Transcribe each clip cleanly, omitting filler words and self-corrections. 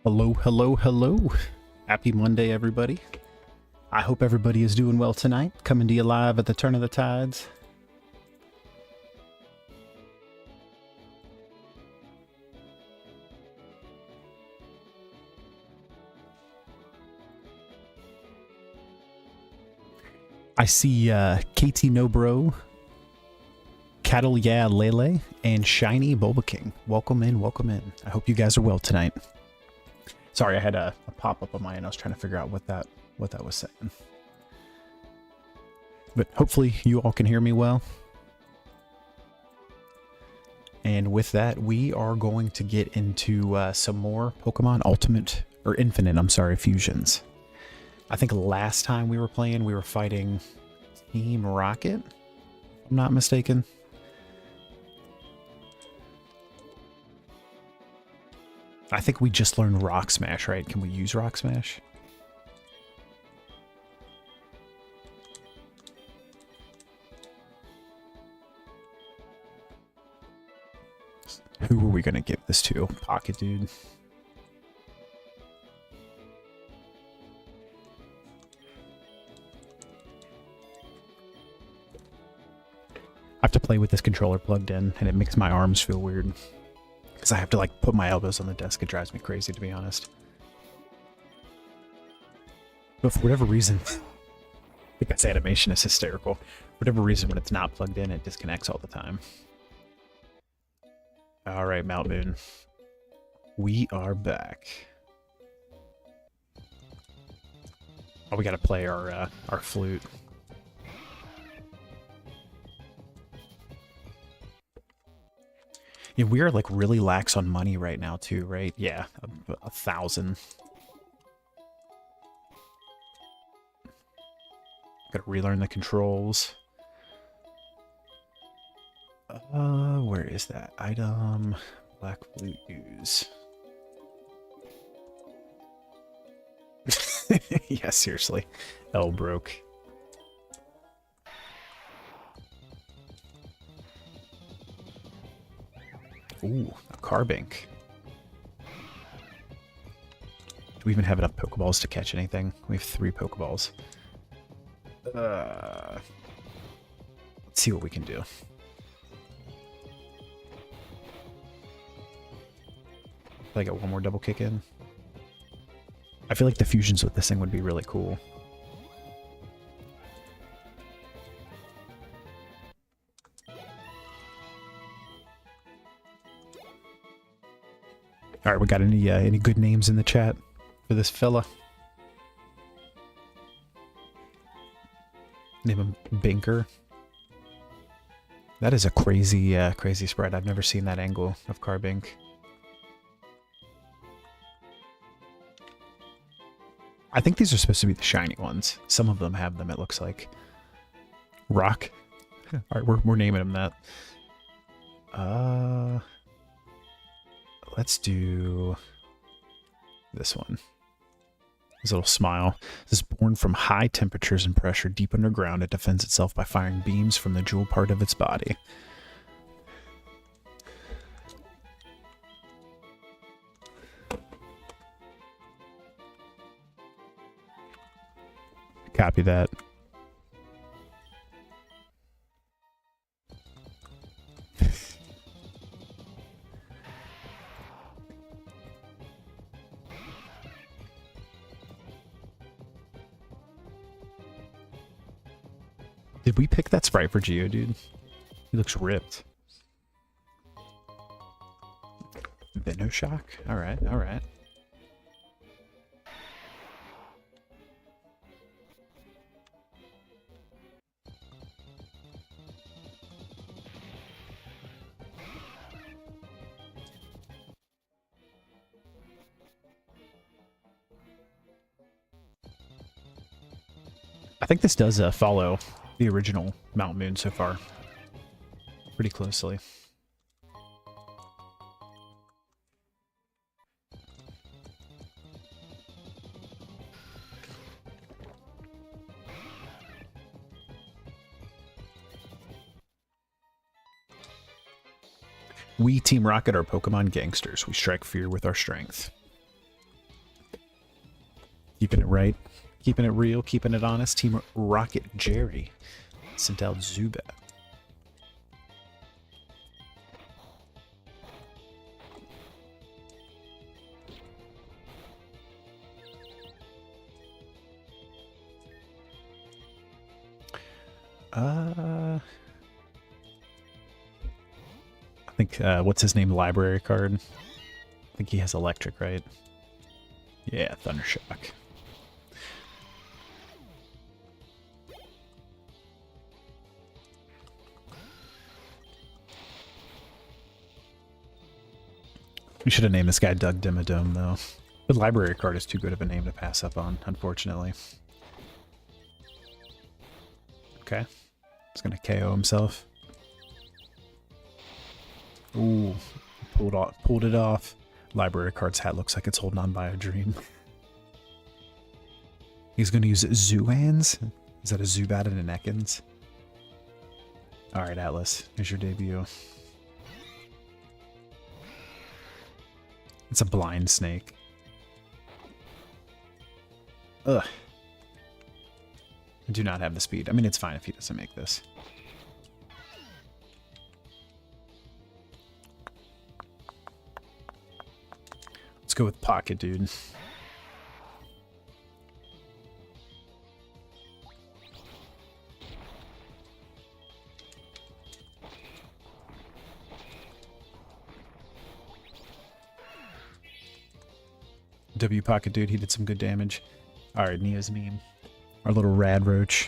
Hello, hello, hello. Happy Monday, everybody. I hope everybody is doing well tonight. Coming to you live at the turn of the tides. I see KT Nobro, Cattle Yeah Lele, and Shiny Bulba King. Welcome in, welcome in. I hope you guys are well tonight. Sorry, I had a pop-up on my end. I was trying to figure out what that was saying. But hopefully you all can hear me well. And with that, we are going to get into some more Pokemon Ultimate, or Infinite, I'm sorry, Fusions. I think last time we were playing, we were fighting Team Rocket, if I'm not mistaken. I think we just learned Rock Smash, right? Can we use Rock Smash? Who are we going to give this to? Pocket Dude. I have to play with this controller plugged in, and it makes my arms feel weird. Because I have to, like, put my elbows on the desk. It drives me crazy, to be honest. But for whatever reason, I think this animation is hysterical. For whatever reason, when it's not plugged in, it disconnects all the time. Alright, Mount Moon. We are back. Oh, we gotta play our flute. Yeah, we are like really lax on money right now too, right? Yeah, 1,000. Gotta relearn the controls. Where is that? Item, black flute use. Yeah, seriously. L broke. Ooh, a Carbink. Do we even have enough Pokeballs to catch anything? We have 3 Pokeballs. Let's see what we can do. I got one more double kick in. I feel like the fusions with this thing would be really cool. All right, we got any good names in the chat for this fella? Name him Binker. That is a crazy, crazy spread. I've never seen that angle of Carbink. I think these are supposed to be the shiny ones. Some of them have them, it looks like. Rock. All right, we're naming them that. Let's do this one. His little smile. This is born from high temperatures and pressure deep underground. It defends itself by firing beams from the jewel part of its body. Copy that. Did we pick that sprite for Geodude? He looks ripped. Venoshock? Alright, alright. I think this does follow the original Mount Moon so far pretty closely. We, Team Rocket, are Pokemon gangsters. We strike fear with our strength. Keeping it right. Keeping it real. Keeping it honest. Team Rocket Jerry sent out Zubat. I think, what's his name? Library card. I think he has electric, right? Yeah, Thundershock. We should have named this guy Doug Dimmadome, though. The library card is too good of a name to pass up on, unfortunately. Okay. He's gonna KO himself. Ooh, pulled it off. Library card's hat looks like it's holding on by a dream. He's gonna use Zooans? Is that a Zubat and an Ekans? Alright, Atlas, here's your debut. It's a blind snake. Ugh. I do not have the speed. I mean, it's fine if he doesn't make this. Let's go with Pocket, dude. W Pocket, dude. He did some good damage. Alright, Neo's meme. Our little rad roach.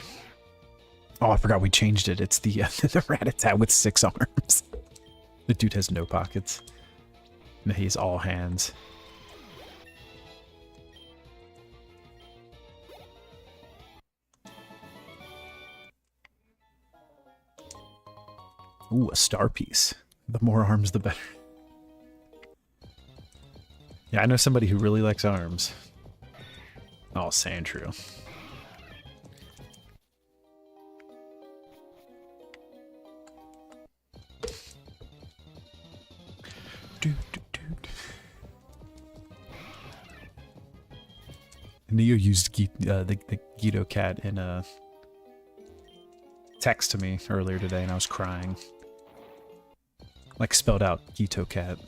Oh, I forgot we changed it. It's the the Rattata with 6 arms. The dude has no pockets. And he's all hands. Ooh, a star piece. The more arms, the better. Yeah, I know somebody who really likes arms. Oh, Sandshrew. Neo used the Gito cat in a text to me earlier today, and I was crying. Like, spelled out Gito cat.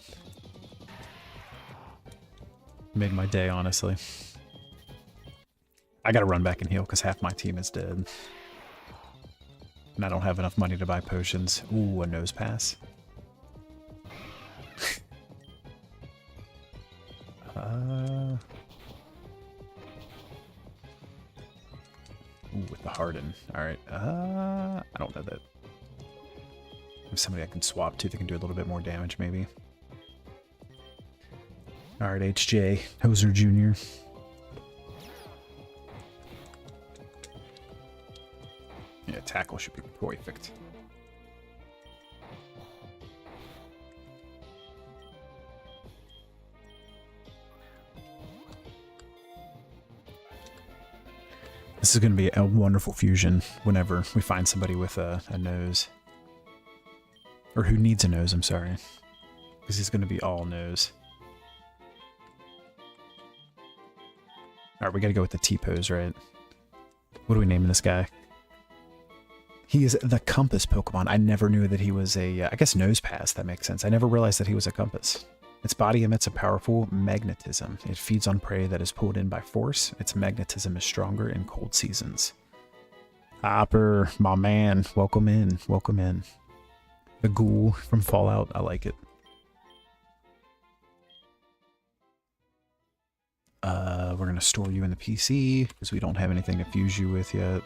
Made my day, honestly. I gotta run back and heal because half my team is dead. And I don't have enough money to buy potions. Ooh, a nose pass. Ooh, with the Harden. Alright. I don't know that. There's somebody I can swap to that can do a little bit more damage, maybe. Alright, HJ. Hoser Jr. Yeah, tackle should be perfect. This is going to be a wonderful fusion whenever we find somebody with a nose. Or who needs a nose, I'm sorry. Because he's going to be all nose. Alright, we gotta go with the T-pose, right? What are we naming this guy? He is the Compass Pokemon. I never knew that he was a... I guess Nose Pass, that makes sense. I never realized that he was a Compass. Its body emits a powerful magnetism. It feeds on prey that is pulled in by force. Its magnetism is stronger in cold seasons. Hopper, my man. Welcome in. Welcome in. The ghoul from Fallout. I like it. We're going to store you in the PC because we don't have anything to fuse you with yet.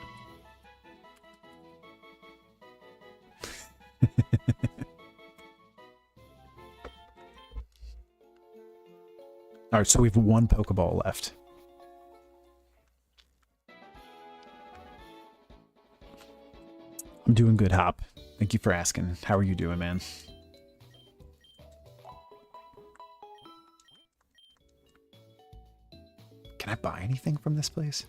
Alright, so we have one Pokeball left. I'm doing good, Hop. Thank you for asking. How are you doing, man? Can I buy anything from this place?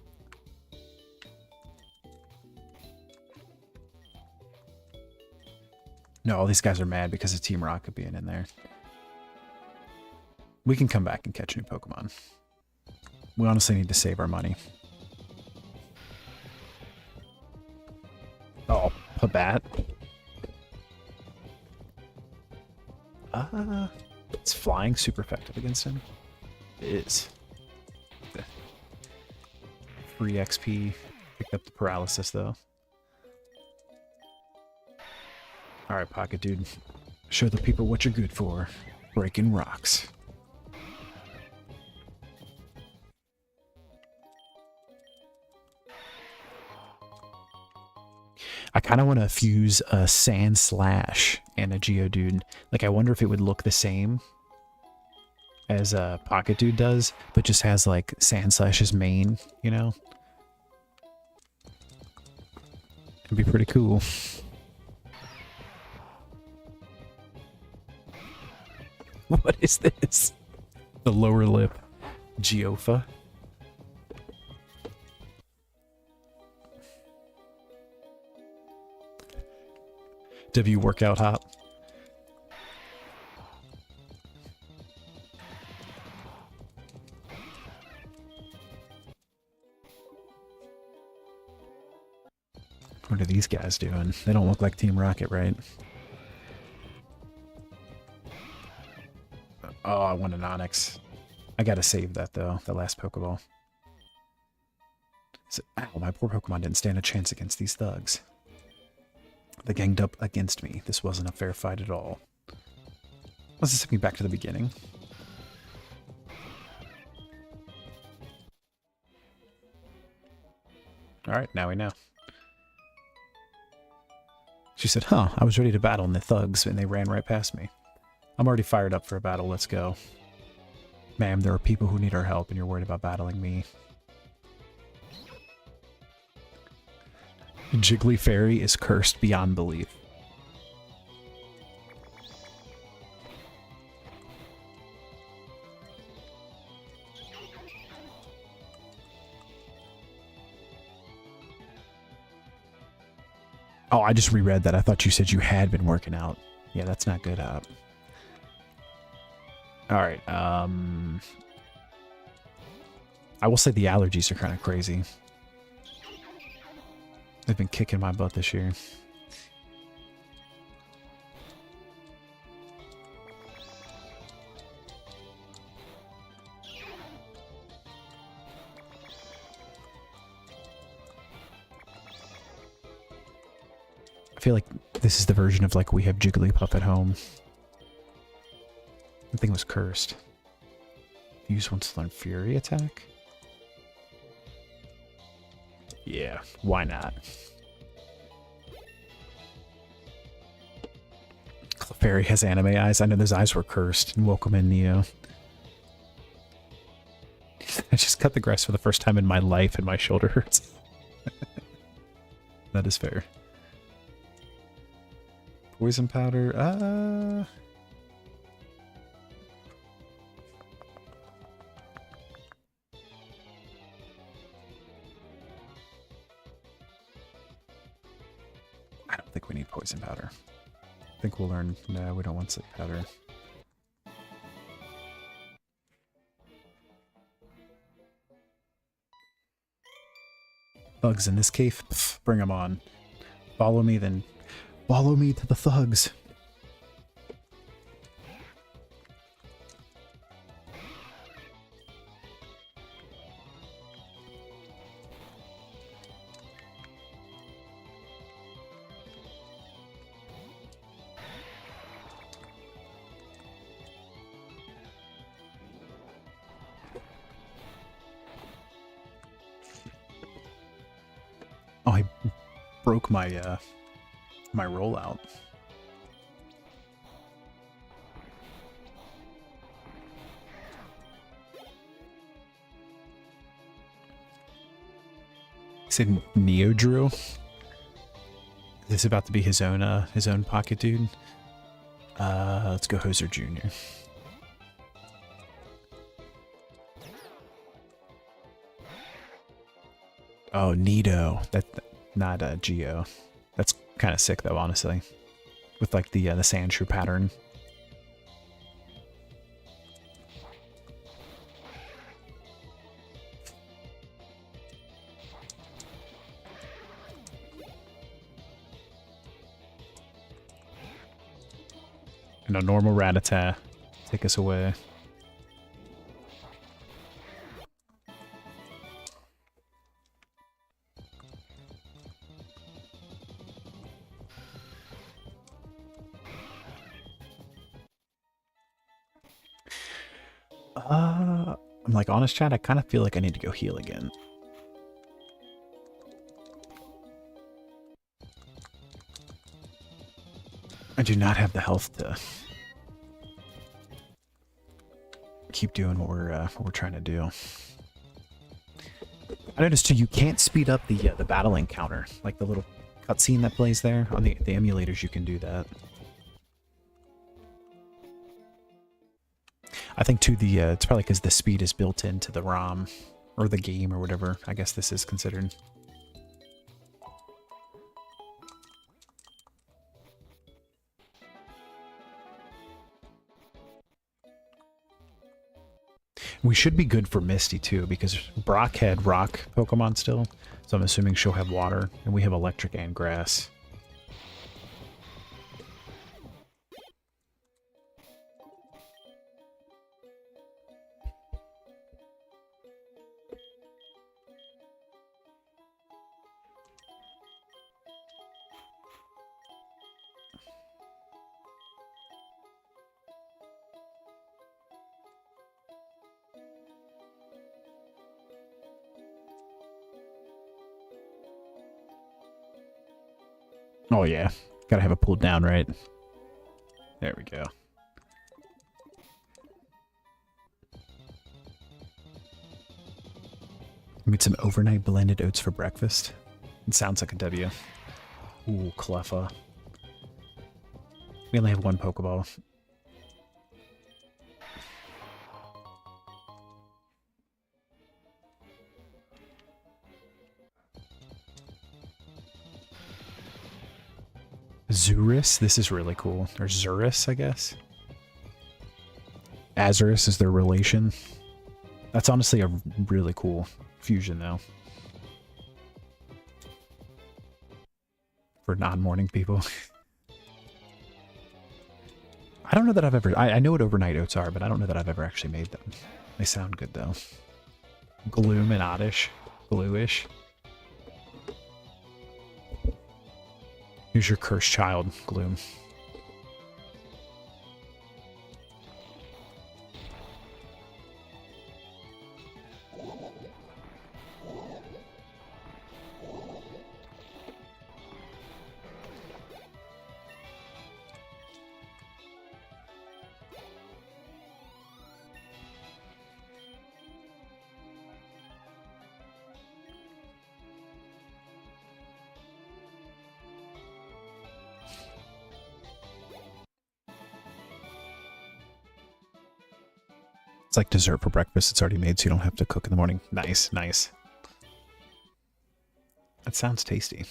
No, all these guys are mad because of Team Rocket being in there. We can come back and catch new Pokemon. We honestly need to save our money. Oh, Pabat. It's flying super effective against him. It is. Free XP. Picked up the paralysis though. Alright, Pocket Dude. Show the people what you're good for. Breaking rocks. I kind of want to fuse a Sand Slash and a Geodude. Like, I wonder if it would look the same as a Pocket Dude does, but just has, like, Sand Slash's main, you know? It'd be pretty cool. What is this? The lower lip. Geofa. W workout hop. What are these guys doing? They don't look like Team Rocket, right? Oh, I want an Onyx. I gotta save that though, the last Pokeball. So, ow, my poor Pokemon didn't stand a chance against these thugs. They ganged up against me. This wasn't a fair fight at all. Let's just take me back to the beginning. Alright, now we know. She said, huh, I was ready to battle and the thugs, and they ran right past me. I'm already fired up for a battle, let's go. Ma'am, there are people who need our help, and you're worried about battling me. Jiggly Fairy is cursed beyond belief. Oh, I just reread that. I thought you said you had been working out. Yeah, that's not good. Alright, I will say the allergies are kind of crazy. They've been kicking my butt this year. I feel like this is the version of like we have Jigglypuff at home. The thing was cursed. Use once to learn Fury attack? Yeah, why not? Clefairy has anime eyes. I know those eyes were cursed. And welcome in, Neo. I just cut the grass for the first time in my life and my shoulder hurts. That is fair. Poison powder, I don't think we need poison powder. I think we'll learn, no, we don't want sleep powder. Thugs in this cave? Pff, bring them on. Follow me, then follow me to the thugs. Oh, I broke my my rollout. He said Neo Drew. Is this about to be his own Pocket Dude? Let's go Hoser Jr. Oh, Nido. That not Geo. That's kind of sick though, honestly. With like the Sandshrew pattern. And a normal Rattata. Take us away. I'm like, honest chat, I kind of feel like I need to go heal again. I do not have the health to keep doing what we're trying to do. I noticed too, you can't speed up the battle encounter, like the little cutscene that plays there. On the emulators, you can do that. I think too it's probably because the speed is built into the ROM or the game or whatever. I guess this is considered. We should be good for Misty too, because Brock had rock Pokemon still, so I'm assuming she'll have water, and we have electric and grass. Oh yeah, gotta have it pulled down, right? There we go. Made some overnight blended oats for breakfast. It sounds like a W. Ooh, Cleffa. We only have one Pokeball. Zurus, this is really cool. Or Zurus, I guess. Azurus is their relation. That's honestly a really cool fusion, though. For non-morning people. I don't know that I've ever... I know what overnight oats are, but I don't know that I've ever actually made them. They sound good, though. Gloom and Oddish. Bluish. Here's your cursed child, Gloom. It's like dessert for breakfast. It's already made, so you don't have to cook in the morning. Nice, nice. That sounds tasty.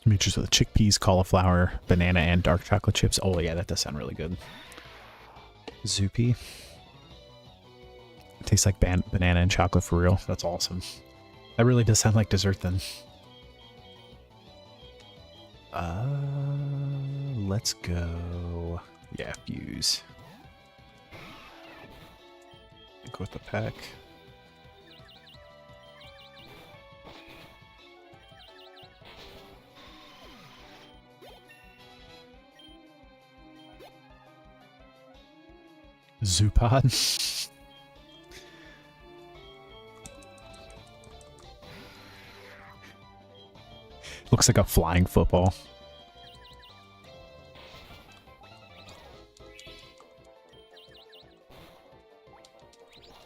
Mixtures with chickpeas, cauliflower, banana, and dark chocolate chips. Oh yeah, that does sound really good. Zoopy. It tastes like banana and chocolate for real. That's awesome. That really does sound like dessert then. Let's go. Yeah, fuse. Go with the pack. Zoopod. Looks like a flying football.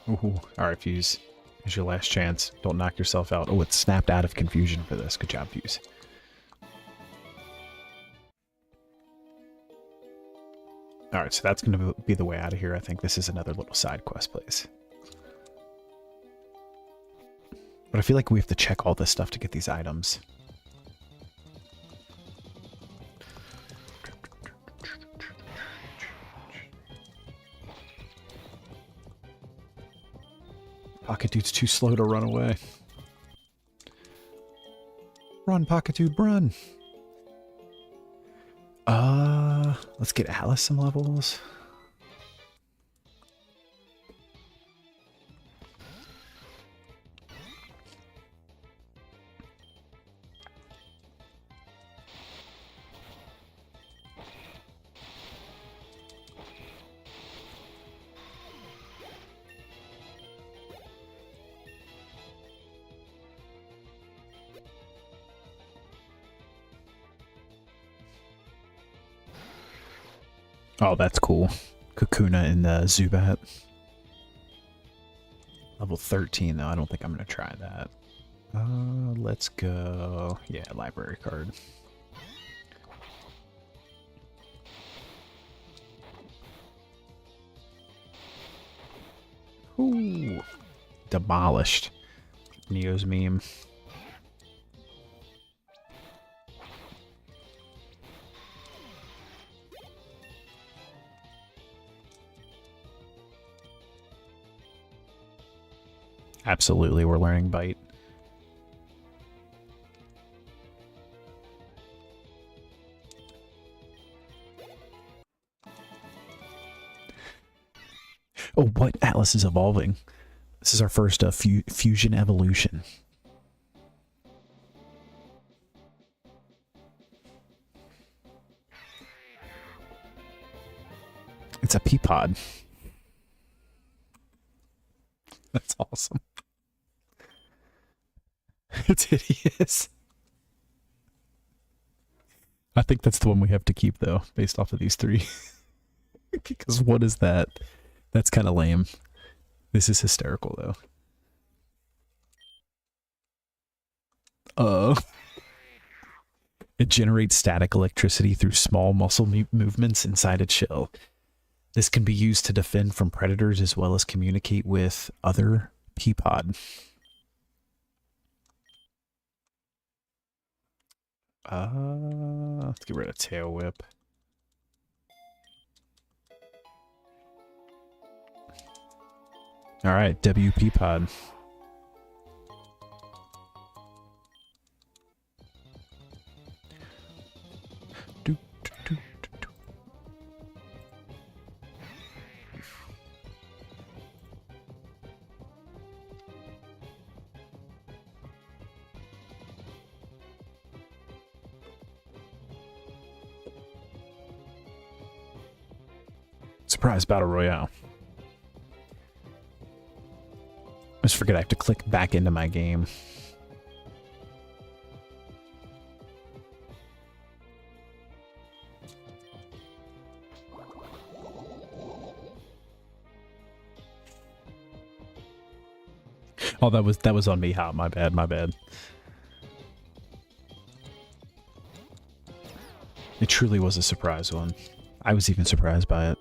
Ooh, alright, Fuse. Here's your last chance. Don't knock yourself out. Oh, it snapped out of confusion for this. Good job, Fuse. Alright, so that's going to be the way out of here. I think this is another little side quest place. But I feel like we have to check all this stuff to get these items. Pocket Dude's too slow to run away. Run, Pocket Dude, run! Let's get Alice some levels. Oh, that's cool. Kakuna and the Zubat. Level 13, though. I don't think I'm going to try that. Let's go... Yeah, library card. Ooh. Demolished. Neo's meme. Absolutely, we're learning Bite. Oh, what? Atlas is evolving. This is our first fusion evolution. It's a Peapod. That's awesome. It's hideous. I think that's the one we have to keep, though, based off of these three. Because what is that? That's kind of lame. This is hysterical, though. It generates static electricity through small muscle movements inside its shell. This can be used to defend from predators as well as communicate with other Peapod. Let's get rid of Tail Whip. All right, WP Pod. Surprise Battle Royale. I just forget I have to click back into my game. Oh, that was on me, Hop. My bad, my bad. It truly was a surprise one. I was even surprised by it.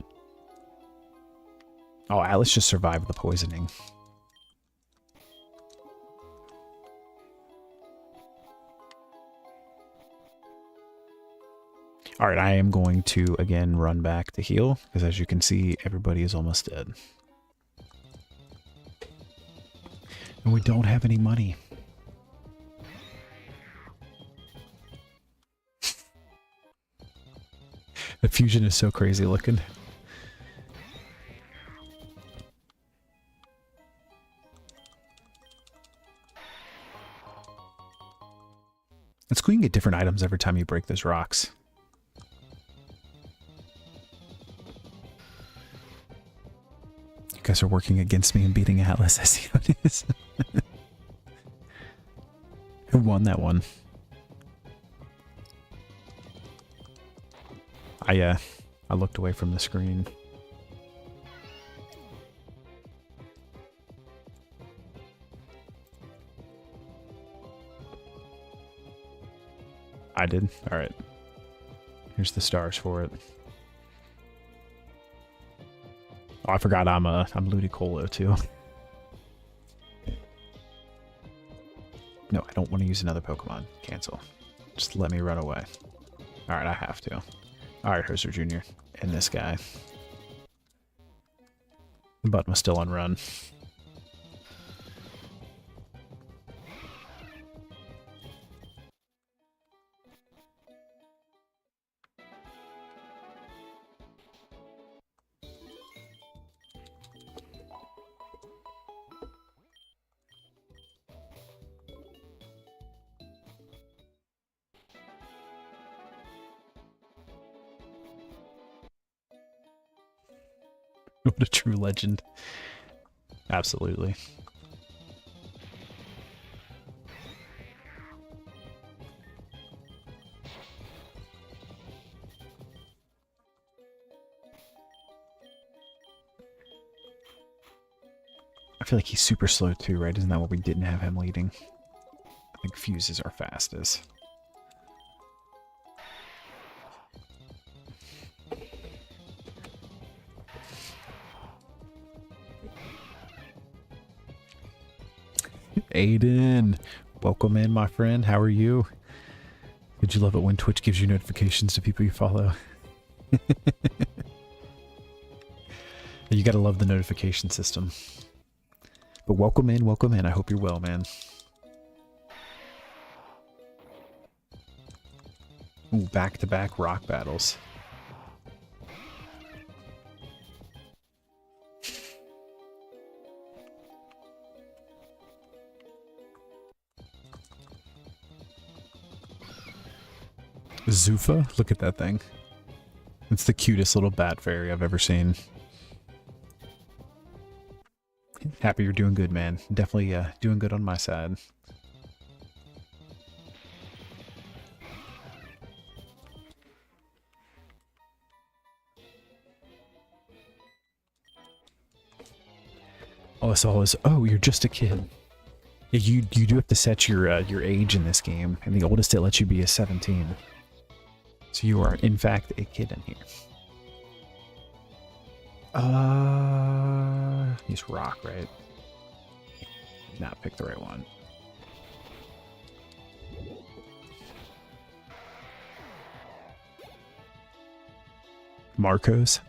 Oh, Alice just survived the poisoning. Alright, I am going to, again, run back to heal, because as you can see, everybody is almost dead. And we don't have any money. The fusion is so crazy looking. It's cool you can get different items every time you break those rocks. You guys are working against me and beating Atlas. I see how it is. Who won that one? I looked away from the screen. I did? Alright. Here's the stars for it. Oh, I forgot I'm Ludicolo too. No, I don't want to use another Pokemon. Cancel. Just let me run away. Alright, I have to. Alright, Herzer Jr. And this guy. The button was still on run. What a true legend. Absolutely. I feel like he's super slow too, right? Isn't that what we didn't have him leading? I think fuses are fastest. Aiden, welcome in, my friend. How are you? Did you love it when Twitch gives you notifications to people you follow? You gotta love the notification system. But welcome in, welcome in. I hope you're well, man. Ooh, back-to-back rock battles. Zuffa? Look at that thing. It's the cutest little bat fairy I've ever seen. Happy you're doing good, man. Definitely doing good on my side. Oh, it's always, oh, you're just a kid. Yeah, you do have to set your age in this game, and the oldest it lets you be is 17. So you are, in fact, a kid in here. He's rock, right? Did not pick the right one. Marcos?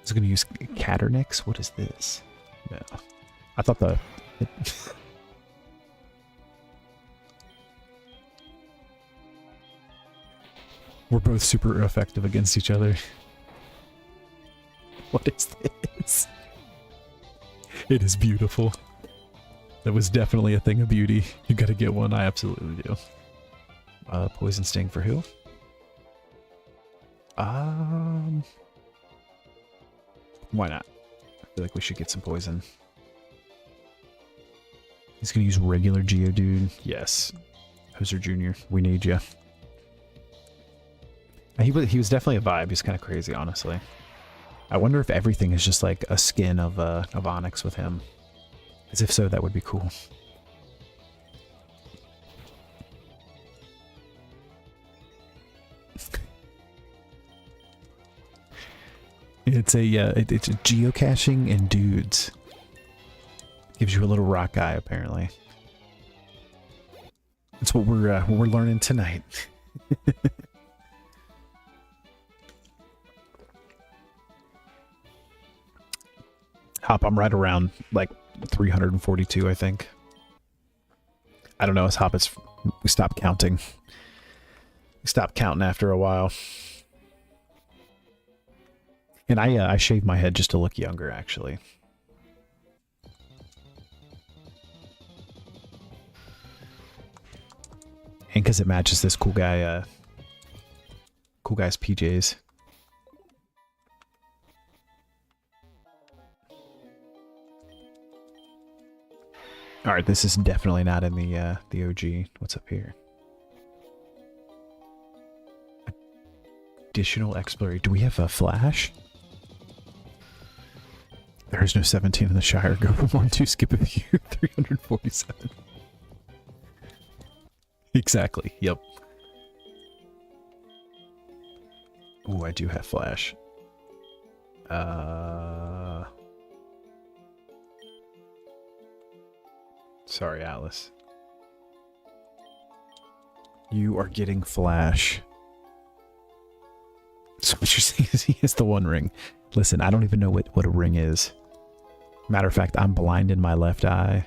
Is going to use Catternix? What is this? No. I thought the... We're both super effective against each other. What is this? It is beautiful. That was definitely a thing of beauty. You gotta get one. I absolutely do. Poison Sting for who? Why not? I feel like we should get some poison. He's gonna use regular Geodude. Yes. Hoser Jr., we need you. He was definitely a vibe. He's kind of crazy, honestly. I wonder if everything is just like a skin of Onyx with him. As if so, that would be cool. It's a geocaching and dudes. Gives you a little rock eye, apparently. That's what we're learning tonight. Hop, I'm right around like 342, I think. I don't know, as Hop, we stopped counting. We stopped counting after a while. And I shaved my head just to look younger, actually. And because it matches this cool guy's PJs. All right, this is definitely not in the OG. What's up here? Additional exploration. Do we have a flash? There is no 17 in the Shire. Go from 1-2, skip a few. 347. Exactly. Yep. Ooh, I do have flash. Sorry, Alice. You are getting flash. So what you're saying is he has the one ring. Listen, I don't even know what a ring is. Matter of fact, I'm blind in my left eye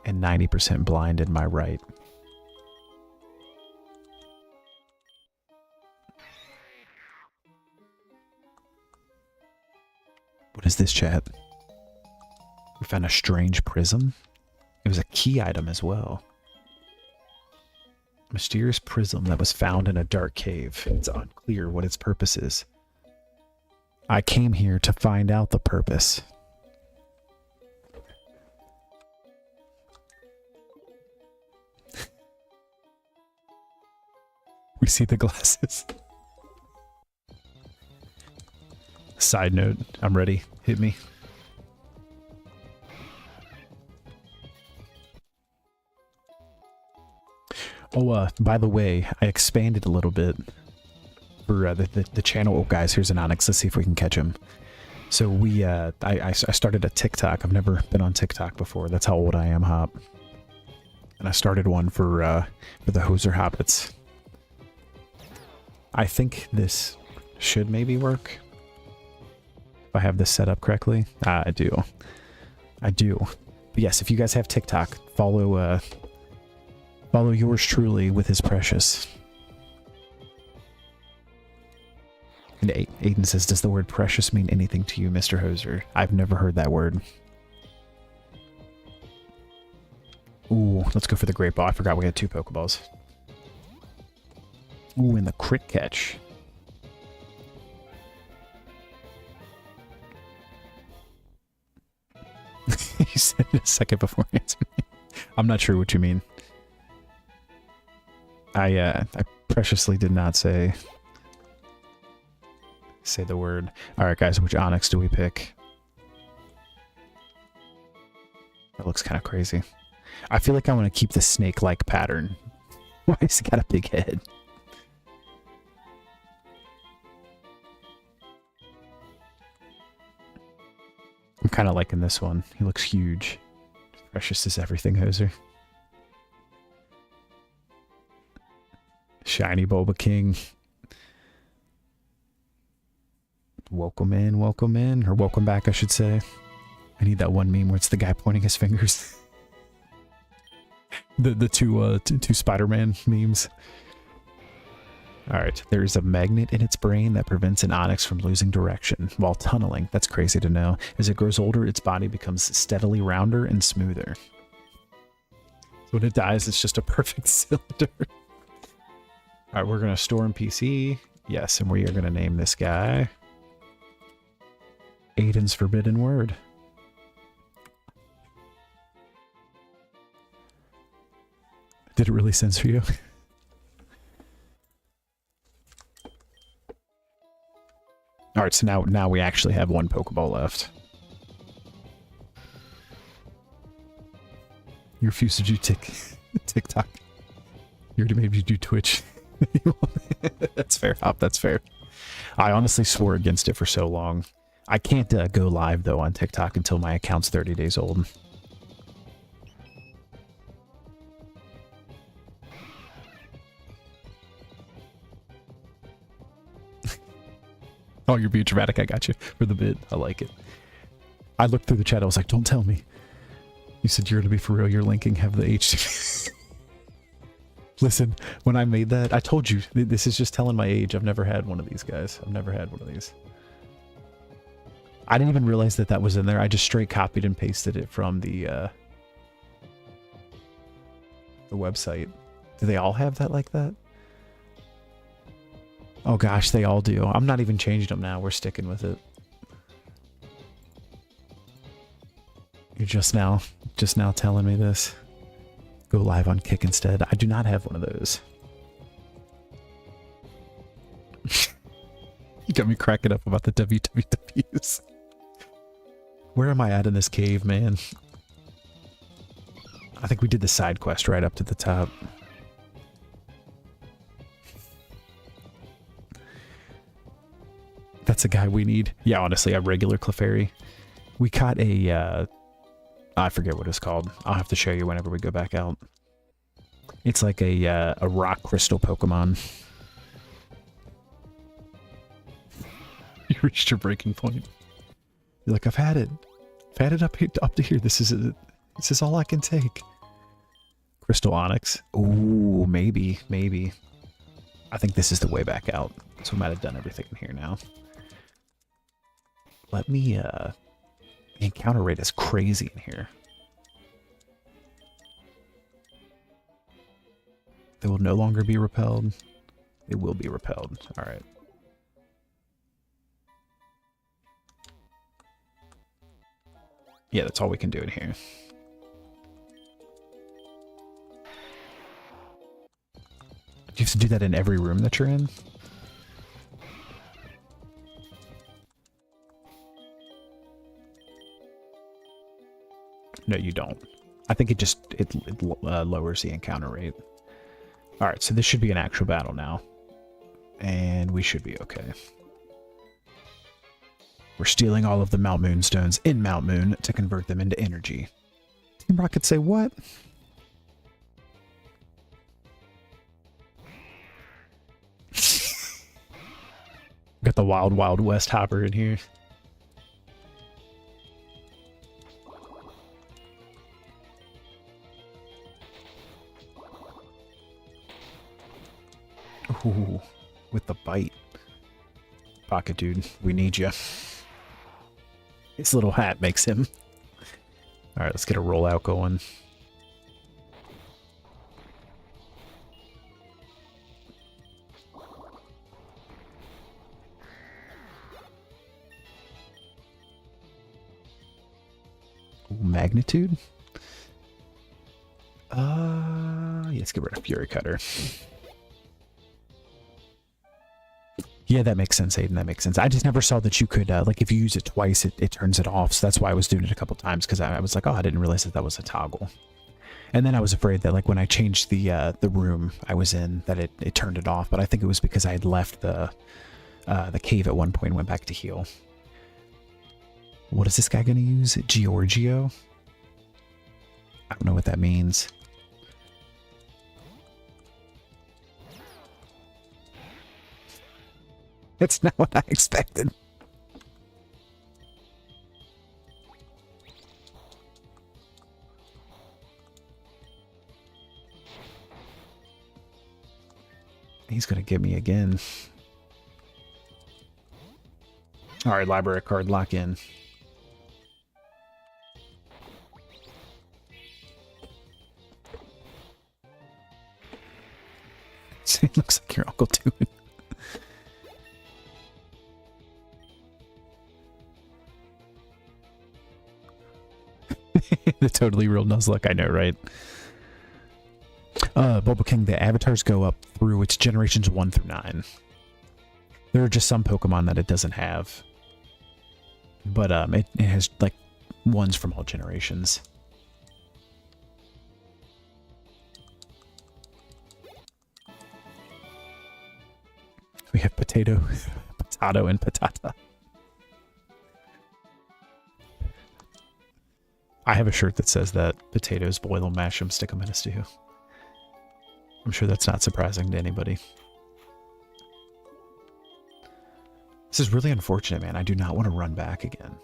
and 90% blind in my right. What is this, chat? We found a strange prism. It was a key item as well. Mysterious prism that was found in a dark cave. It's unclear what its purpose is. I came here to find out the purpose. We see the glasses. Side note, I'm ready. Hit me. Oh, by the way, I expanded a little bit for the channel. Oh, guys, here's an Onyx. Let's see if we can catch him. So I started a TikTok. I've never been on TikTok before. That's how old I am, Hop. And I started one for the Hoser Hobbits. I think this should maybe work. If I have this set up correctly. I do. I do. But yes, if you guys have TikTok, follow yours truly with his precious. And Aiden says, does the word precious mean anything to you, Mr. Hoser? I've never heard that word. Ooh, let's go for the great ball. I forgot we had 2 Pokeballs. Ooh, and the crit catch. You said it a second before answering me. I'm not sure what you mean. I preciously did not say the word. Alright guys, which Onyx do we pick? That looks kind of crazy. I feel like I want to keep the snake-like pattern. Why has he got a big head? I'm kind of liking this one. He looks huge. Precious is everything, Hoser. Shiny Bulbaking. Welcome in, or welcome back, I should say. I need that one meme where it's the guy pointing his fingers. the two Spider-Man memes. Alright, there's a magnet in its brain that prevents an Onyx from losing direction while tunneling. That's crazy to know. As it grows older, its body becomes steadily rounder and smoother. So when it dies, it's just a perfect cylinder. Alright, we're going to store in PC. Yes, and we are going to name this guy Aiden's Forbidden Word. Did it really censor you? Alright, so now we actually have 1 Pokeball left. You refuse to do TikTok. You already made me do Twitch. That's fair, Hop, that's fair. I honestly swore against it for so long. I can't go live, though, on TikTok until my account's 30 days old. Oh, you're being dramatic. I got you for the bid. I like it. I looked through the chat. I was like, don't tell me. You said you're going to be for real. You're linking. Have the HTTP. Listen, when I made that, I told you, this is just telling my age. I've never had one of these, guys. I've never had one of these. I didn't even realize that that was in there. I just straight copied and pasted it from the website. Do they all have that like that? Oh gosh, they all do. I'm not even changing them now. We're sticking with it. You're just now telling me this. Go live on Kick instead. I do not have one of those. You got me cracking up about the WWWs. Where am I at in this cave, man? I think we did the side quest right up to the top. That's a guy we need. Yeah, honestly, a regular Clefairy. We caught a, I forget what it's called. I'll have to show you whenever we go back out. It's like a rock crystal Pokemon. You reached your breaking point. You're like, I've had it. I've had it up to here. This is all I can take. Crystal Onyx. Ooh, maybe. I think this is the way back out. So we might have done everything in here now. Let me, the encounter rate is crazy in here. They will no longer be repelled. They will be repelled. Alright. Yeah, that's all we can do in here. Do you have to do that in every room that you're in? No, you don't. I think it lowers the encounter rate. All right, so this should be an actual battle now. And we should be okay. We're stealing all of the Mount Moon stones in Mount Moon to convert them into energy. Team Rocket say what? Got the Wild Wild West hopper in here. Ooh, with the bite. Pocket dude, we need you. His little hat makes him. Alright, let's get a rollout going. Ooh, magnitude? Yeah, let's get rid of Fury Cutter. Yeah, that makes sense, Aiden. That makes sense. I just never saw that you could, like, if you use it twice, it turns it off. So that's why I was doing it a couple times, because I was like, oh, I didn't realize that was a toggle. And then I was afraid that, like, when I changed the room I was in, that it turned it off. But I think it was because I had left the cave at one point and went back to heal. What is this guy going to use? Giorgio? I don't know what that means. That's not what I expected. He's gonna get me again. All right, library card, lock in. It looks like your Uncle Toon. The totally real Nuzlocke, I know, right? Bulba King, the avatars go up through its generations 1 through 9. There are just some Pokemon that it doesn't have. But it has, like, ones from all generations. We have Potato, Potato, and Patata. I have a shirt that says that potatoes, boil them, mash them, stick them in a stew. I'm sure that's not surprising to anybody. This is really unfortunate, man. I do not want to run back again.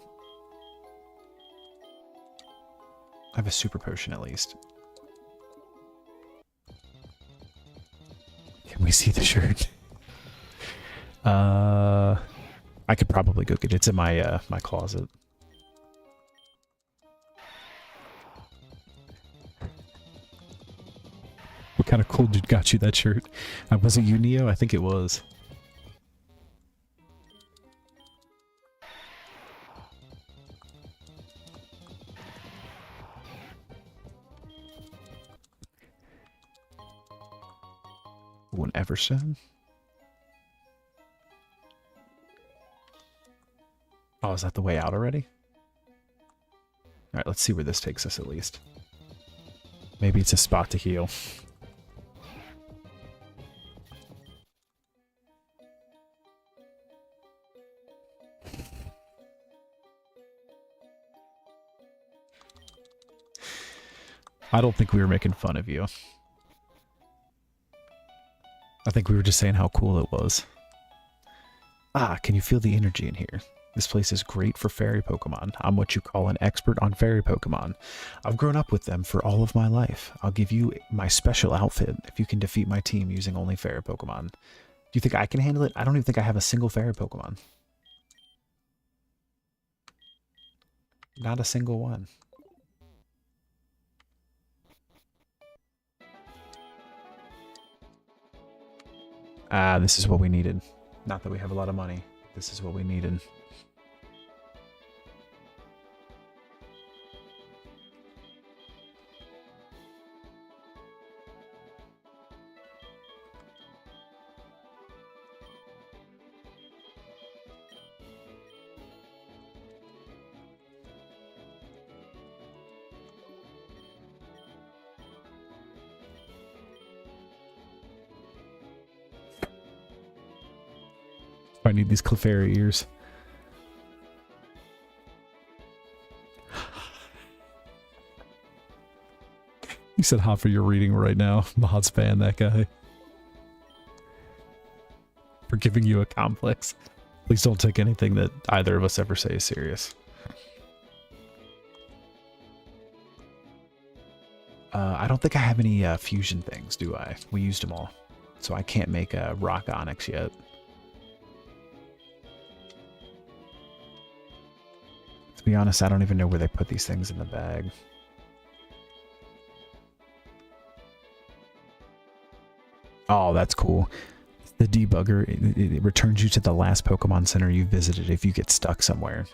I have a super potion at least. Can we see the shirt? I could probably go get it. It's in my my closet. What kind of cool dude got you that shirt? Was it you, Neo? I think it was. Ooh, an Everstone? Oh, is that the way out already? Alright, let's see where this takes us at least. Maybe it's a spot to heal. I don't think we were making fun of you. I think we were just saying how cool it was. Ah, can you feel the energy in here? This place is great for fairy Pokemon. I'm what you call an expert on fairy Pokemon. I've grown up with them for all of my life. I'll give you my special outfit if you can defeat my team using only fairy Pokemon. Do you think I can handle it? I don't even think I have a single fairy Pokemon. Not a single one. Ah, this is what we needed. Not that we have a lot of money. This is what we needed. I need these Clefairy ears. You said Hopper, you're reading right now. Mod's fan, that guy. For giving you a complex. Please don't take anything that either of us ever say is serious. I don't think I have any fusion things, do I? We used them all. So I can't make a rock onyx yet. To be honest, I don't even know where they put these things in the bag. Oh, that's cool. The debugger, it returns you to the last Pokemon Center you visited if you get stuck somewhere.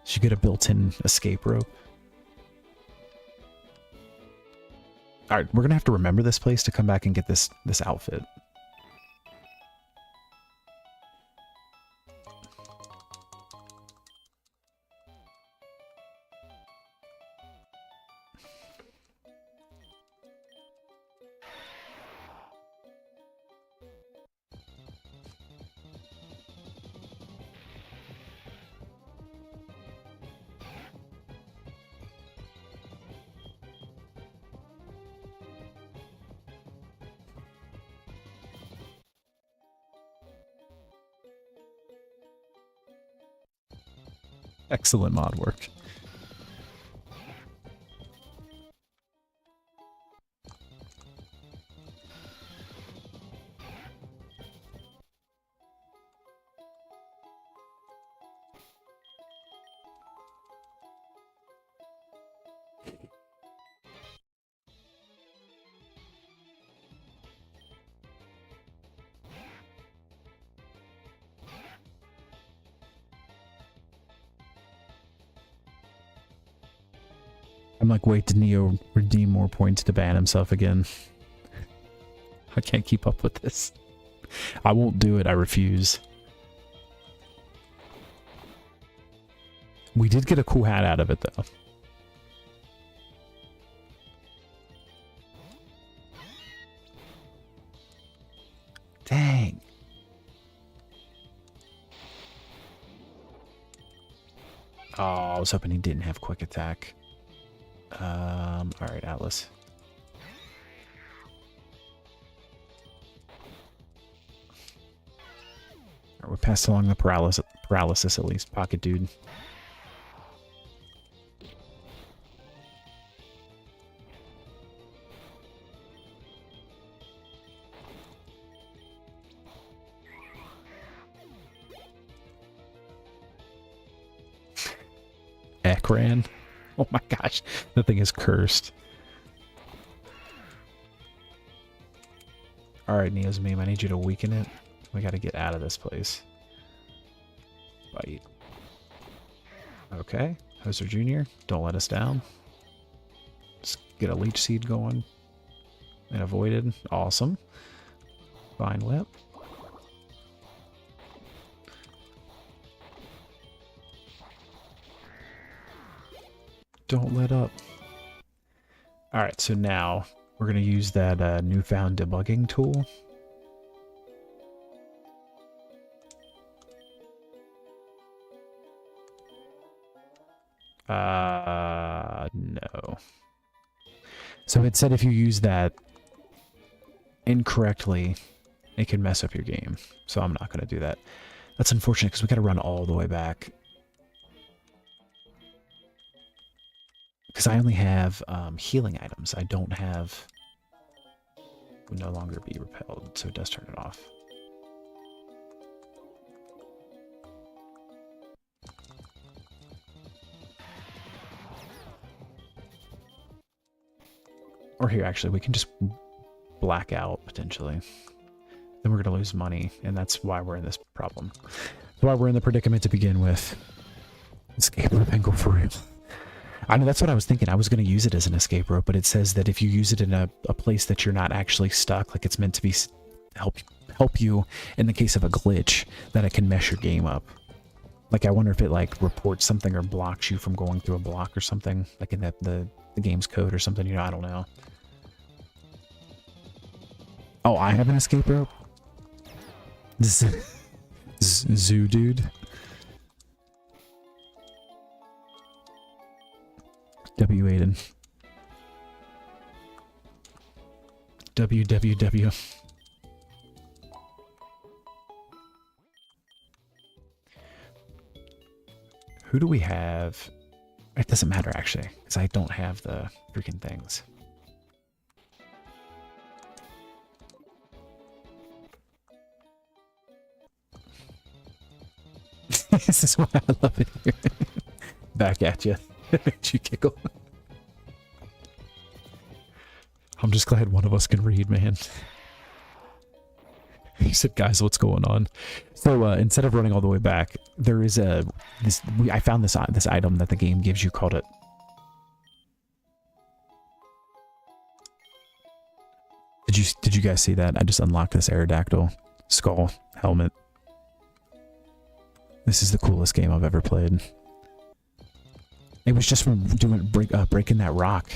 So you get a built-in escape rope. Alright, we're gonna have to remember this place to come back and get this outfit. Excellent mod work. I'm like, wait, did Neo redeem more points to ban himself again? I can't keep up with this. I won't do it, I refuse. We did get a cool hat out of it, though. Dang. Oh, I was hoping he didn't have quick attack. Alright, Atlas. Alright, we passed along the paralysis at least, pocket dude. Ekran. Oh my gosh, that thing is cursed. Alright, Neo's meme, I need you to weaken it. We gotta get out of this place. Bite. Okay, Hoser Jr., don't let us down. Let's get a leech seed going. And avoided. Awesome. Vine whip. Don't let up. Alright, so now we're going to use that newfound debugging tool. No. So it said if you use that incorrectly, it can mess up your game. So I'm not going to do that. That's unfortunate because we got to run all the way back. Because I only have healing items. I don't have... Would no longer be repelled, so it does turn it off. Or here, actually, we can just black out, potentially. Then we're going to lose money, and that's why we're in this problem. That's why we're in the predicament to begin with. Escape rope and go for real. I know, that's what I was thinking. I was going to use it as an escape rope, but it says that if you use it in a place that you're not actually stuck, like it's meant to be help you in the case of a glitch, that it can mess your game up. Like, I wonder if it, like, reports something or blocks you from going through a block or something, like in the game's code or something, you know, I don't know. Oh, I have an escape rope? This is Zoo dude. W Aiden. WWW. Who do we have? It doesn't matter actually, because I don't have the freaking things. This is why I love it here. Back at you. It makes you giggle. I'm just glad one of us can read, man. He said, guys, what's going on? So instead of running all the way back, there is I found this item that the game gives you called it. Did you guys see that? I just unlocked this Aerodactyl skull helmet. This is the coolest game I've ever played. It was just from breaking that rock.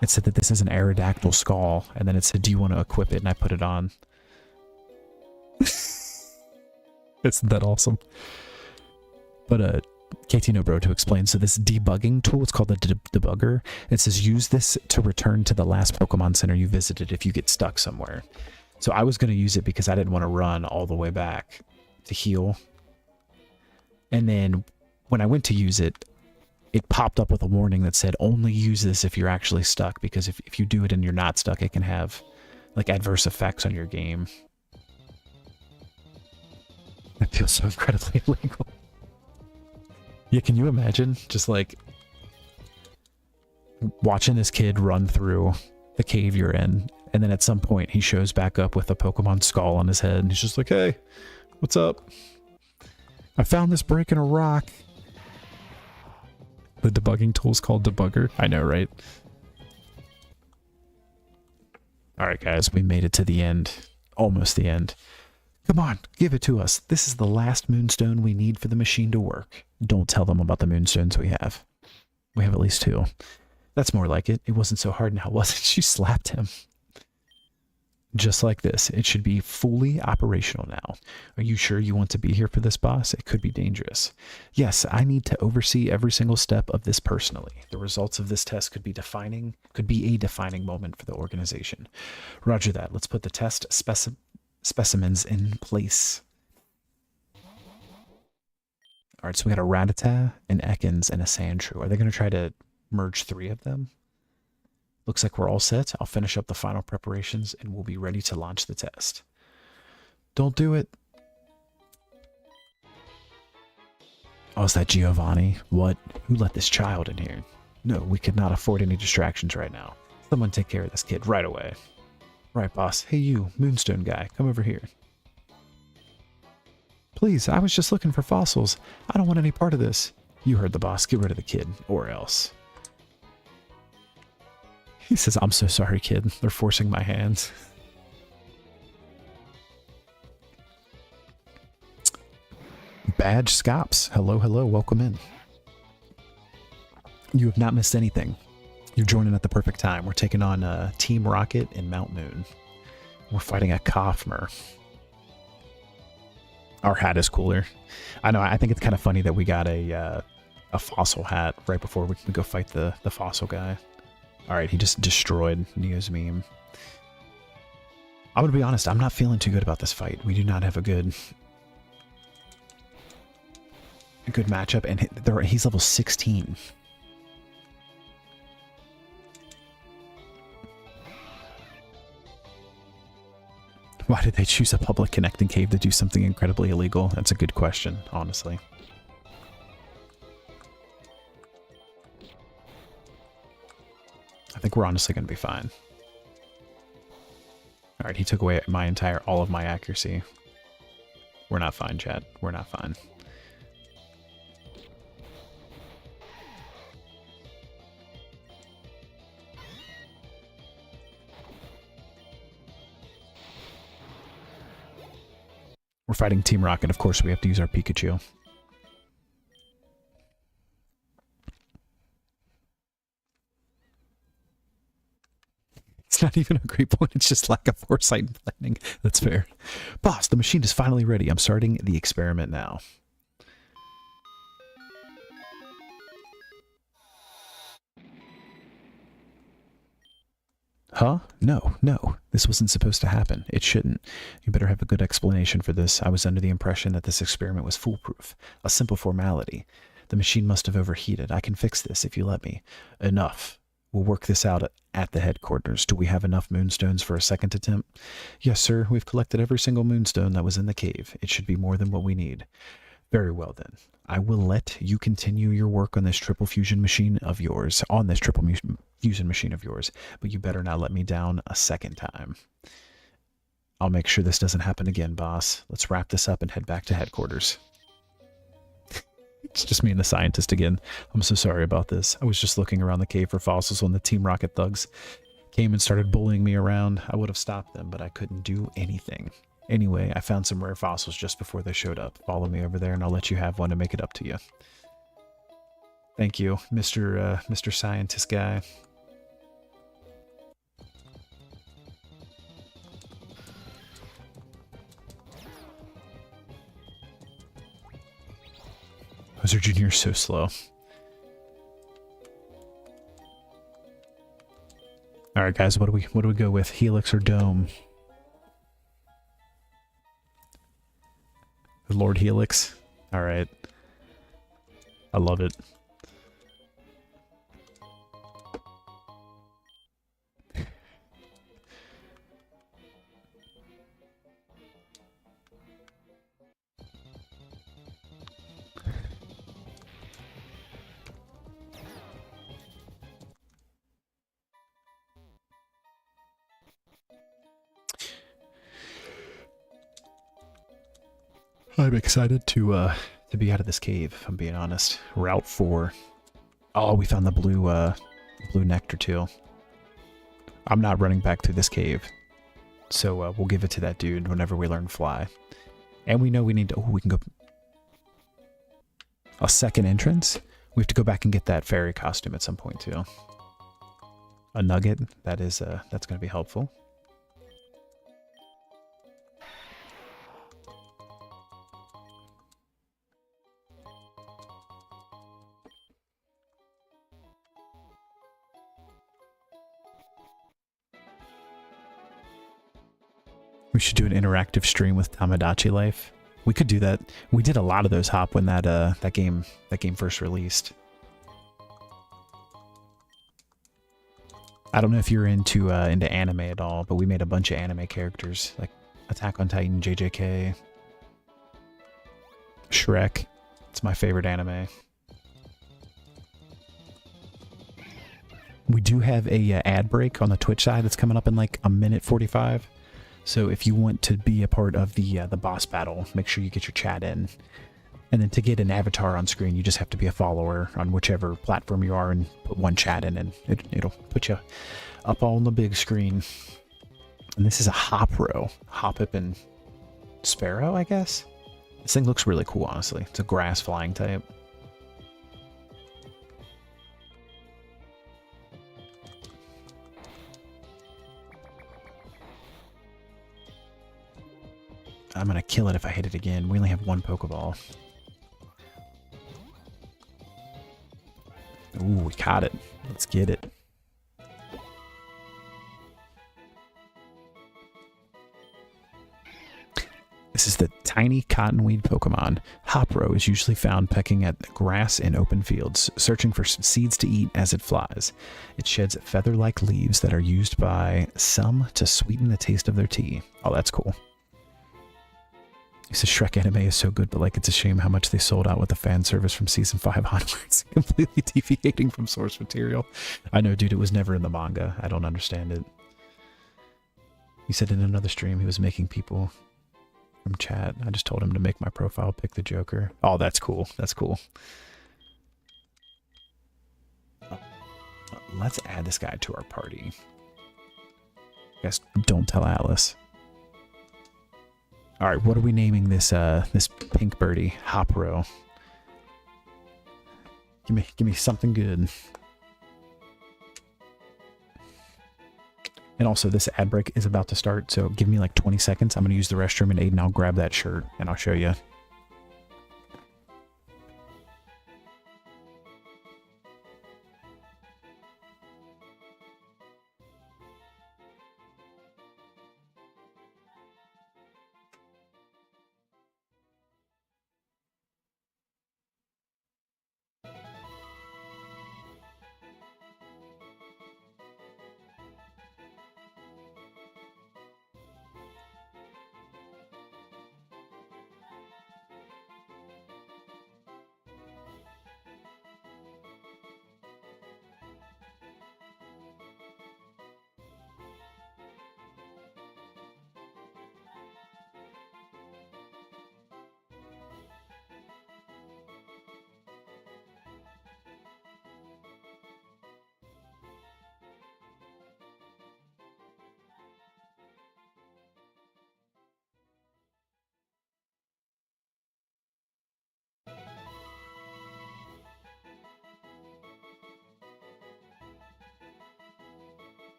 It said that this is an Aerodactyl skull, and then it said, do you want to equip it? And I put it on. Isn't that awesome? But KT No Bro to explain. So this debugging tool, it's called the debugger. It says use this to return to the last Pokemon Center you visited if you get stuck somewhere. So I was going to use it because I didn't want to run all the way back to heal. And then when I went to use it, it popped up with a warning that said only use this if you're actually stuck, because if you do it and you're not stuck, it can have like adverse effects on your game. That feels so incredibly illegal. Yeah, can you imagine just like watching this kid run through the cave you're in, and then at some point he shows back up with a Pokemon skull on his head, and he's just like, hey, what's up? I found this break in a rock. The debugging tool is called Debugger. I know, right? Alright, guys, we made it to the end. Almost the end. Come on, give it to us. This is the last moonstone we need for the machine to work. Don't tell them about the moonstones we have. We have at least 2. That's more like it. It wasn't so hard now, was it? She slapped him. Just like this. It should be fully operational now. Are you sure you want to be here for this, boss? It could be dangerous. Yes, I need to oversee every single step of this personally. The results of this test could be a defining moment for the organization. Roger that. Let's put the test specimens in place. Alright, so we got a Rattata, an Ekans, and a Sandshrew. Are they going to try to merge 3 of them? Looks like we're all set. I'll finish up the final preparations and we'll be ready to launch the test. Don't do it. Oh, is that Giovanni? What? Who let this child in here? No, we could not afford any distractions right now. Someone take care of this kid right away. Right, boss. Hey, you, Moonstone guy, come over here. Please, I was just looking for fossils. I don't want any part of this. You heard the boss. Get rid of the kid, or else. He says, I'm so sorry, kid. They're forcing my hands. Badge Scops. Hello, hello. Welcome in. You have not missed anything. You're joining at the perfect time. We're taking on Team Rocket and Mount Moon. We're fighting a Kofmer. Our hat is cooler. I know. I think it's kind of funny that we got a fossil hat right before we can go fight the fossil guy. Alright, he just destroyed Neo's meme. I'm gonna be honest, I'm not feeling too good about this fight. We do not have a good matchup, and he's level 16. Why did they choose a public connecting cave to do something incredibly illegal? That's a good question, honestly. I think we're honestly going to be fine. Alright, he took away all of my accuracy. We're not fine, chat. We're not fine. We're fighting Team Rocket. Of course, we have to use our Pikachu. It's not even a great point. It's just lack of foresight and planning. That's fair. Boss, the machine is finally ready. I'm starting the experiment now. Huh? No, no. This wasn't supposed to happen. It shouldn't. You better have a good explanation for this. I was under the impression that this experiment was foolproof. A simple formality. The machine must have overheated. I can fix this if you let me. Enough. We'll work this out at the headquarters. Do we have enough moonstones for a second attempt? Yes, sir. We've collected every single moonstone that was in the cave. It should be more than what we need. Very well, then. I will let you continue your work on this triple fusion machine of yours, fusion machine of yours, but you better not let me down a second time. I'll make sure this doesn't happen again, boss. Let's wrap this up and head back to headquarters. It's just me and the scientist again. I'm so sorry about this. I was just looking around the cave for fossils when the Team Rocket thugs came and started bullying me around. I would have stopped them, but I couldn't do anything. Anyway, I found some rare fossils just before they showed up. Follow me over there and I'll let you have one to make it up to you. Thank you, Mr. Scientist guy. Bowser Jr. is so slow. All right, guys, what do we go with? Helix or Dome? Lord Helix. All right. I love it. I'm excited to be out of this cave, if I'm being honest. Route 4. Oh, we found the blue nectar too. I'm not running back through this cave. So we'll give it to that dude whenever we learn fly. And we know we need to, oh, we can go a second entrance. We have to go back and get that fairy costume at some point too. A nugget, that's going to be helpful. We should do an interactive stream with Tamagotchi Life. We could do that. We did a lot of those, Hop, when that game first released. I don't know if you're into anime at all, but we made a bunch of anime characters like Attack on Titan, JJK, Shrek. It's my favorite anime. We do have a ad break on the Twitch side that's coming up in like a minute 45. So if you want to be a part of the boss battle, make sure you get your chat in. And then to get an avatar on screen, you just have to be a follower on whichever platform you are and put one chat in, and it'll put you up on the big screen. And this is a Hopro. Hoppip and Sparrow, I guess? This thing looks really cool, honestly. It's a grass flying type. I'm gonna kill it if I hit it again. We only have one Pokeball. Ooh, we caught it. Let's get it. This is the tiny cottonweed Pokemon. Hopro is usually found pecking at grass in open fields, searching for seeds to eat as it flies. It sheds feather-like leaves that are used by some to sweeten the taste of their tea. Oh, that's cool. This Shrek anime is so good, but like it's a shame how much they sold out with the fan service from season 5 onwards, completely deviating from source material. I know, dude, it was never in the manga. I don't understand it. He said in another stream he was making people from chat. I just told him to make my profile pick the Joker. Oh, that's cool. That's cool. Let's add this guy to our party. Guys, don't tell Alice. All right, what are we naming this this pink birdie? Hopro. Give me something good. And also this ad break is about to start, so give me like 20 seconds. I'm going to use the restroom, and Aiden, I'll grab that shirt and I'll show you.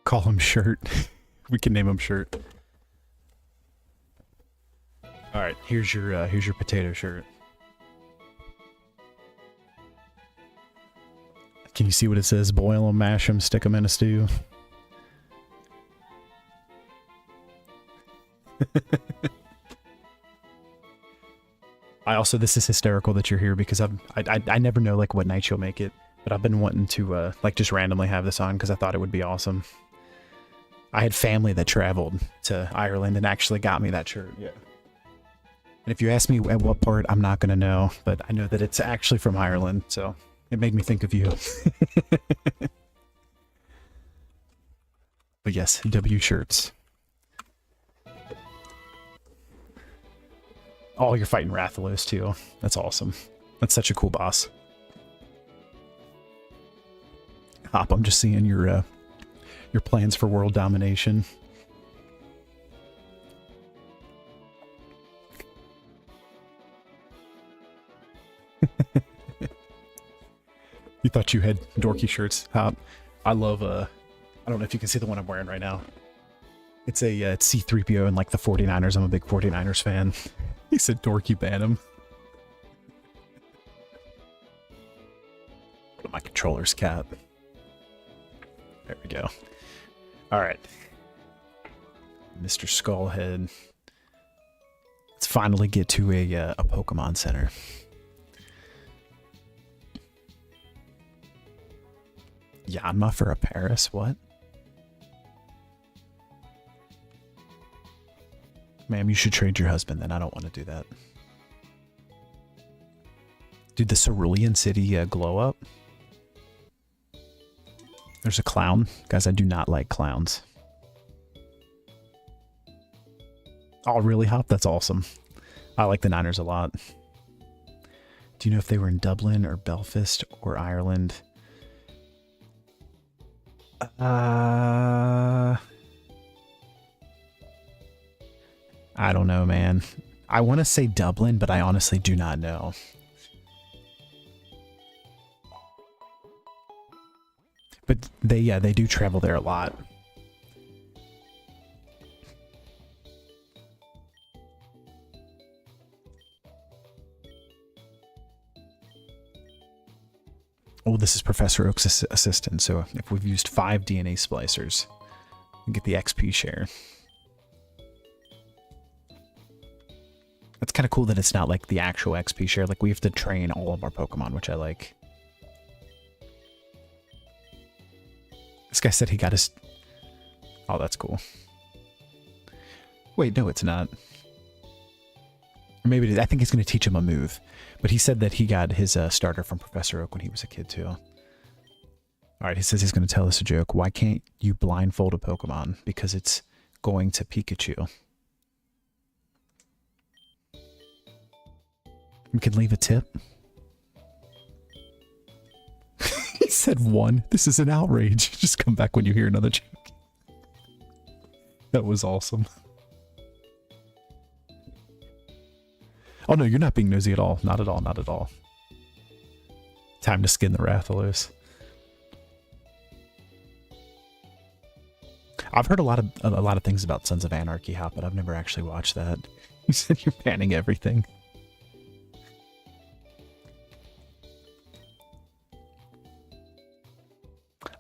Call him Shirt. We can name him Shirt. All right, here's your potato shirt. Can you see what it says? Boil them, mash them, stick them in a stew. This is hysterical that you're here because I never know like what night you'll make it, but I've been wanting to like just randomly have this on because I thought it would be awesome. I had family that traveled to Ireland and actually got me that shirt. Yeah. And if you ask me at what part, I'm not going to know, but I know that it's actually from Ireland, so it made me think of you. But yes, W shirts. Oh, you're fighting Rathalos too. That's awesome. That's such a cool boss. Hop, I'm just seeing your plans for world domination. You thought you had dorky shirts, Hop. I love, I don't know if you can see the one I'm wearing right now. It's it's C-3PO and like the 49ers. I'm a big 49ers fan. He said dorky ban him. Put my controller's cap. There we go. Alright. Mr. Skullhead. Let's finally get to a Pokemon Center. Yanma for a Paris? What? Ma'am, you should trade your husband then. I don't want to do that. Dude, the Cerulean City glow up. There's a clown. Guys, I do not like clowns. Oh, really, Hop? That's awesome. I like the Niners a lot. Do you know if they were in Dublin or Belfast or Ireland? I don't know, man. I want to say Dublin, but I honestly do not know. But they do travel there a lot. Oh, this is Professor Oak's assistant, so if we've used 5 DNA splicers, we get the XP share. That's kind of cool that it's not like the actual XP share. Like, we have to train all of our Pokemon, which I like. This guy said he got his... Oh, that's cool. Wait, no, it's not. Or maybe it is. I think he's going to teach him a move. But he said that he got his starter from Professor Oak when he was a kid, too. All right, he says he's going to tell us a joke. Why can't you blindfold a Pokemon? Because it's going to Pikachu. We could leave a tip. He said 1. This is an outrage. Just come back when you hear another joke. That was awesome. Oh no, you're not being nosy at all. Not at all, not at all. Time to skin the Rathalos. I've heard a lot of things about Sons of Anarchy, Hop, but I've never actually watched that. You said you're banning everything.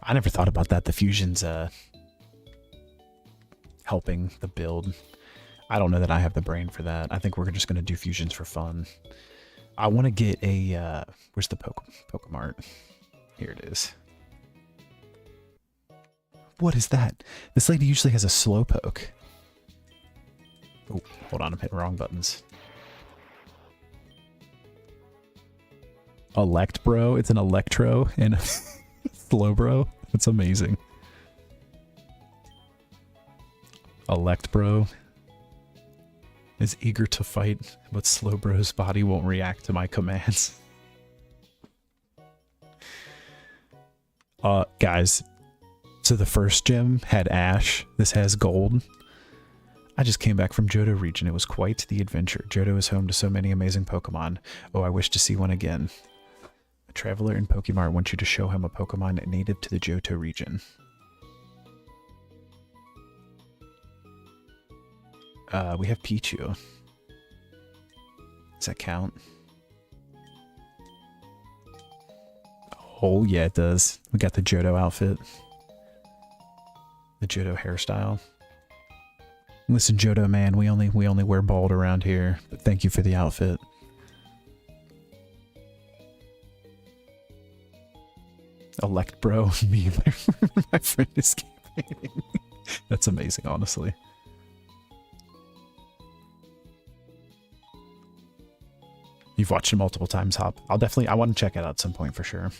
I never thought about that. The fusions helping the build. I don't know that I have the brain for that. I think we're just going to do fusions for fun. I want to get a... where's the Pokemart? Here it is. What is that? This lady usually has a Slowpoke. Oh, hold on. I'm hitting wrong buttons. Electbro. It's an Electro and a Slowbro. That's amazing. Electbro is eager to fight, but Slowbro's body won't react to my commands. Guys, so the first gym had Ash. This has Gold. I just came back from Johto region. It was quite the adventure. Johto is home to so many amazing Pokemon. Oh, I wish to see one again. A traveler in Pokemart wants you to show him a Pokemon native to the Johto region. We have Pichu. Does that count? Oh yeah, it does. We got the Johto outfit. The Johto hairstyle. Listen, Johto man, we only wear bald around here, but thank you for the outfit. Electbro, me, my friend is campaigning. That's amazing, honestly. You've watched it multiple times, Hop. I want to check it out at some point for sure.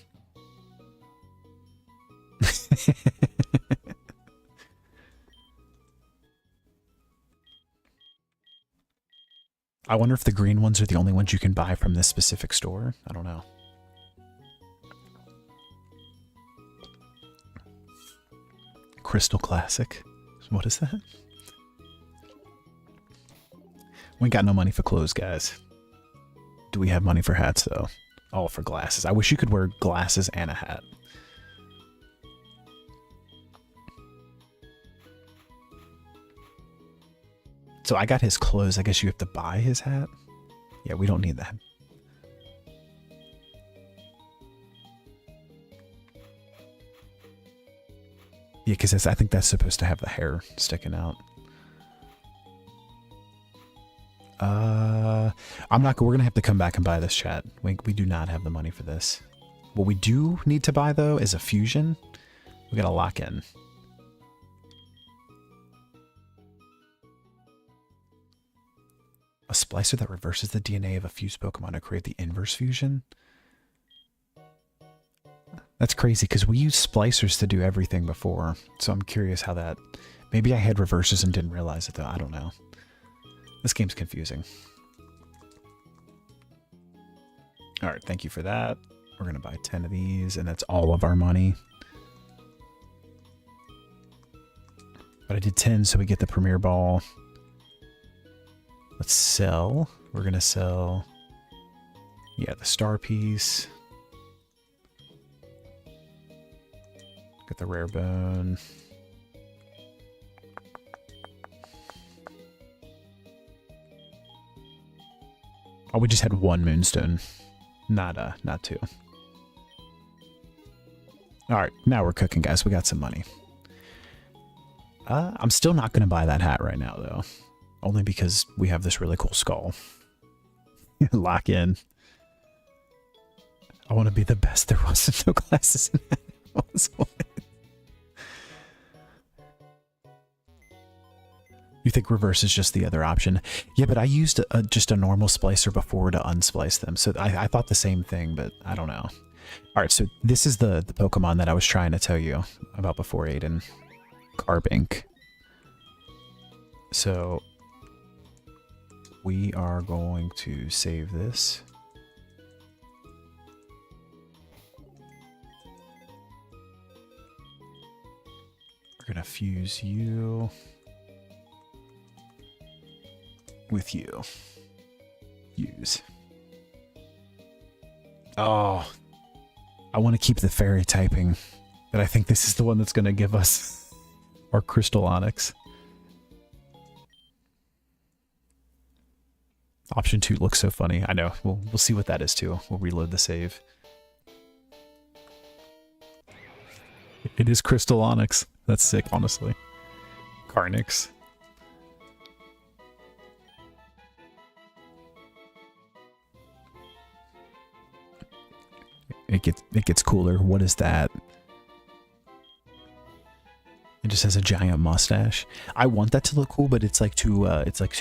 I wonder if the green ones are the only ones you can buy from this specific store. I don't know. Crystal Classic. What is that? We ain't got no money for clothes, guys. Do we have money for hats, though? Oh, for glasses. I wish you could wear glasses and a hat. So I got his clothes. I guess you have to buy his hat? Yeah, we don't need that. Yeah, because I think that's supposed to have the hair sticking out. I'm not. We're gonna have to come back and buy this, chat. We do not have the money for this. What we do need to buy though is a fusion. We gotta lock in. A splicer that reverses the DNA of a fused Pokemon to create the inverse fusion. That's crazy because we used splicers to do everything before. So I'm curious how that. Maybe I had reverses and didn't realize it though. I don't know. This game's confusing. Alright, thank you for that. We're going to buy 10 of these, and that's all of our money. But I did 10, so we get the Premier Ball. Let's sell. We're going to sell... Yeah, the Star Piece. Get the Rare Bone. Oh, we just had one Moonstone. Not two. Alright, now we're cooking, guys. We got some money. I'm still not going to buy that hat right now, though. Only because we have this really cool skull. Lock in. I want to be the best there was. No glasses in that. You think reverse is just the other option? Yeah, but I used just a normal splicer before to unsplice them. So I thought the same thing, but I don't know. All right, so this is the Pokemon that I was trying to tell you about before, Aiden. Carbink. So we are going to save this. We're going to fuse you with you. Use. Oh, I want to keep the fairy typing, but I think this is the one that's going to give us our Crystal Onyx. Option 2 looks so funny. I know. We'll see what that is too. We'll reload the save. It is Crystal Onyx. That's sick, honestly. Carnix. It gets cooler. What is that? It just has a giant mustache. I want that to look cool, but it's like too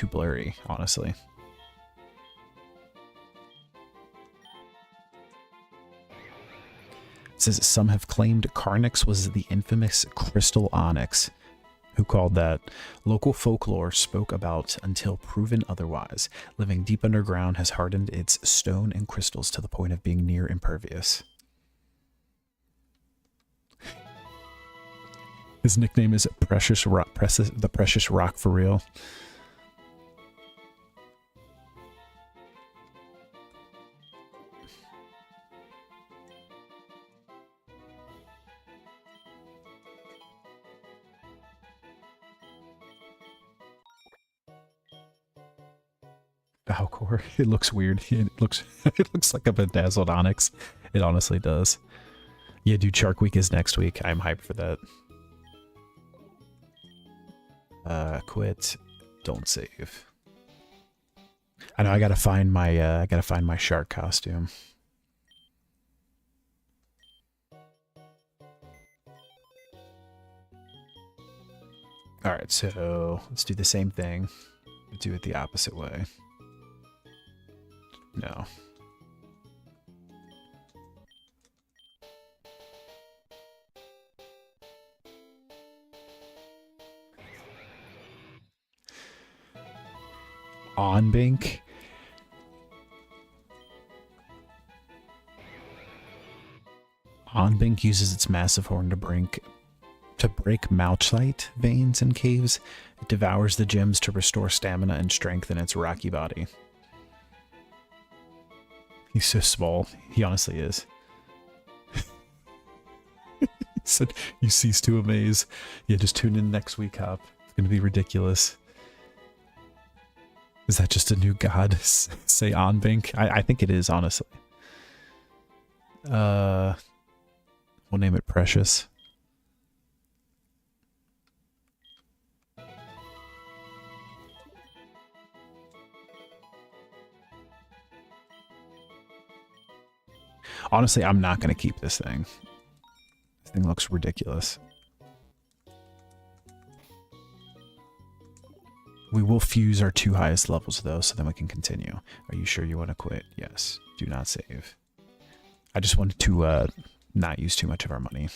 blurry, honestly. It says some have claimed Carnix was the infamous Crystal Onyx. Who called that? Local folklore spoke about until proven otherwise. Living deep underground has hardened its stone and crystals to the point of being near impervious. His nickname is Precious Rock, the Precious Rock for real. Valcor. It looks weird. It looks like a bedazzled Onyx. It honestly does. Yeah, dude, Shark Week is next week. I'm hyped for that. Quit. Don't save. I know I gotta find my shark costume. Alright, so let's do the same thing. Do it the opposite way. No. Onbank. Onbank uses its massive horn to break Mouchite veins in caves. It devours the gems to restore stamina and strength in its rocky body. He's so small. He honestly is. He said, you cease to amaze. Yeah, just tune in next week, Hop. It's going to be ridiculous. Is that just a new god? Say Onbank? I think it is, honestly. We'll name it Precious. Honestly, I'm not going to keep this thing. This thing looks ridiculous. We will fuse our 2 highest levels, though, so then we can continue. Are you sure you want to quit? Yes. Do not save. I just wanted to not use too much of our money.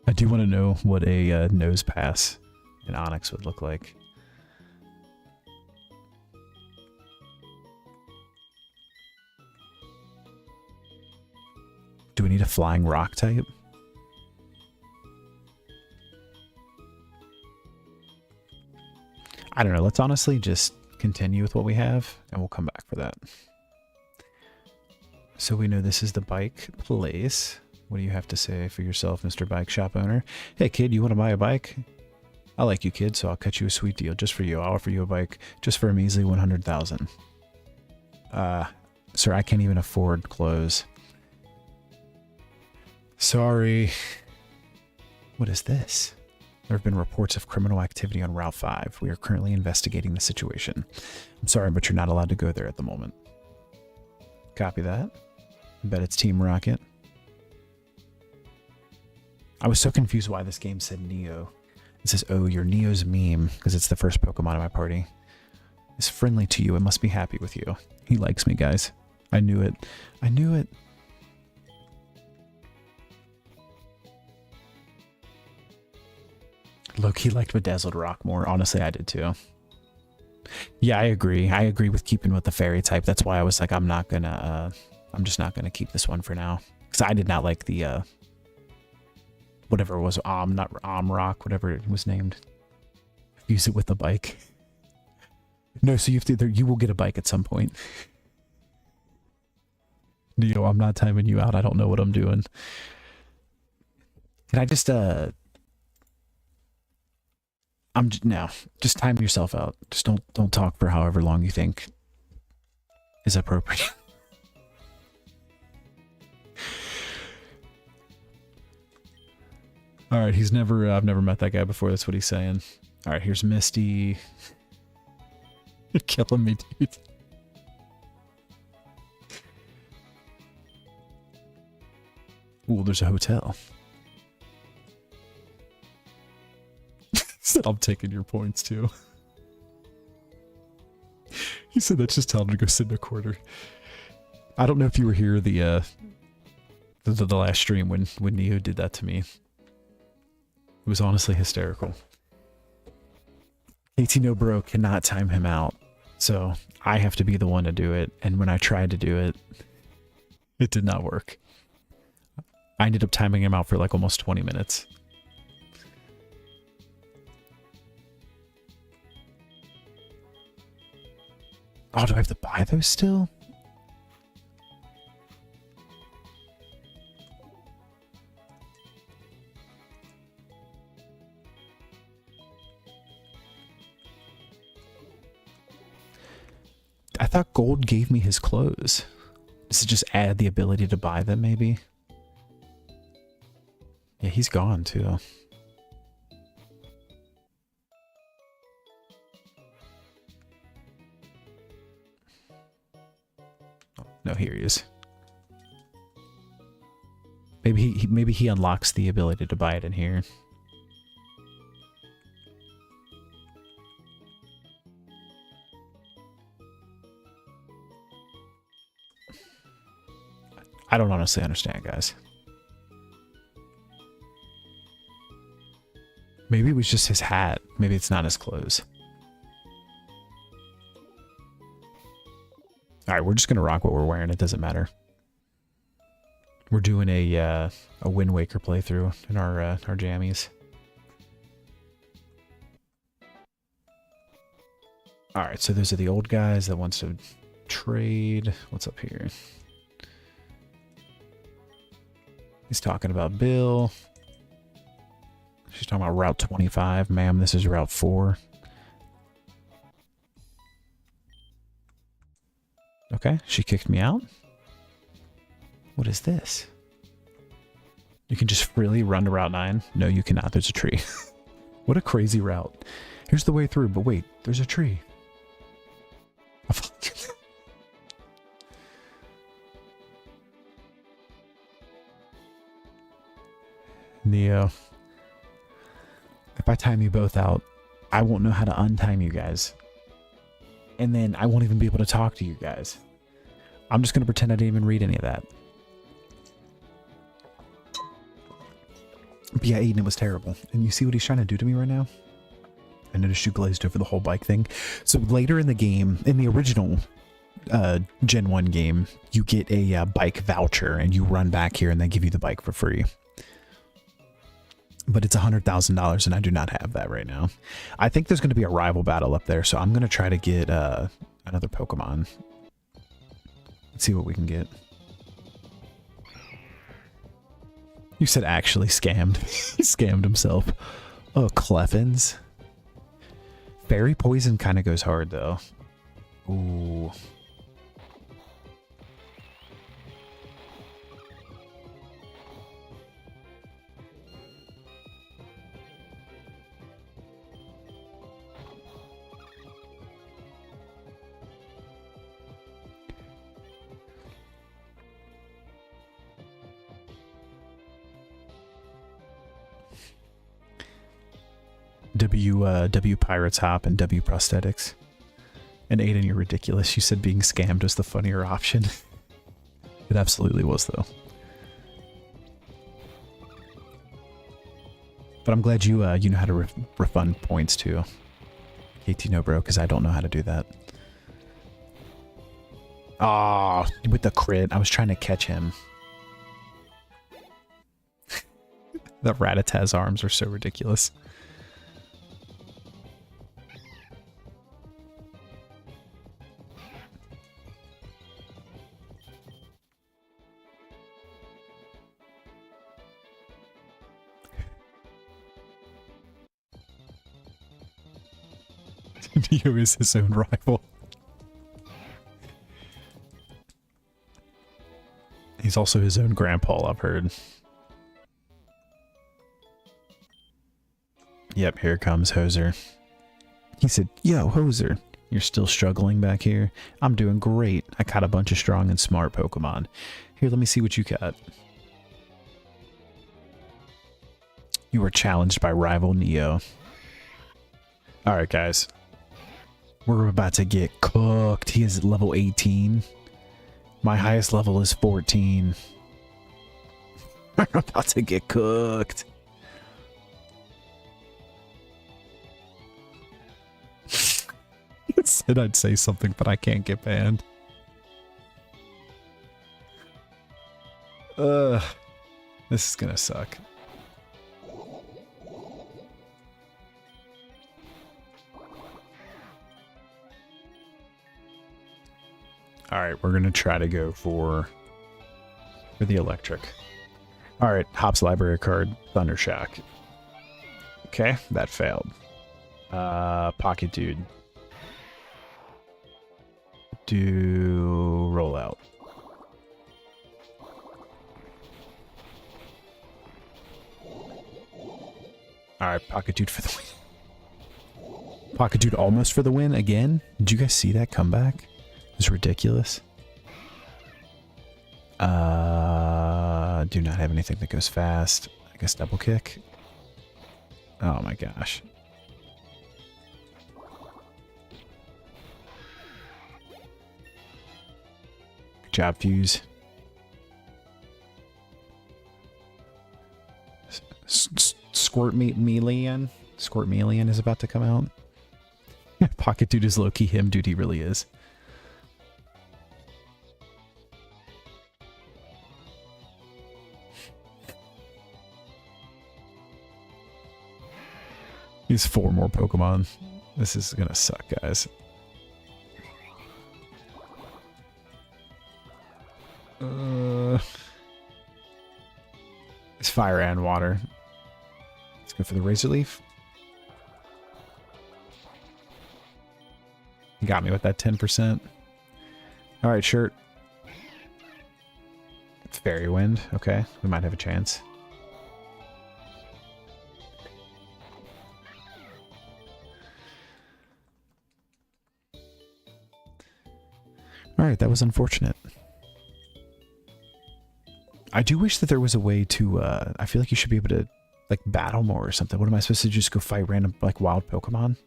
I do want to know what a nose pass in Onyx would look like. Do we need a flying rock type? I don't know. Let's honestly just continue with what we have, and we'll come back for that. So we know this is the bike place. What do you have to say for yourself, Mr. Bike Shop owner? Hey, kid, you want to buy a bike? I like you, kid, so I'll cut you a sweet deal just for you. I'll offer you a bike just for a measly 100,000. Sir, I can't even afford clothes. Sorry. What is this? There have been reports of criminal activity on Route 5. We are currently investigating the situation. I'm sorry, but you're not allowed to go there at the moment. Copy that. I bet it's Team Rocket. I was so confused why this game said Neo. It says, oh, you're Neo's meme, because it's the first Pokemon in my party. It's friendly to you. It must be happy with you. He likes me, guys. I knew it. I knew it. Look, he liked Bedazzled Rock more. Honestly, I did too. Yeah, I agree. I agree with keeping with the fairy type. That's why I was like, I'm just not gonna keep this one for now. Because I did not like the, whatever it was, not Rock, whatever it was named. Use it with the bike. No, so you will get a bike at some point. Neo, I'm not timing you out. I don't know what I'm doing. Can I just, just time yourself out. Just don't talk for however long you think is appropriate. All right, I've never met that guy before. That's what he's saying. All right, here's Misty. You're killing me, dude. Ooh, there's a hotel. He said, I'm taking your points too. He said that's just telling him to go sit in a corner. I don't know if you were here the last stream when Neo did that to me. It was honestly hysterical. KT No Bro cannot time him out, so I have to be the one to do it. And when I tried to do it, it did not work. I ended up timing him out for like almost 20 minutes. Oh, do I have to buy those still? I thought gold gave me his clothes. Does it just add the ability to buy them, maybe? Yeah, he's gone, too. Oh, no, here he is. Maybe he unlocks the ability to buy it in here. I don't honestly understand, guys. Maybe it was just his hat. Maybe it's not his clothes. Alright, we're just gonna rock what we're wearing. It doesn't matter. We're doing a Wind Waker playthrough in our jammies. Alright, so those are the old guys that wants to trade. What's up here? He's talking about Bill. She's talking about Route 25. Ma'am, this is Route 4. Okay, she kicked me out. What is this? You can just freely run to Route 9? No, you cannot. There's a tree. What a crazy route. Here's the way through, but wait, there's a tree. Neo. If I time you both out, I won't know how to untime you guys. And then I won't even be able to talk to you guys. I'm just going to pretend I didn't even read any of that. But yeah, Aiden, it was terrible. And you see what he's trying to do to me right now? I noticed you glazed over the whole bike thing. So later in the game, in the original Gen 1 game, you get a bike voucher and you run back here and they give you the bike for free. But it's $100,000 and I do not have that right now. I think there's going to be a rival battle up there, so I'm going to try to get another Pokemon. Let's see what we can get. You said actually scammed. He scammed himself. Oh, Cleffins. Fairy Poison kind of goes hard, though. Ooh. W Pirates Hop and W Prosthetics. And Aiden, you're ridiculous. You said being scammed was the funnier option. It absolutely was, though. But I'm glad you you know how to refund points too, KT No Bro, because I don't know how to do that. Ah, oh, with the crit, I was trying to catch him. The Rattatas arms are so ridiculous. Neo is his own rival. He's also his own grandpa, I've heard. Yep, here comes Hoser. He said, "Yo, Hoser, you're still struggling back here? I'm doing great. I caught a bunch of strong and smart Pokemon. Here, let me see what you got." You were challenged by rival Neo. Alright, guys. We're about to get cooked. He is level 18. My highest level is 14. We're about to get cooked. It said I'd say something, but I can't get banned. This is gonna suck. Alright, we're gonna try to go for the electric. Alright, Hop's library card, Thundershock. Okay, that failed. Pocket Dude. Do rollout. Alright, Pocket Dude for the win. Pocket Dude almost for the win again? Did you guys see that comeback? It's ridiculous. Do not have anything that goes fast. I guess double kick. Oh my gosh. Good job, Fuse. Squirtmelian. Squirtmelian is about to come out. Pocket Dude is low-key him, dude, he really is. He's 4 more Pokemon. This is gonna suck, guys. It's fire and water. Let's go for the Razor Leaf. You got me with that 10%. Alright, shirt. Fairy Wind. Okay, we might have a chance. Alright, that was unfortunate. I do wish that there was a way to, I feel like you should be able to, like, battle more or something. What am I supposed to just go fight random, like, wild Pokemon?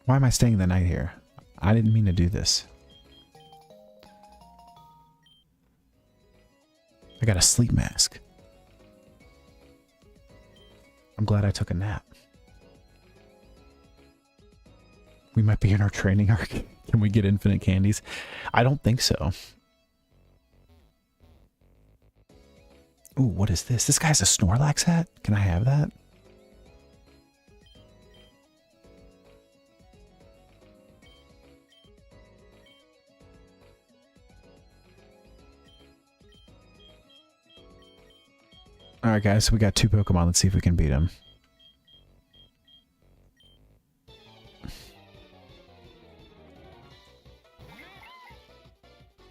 Why am I staying the night here? I didn't mean to do this. I got a sleep mask. I'm glad I took a nap. We might be in our training arc. Can we get infinite candies? I don't think so. Ooh, what is this? This guy has a Snorlax hat? Can I have that? Alright guys, so we got 2 Pokemon. Let's see if we can beat them.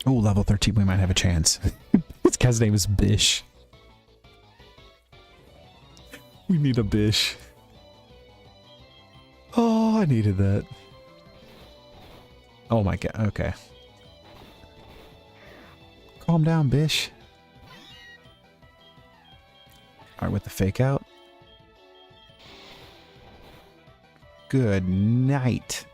Oh, level 13, we might have a chance. This guy's name is Bish. We need a Bish. Oh, I needed that. Oh my god, okay. Calm down, bish. Alright, with the fake out. Good night.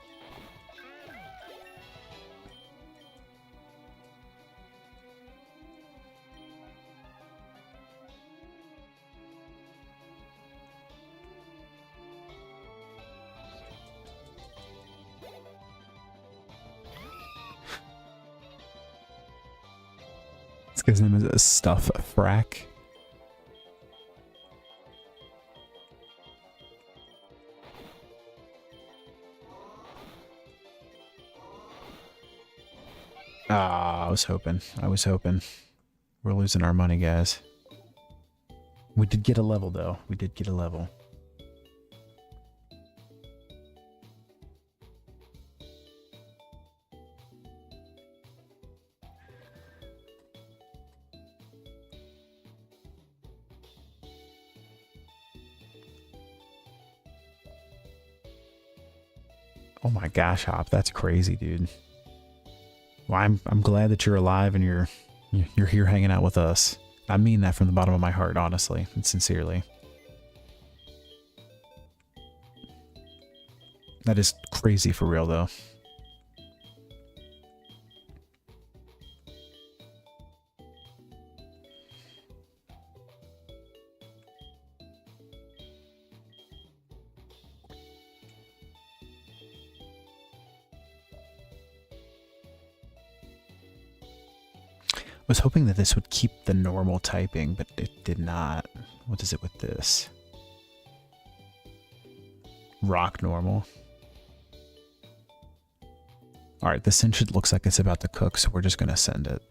This guy's name is Stuff Frack. Ah, I was hoping. We're losing our money, guys. We did get a level, though. We did get a level. Oh my gosh, Hop, that's crazy, dude. Well, I'm glad that you're alive and you're here hanging out with us. I mean that from the bottom of my heart, honestly and sincerely. That is crazy for real, though. I was hoping that this would keep the normal typing, but it did not. What is it with this? Rock normal. Alright, this Cinchid looks like it's about to cook, so we're just going to send it.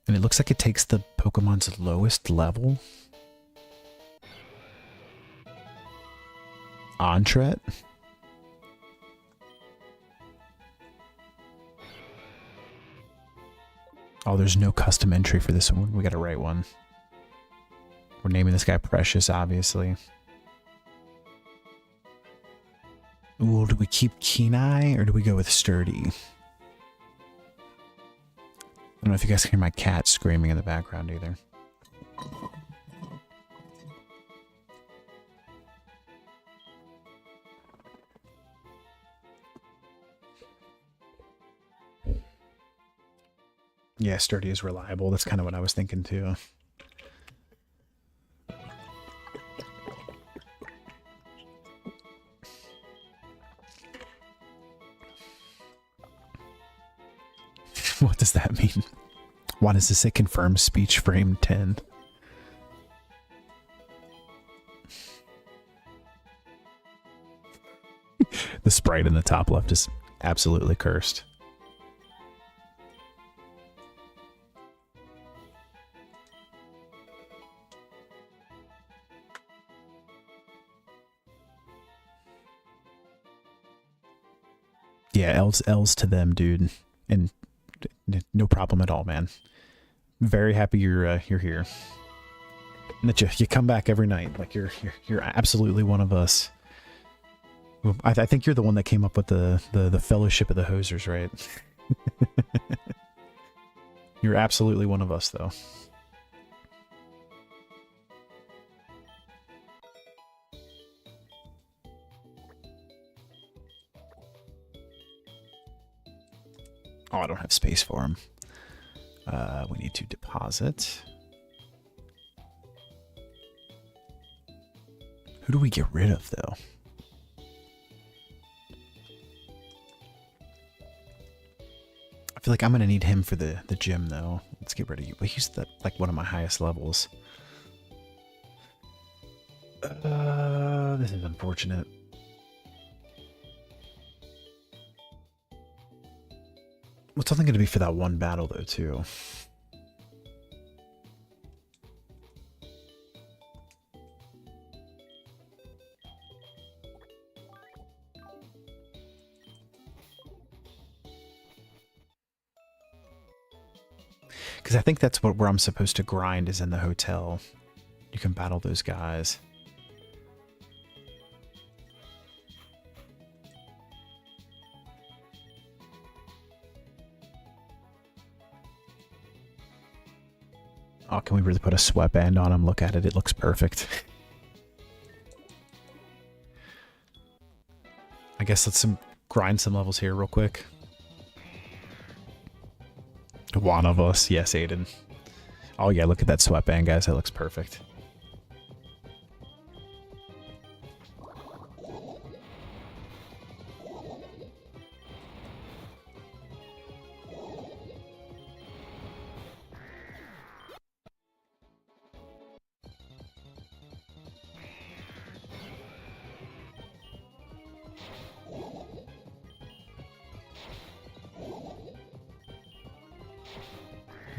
And it looks like it takes the Pokemon's lowest level. Entret? Oh, there's no custom entry for this one. We gotta write one. We're naming this guy Precious, obviously. Ooh, do we keep Keen Eye or do we go with Sturdy? I don't know if you guys can hear my cat screaming in the background either. Yeah, Sturdy is reliable. That's kind of what I was thinking too. What does that mean? Why does this say confirm speech frame 10? The sprite in the top left is absolutely cursed. Yeah, L's to them, dude, and no problem at all, man. Very happy you're here, and that you come back every night. Like you're absolutely one of us. Well, I think you're the one that came up with the Fellowship of the Hosers, right? You're absolutely one of us, though. Oh, I don't have space for him. We need to deposit. Who do we get rid of, though? I feel like I'm going to need him for the gym, though. Let's get rid of you. But he's like one of my highest levels. This is unfortunate. What's something going to be for that one battle, though, too? Because I think that's where I'm supposed to grind is in the hotel. You can battle those guys. Oh, can we really put a sweatband on him? Look at it. It looks perfect. I guess let's grind some levels here real quick. One of us. Yes, Aiden. Oh, yeah, look at that sweatband, guys. That looks perfect.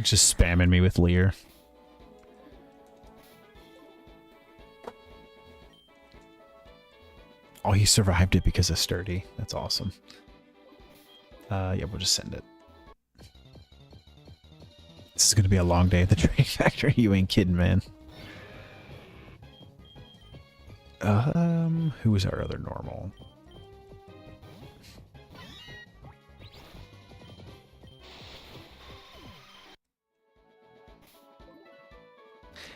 Just spamming me with Leer. Oh, he survived it because of Sturdy. That's awesome. Yeah, we'll just send it. This is going to be a long day at the trade factory. You ain't kidding, man. Who is our other normal?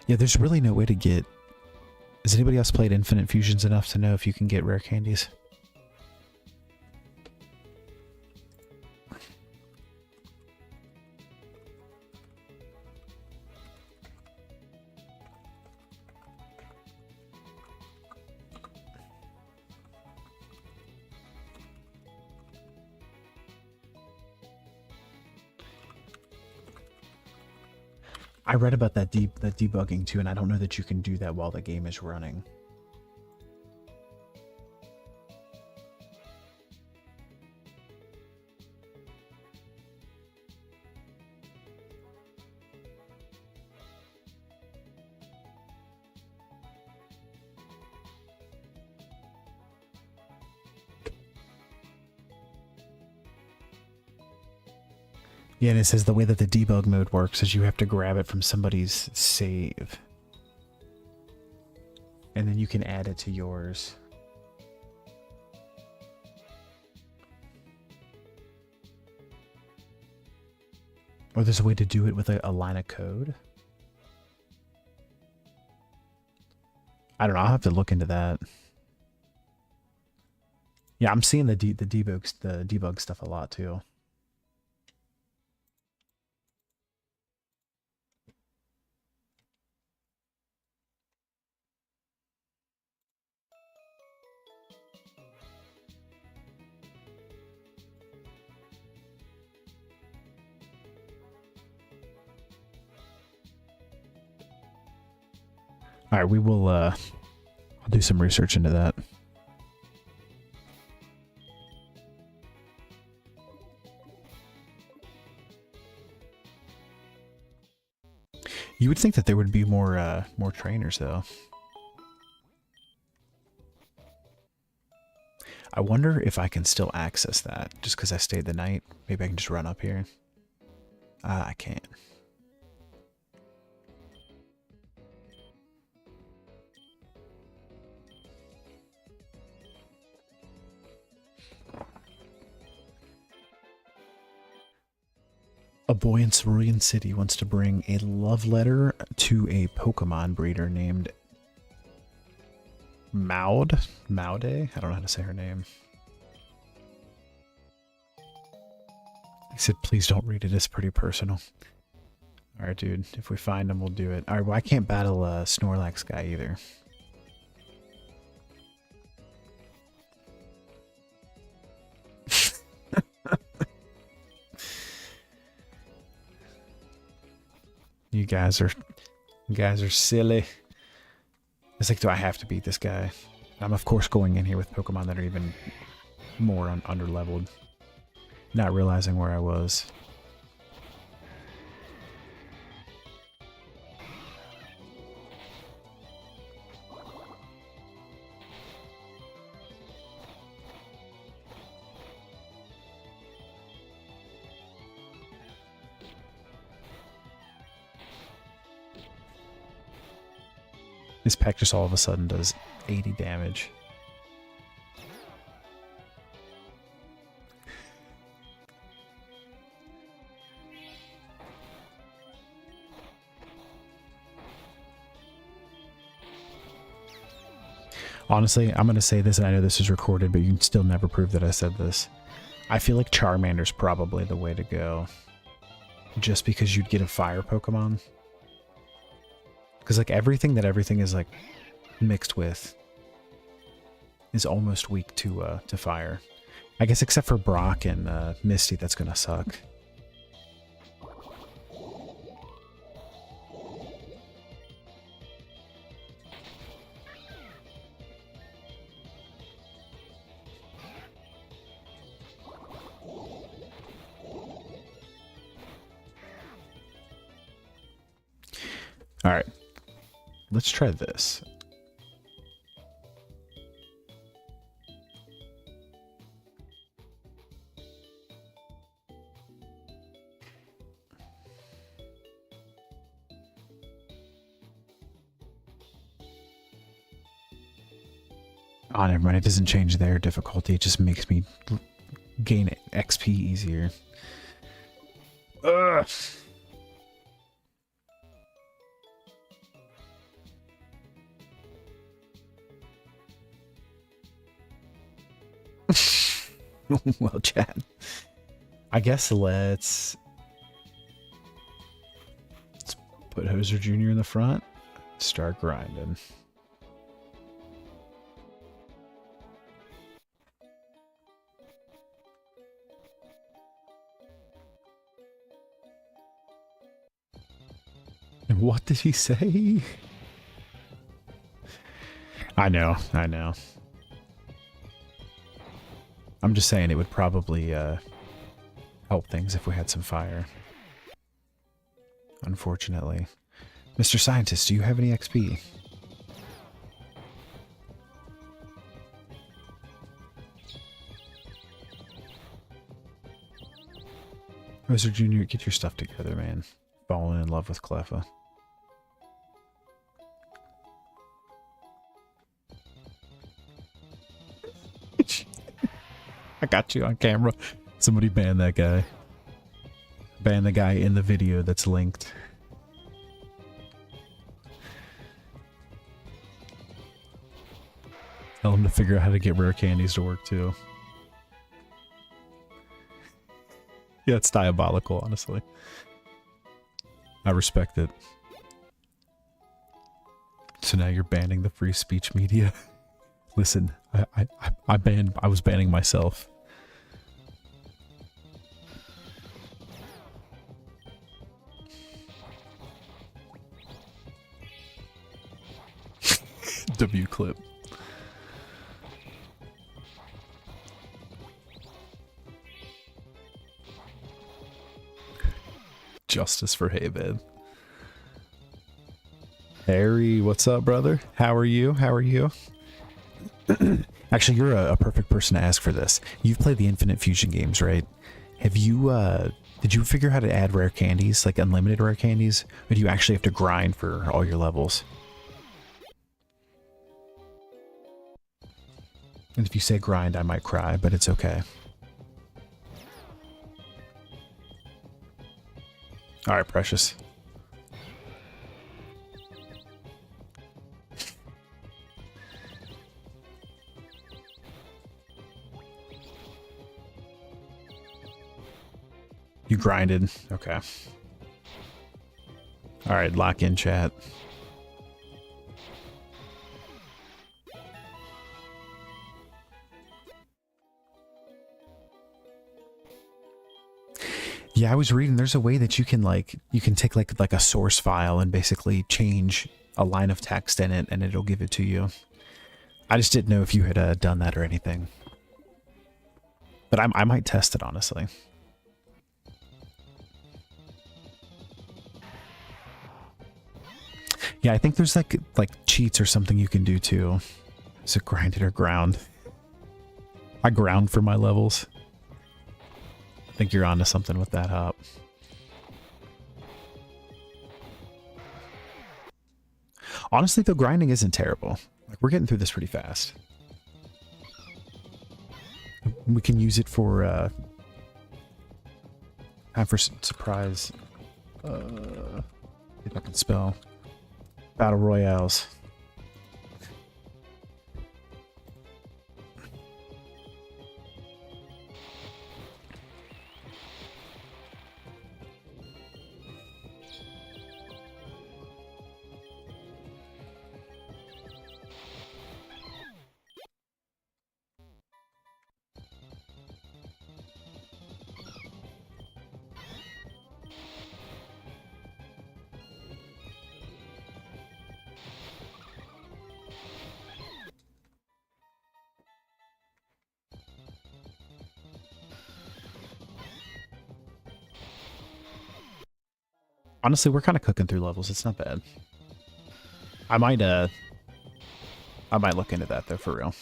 Yeah, there's really no way to get... Has anybody else played Infinite Fusions enough to know if you can get rare candies? I read about that debugging too, and I don't know that you can do that while the game is running. Yeah, and it says the way that the debug mode works is you have to grab it from somebody's save. And then you can add it to yours. Or there's a way to do it with a line of code. I don't know, I'll have to look into that. Yeah, I'm seeing the debug stuff a lot too. All right, we will I'll do some research into that. You would think that there would be more trainers though. I wonder if I can still access that just because I stayed the night. Maybe I can just run up here. I can't. A boy in Cerulean City wants to bring a love letter to a Pokemon breeder named Maude? I don't know how to say her name. He said, please don't read it. It's pretty personal. Alright, dude. If we find him, we'll do it. Alright, well, I can't battle a Snorlax guy either. You guys are silly. It's like, do I have to beat this guy? I'm of course going in here with Pokemon that are even more underleveled. Not realizing where I was. This pack just all of a sudden does 80 damage. Honestly, I'm going to say this, and I know this is recorded, but you can still never prove that I said this. I feel like Charmander's probably the way to go. Just because you'd get a fire Pokemon. Because like everything that everything is like mixed with is almost weak to fire. I guess except for Brock and Misty, that's going to suck. All right, let's try this. Oh, never mind. It doesn't change their difficulty. It just makes me gain XP easier. Ugh. Well, chat. I guess let's put Hoser Jr. in the front. Start grinding. And what did he say? I know, I know. I'm just saying it would probably help things if we had some fire. Unfortunately. Mr. Scientist, do you have any XP? Roser Jr., get your stuff together, man. Falling in love with Cleffa. I got you on camera. Somebody ban that guy. Ban the guy in the video that's linked. Tell him to figure out how to get rare candies to work too. Yeah, it's diabolical, honestly. I respect it. So now you're banning the free speech media. Listen, I was banning myself. W clip. Justice for Haybed. Harry, what's up, brother? How are you? How are you? Actually, you're a perfect person to ask for this. You've played the Infinite Fusion games, right? Have you, did you figure out how to add rare candies, like unlimited rare candies? Or do you actually have to grind for all your levels? And if you say grind, I might cry, but it's okay. Alright, Precious. You grinded. Okay. Alright, lock in, chat. Yeah, I was reading there's a way that you can take like a source file and basically change a line of text in it and it'll give it to you. I just didn't know if you had done that or anything. But I might test it, honestly. Yeah, I think there's like cheats or something you can do too. Is it grinded or ground? I ground for my levels. I think you're onto something with that, Hop. Honestly, though, grinding isn't terrible. Like, we're getting through this pretty fast. We can use it for time for surprise. If I can spell battle royales. Honestly, we're kind of cooking through levels. It's not bad. I might look into that though, for real.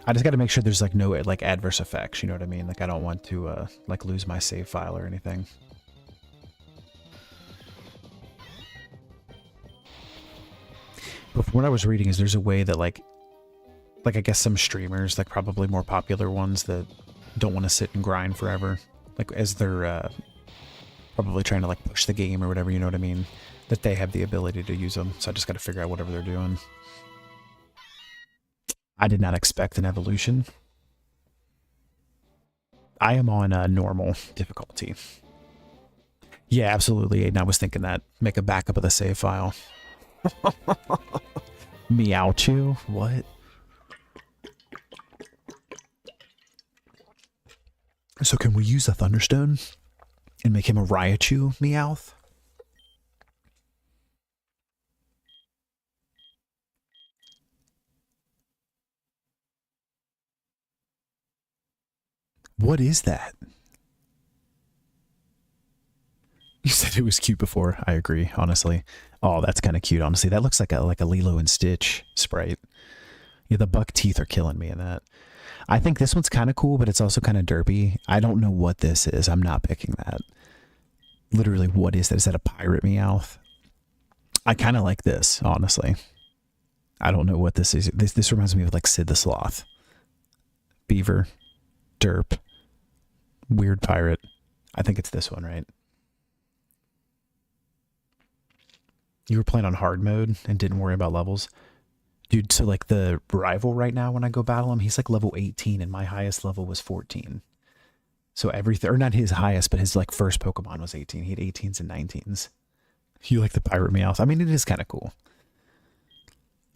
I just got to make sure there's like no like adverse effects, you know what I mean? Like I don't want to like lose my save file or anything. But from what I was reading is there's a way that like I guess some streamers, like probably more popular ones that don't want to sit and grind forever, like as they're probably trying to like push the game or whatever, you know what I mean? That they have the ability to use them. So I just got to figure out whatever they're doing. I did not expect an evolution. I am on normal difficulty. Yeah, absolutely, Aiden. I was thinking that. Make a backup of the save file. Meowchew? What? So can we use a Thunderstone and make him a Raichu Meowth? What is that? You said it was cute before. I agree, honestly. Oh, that's kind of cute, honestly. That looks like a Lilo and Stitch sprite. Yeah, the buck teeth are killing me in that. I think this one's kind of cool, but it's also kind of derpy. I don't know what this is. I'm not picking that. Literally, what is that? Is that a pirate Meowth? I kind of like this, honestly. I don't know what this is. This reminds me of like Sid the Sloth. Beaver. Derp. Weird pirate. I think it's this one, right? You were playing on hard mode and didn't worry about levels? Dude, so like the rival right now when I go battle him, he's like level 18 and my highest level was 14. So everything, or not his highest, but his like first Pokemon was 18. He had 18s and 19s. You like the pirate Meowth? I mean, it is kind of cool.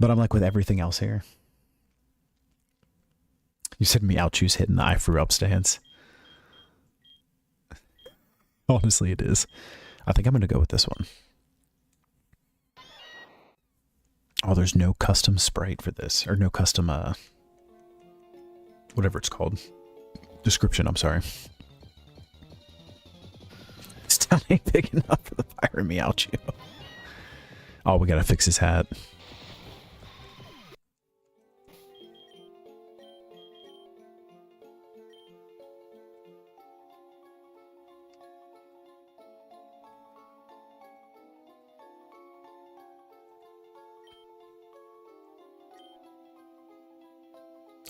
But I'm like with everything else here. You said Meowchew's hitting the I Fruit Up stance. Honestly, it is. I think I'm going to go with this one. Oh, there's no custom sprite for this. Or no custom, whatever it's called. Description, I'm sorry. This town ain't big enough for the pirate Meowchew. Oh, we gotta fix his hat.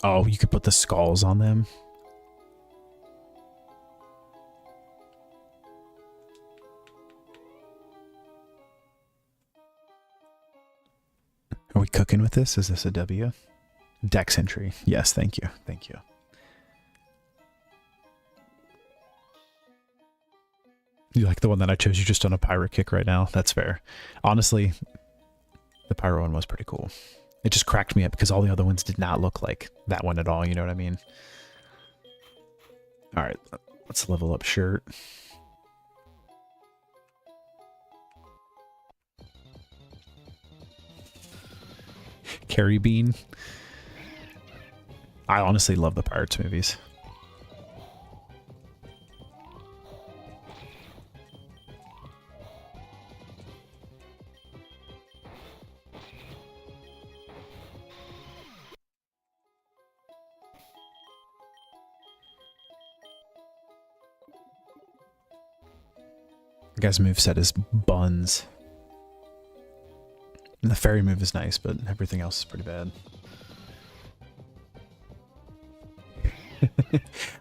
Oh, you could put the skulls on them. Are we cooking with this? Is this a W? Dex entry. Yes, thank you. Thank you. You like the one that I chose? You're just on a pirate kick right now. That's fair. Honestly, the pirate one was pretty cool. It just cracked me up because all the other ones did not look like that one at all. You know what I mean? All right, let's level up shirt. Carrie Bean. I honestly love the Pirates movies. The guy's moveset is buns. And the fairy move is nice, but everything else is pretty bad.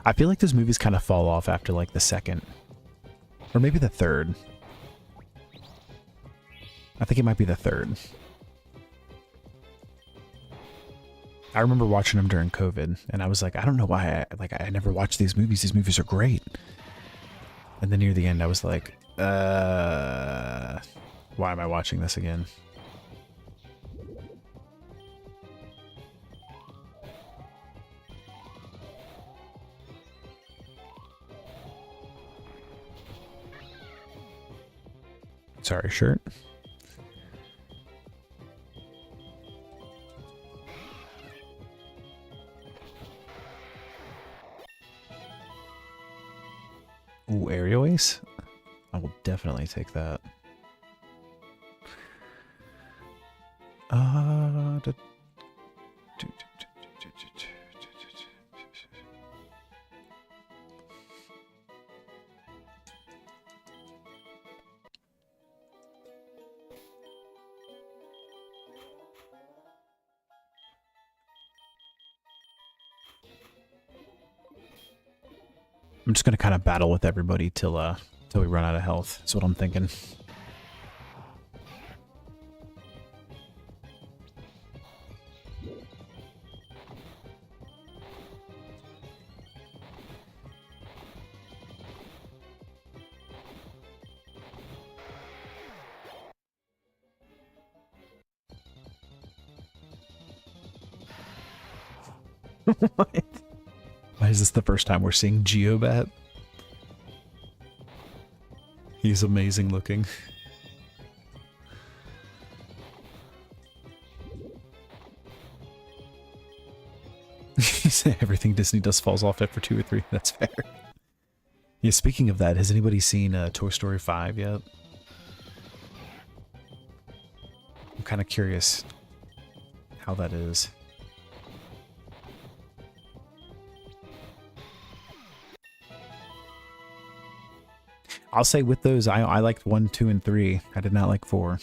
I feel like those movies kind of fall off after like the second. Or maybe the third. I think it might be the third. I remember watching them during COVID, and I was like, I don't know why I never watched these movies. These movies are great. And then near the end, I was like, why am I watching this again? Sorry, shirt. Ooh, Aerial Ace? I will definitely take that. I'm just gonna kind of battle with everybody till we run out of health. That's what I'm thinking. What? Why is this the first time we're seeing Geobat? He's amazing looking. Everything Disney does falls off after 2 or 3. That's fair. Yeah, speaking of that, has anybody seen Toy Story 5 yet? I'm kind of curious how that is. I'll say with those, I liked 1, 2, and 3. I did not like 4.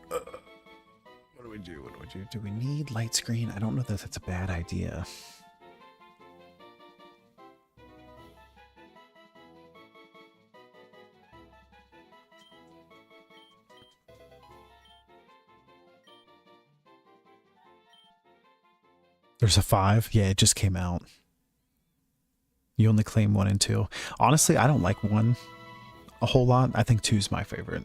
What do we do? What do we do? Do we need light screen? I don't know that that's a bad idea. There's a 5. Yeah, it just came out. You only claim 1 and 2. Honestly, I don't like 1 a whole lot. I think 2's my favorite.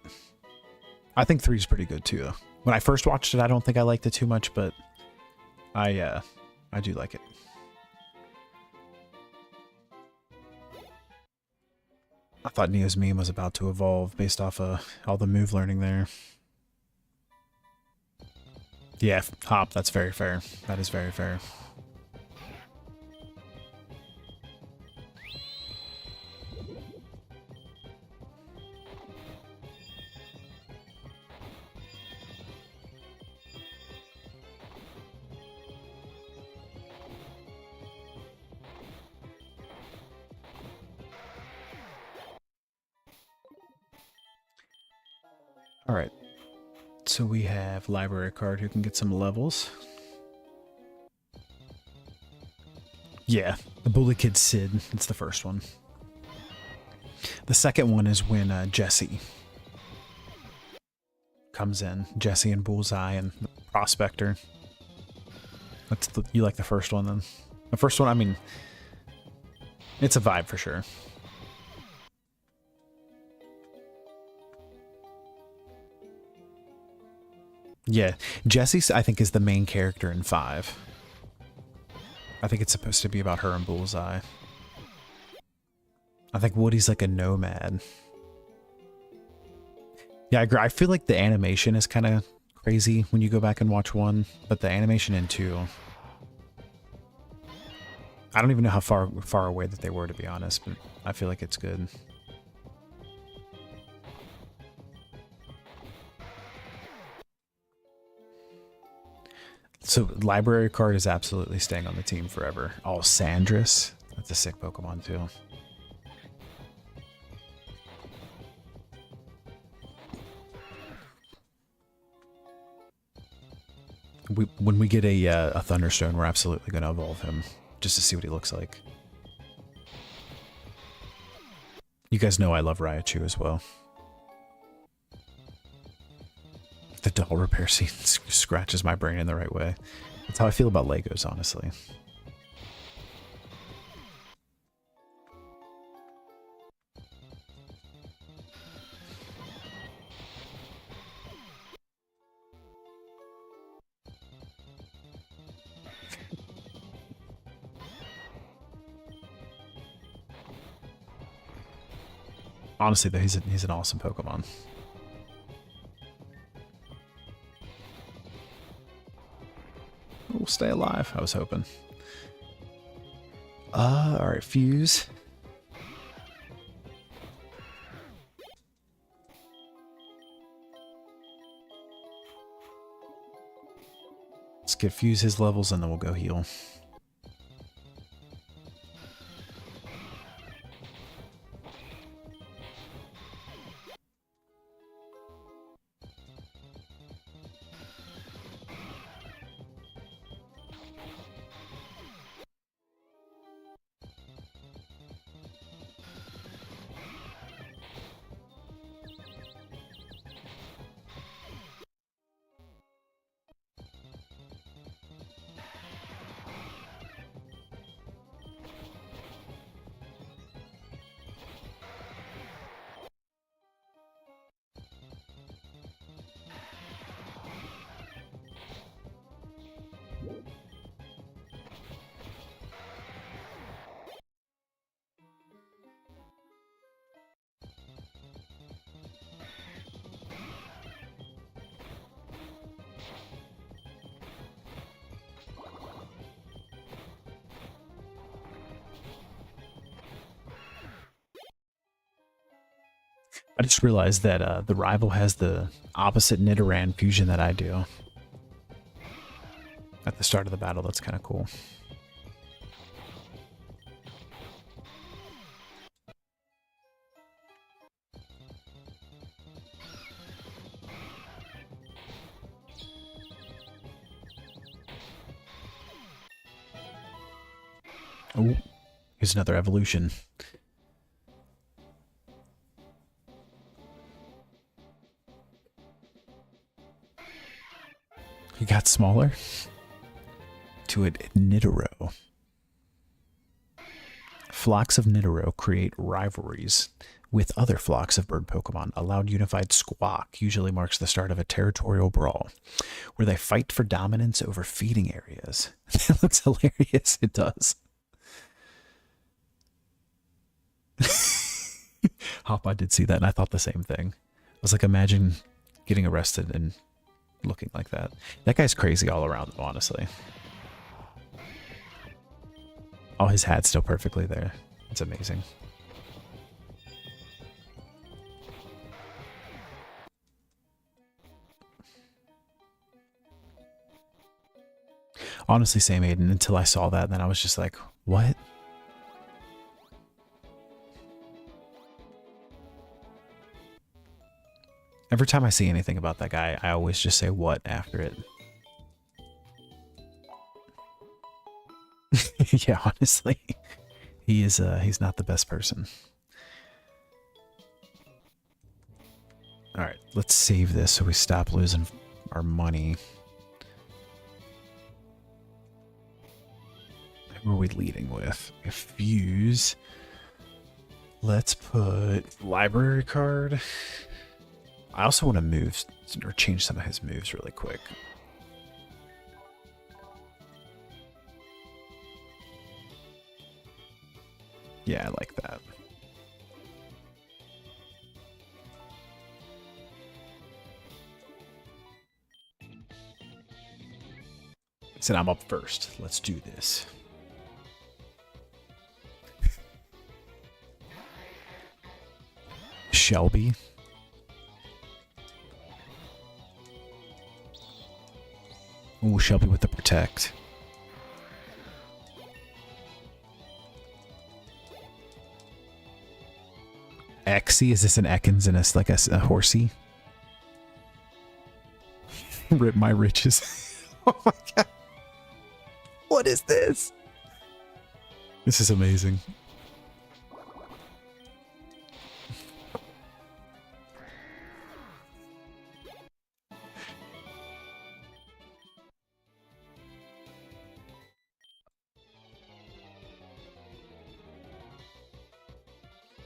I think 3's pretty good too, though. When I first watched it, I don't think I liked it too much, but I do like it. I thought Neo's meme was about to evolve based off of all the move learning there. Yeah, Hop, that's very fair. That is very fair. All right. So we have library card who can get some levels. Yeah, the Bully Kid Sid. It's the first one. The second one is when Jesse comes in. Jesse and Bullseye and the Prospector. You like the first one then? The first one, I mean, it's a vibe for sure. Yeah, Jessie, I think, is the main character in 5. I think it's supposed to be about her and Bullseye. I think Woody's like a nomad. Yeah, I agree. I feel like the animation is kind of crazy when you go back and watch 1, but the animation in 2, I don't even know how far away that they were, to be honest, but I feel like it's good. So library card is absolutely staying on the team forever. Oh, Sandris. That's a sick Pokemon too. When we get a Thunderstone, we're absolutely going to evolve him just to see what he looks like. You guys know I love Raichu as well. The doll repair scene scratches my brain in the right way. That's how I feel about Legos, honestly. Honestly, though, he's an awesome Pokemon. stay alive. I was hoping. Alright, fuse. Let's get fuse his levels and then we'll go heal. I just realized that the rival has the opposite Nidoran fusion that I do. At the start of the battle, that's kind of cool. Oh, here's another evolution. He got smaller to a Nidoro. Flocks of Nidoro create rivalries with other flocks of bird Pokemon. A loud unified squawk usually marks the start of a territorial brawl, where they fight for dominance over feeding areas. That looks hilarious. It does. Hop, I did see that, and I thought the same thing. I was like, imagine getting arrested and looking like that. That guy's crazy all around, honestly. Oh, his hat's still perfectly there. It's amazing. Honestly, same, Aiden, until I saw that, and then I was just like, what? Every time I see anything about that guy, I always just say what after it. Yeah, honestly, he's not the best person. All right, let's save this so we stop losing our money. Who are we leading with? A fuse. Let's put library card. I also want to move or change some of his moves really quick. Yeah, I like that. I said I'm up first. Let's do this. Shelby. Ooh, Shelby with the protect. Exy, is this an Ekans and a, like a horsey? Rip my riches. Oh my god. What is this? This is amazing.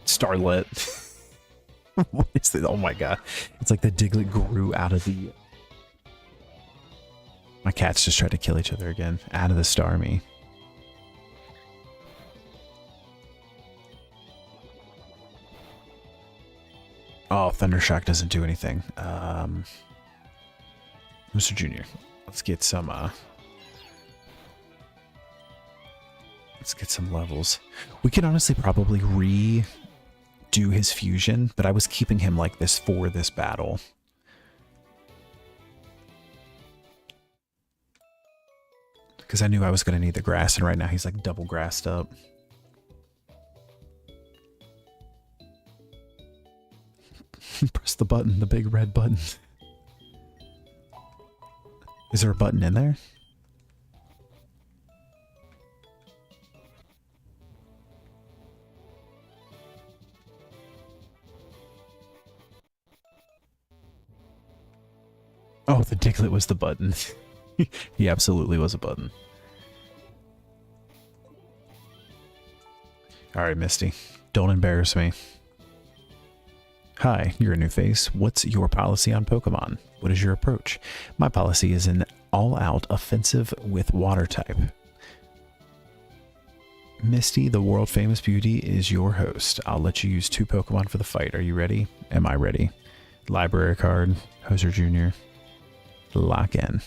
Starlet. What is this? Oh my god. It's like the Diglett grew out of the... My cats just tried to kill each other again. Out of the Starmie. Oh, Thundershock doesn't do anything. Mr. Junior, let's get some Let's get some levels. We could honestly probably redo his fusion, but I was keeping him like this for this battle. Because I knew I was going to need the grass, and right now he's like double grassed up. Press the button, the big red button. Is there a button in there? Oh, the Diglett was the button. He absolutely was a button. Alright, Misty. Don't embarrass me. Hi, you're a new face. What's your policy on Pokemon? What is your approach? My policy is an all-out offensive with water type. Misty, the world-famous beauty, is your host. I'll let you use 2 Pokemon for the fight. Are you ready? Am I ready? Library card, Hoser Jr. Lock in.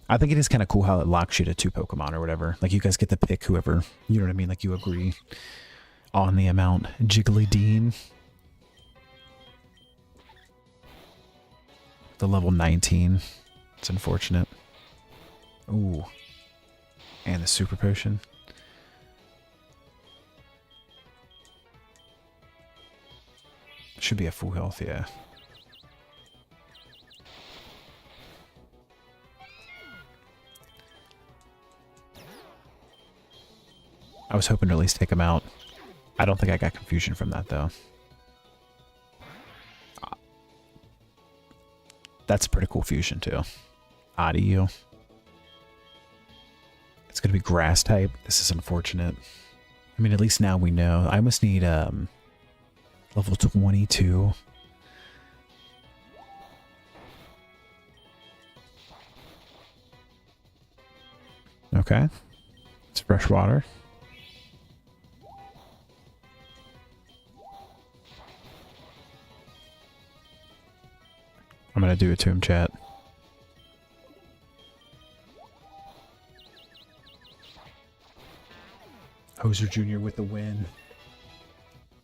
I think it is kind of cool how it locks you to 2 Pokemon or whatever. Like, you guys get to pick whoever, you know what I mean? Like, you agree on the amount. Jigglydean. The level 19. It's unfortunate. Ooh. And the super potion. Should be a full health, yeah. I was hoping to at least take him out. I don't think I got confusion from that, though. That's a pretty cool fusion, too. Audio. It's going to be grass type. This is unfortunate. I mean, at least now we know. I almost need level 22. Okay. It's fresh water. I'm going to do it to him, chat. Hoser Jr. with the win.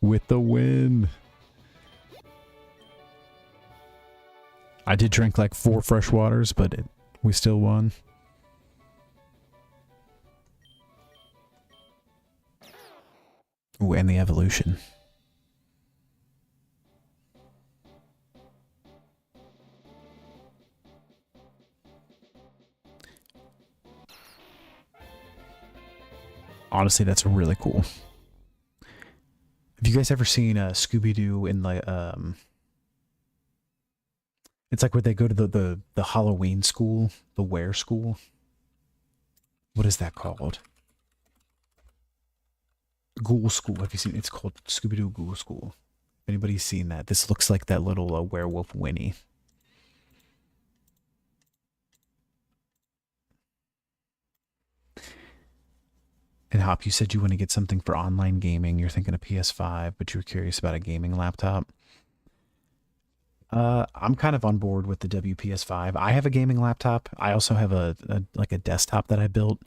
With the win. I did drink like 4 fresh waters, but we still won. Ooh, and the evolution. Honestly, that's really cool. Have you guys ever seen Scooby-Doo in like it's like where they go to the Halloween school, the Were school? What is that called? Ghoul School. Have you seen it? It's called Scooby-Doo Ghoul School. Anybody's seen that? This looks like that little werewolf Winnie. And Hop, you said you want to get something for online gaming. You're thinking of PS5, but you're curious about a gaming laptop. I'm kind of on board with the WPS5. I have a gaming laptop. I also have a desktop that I built.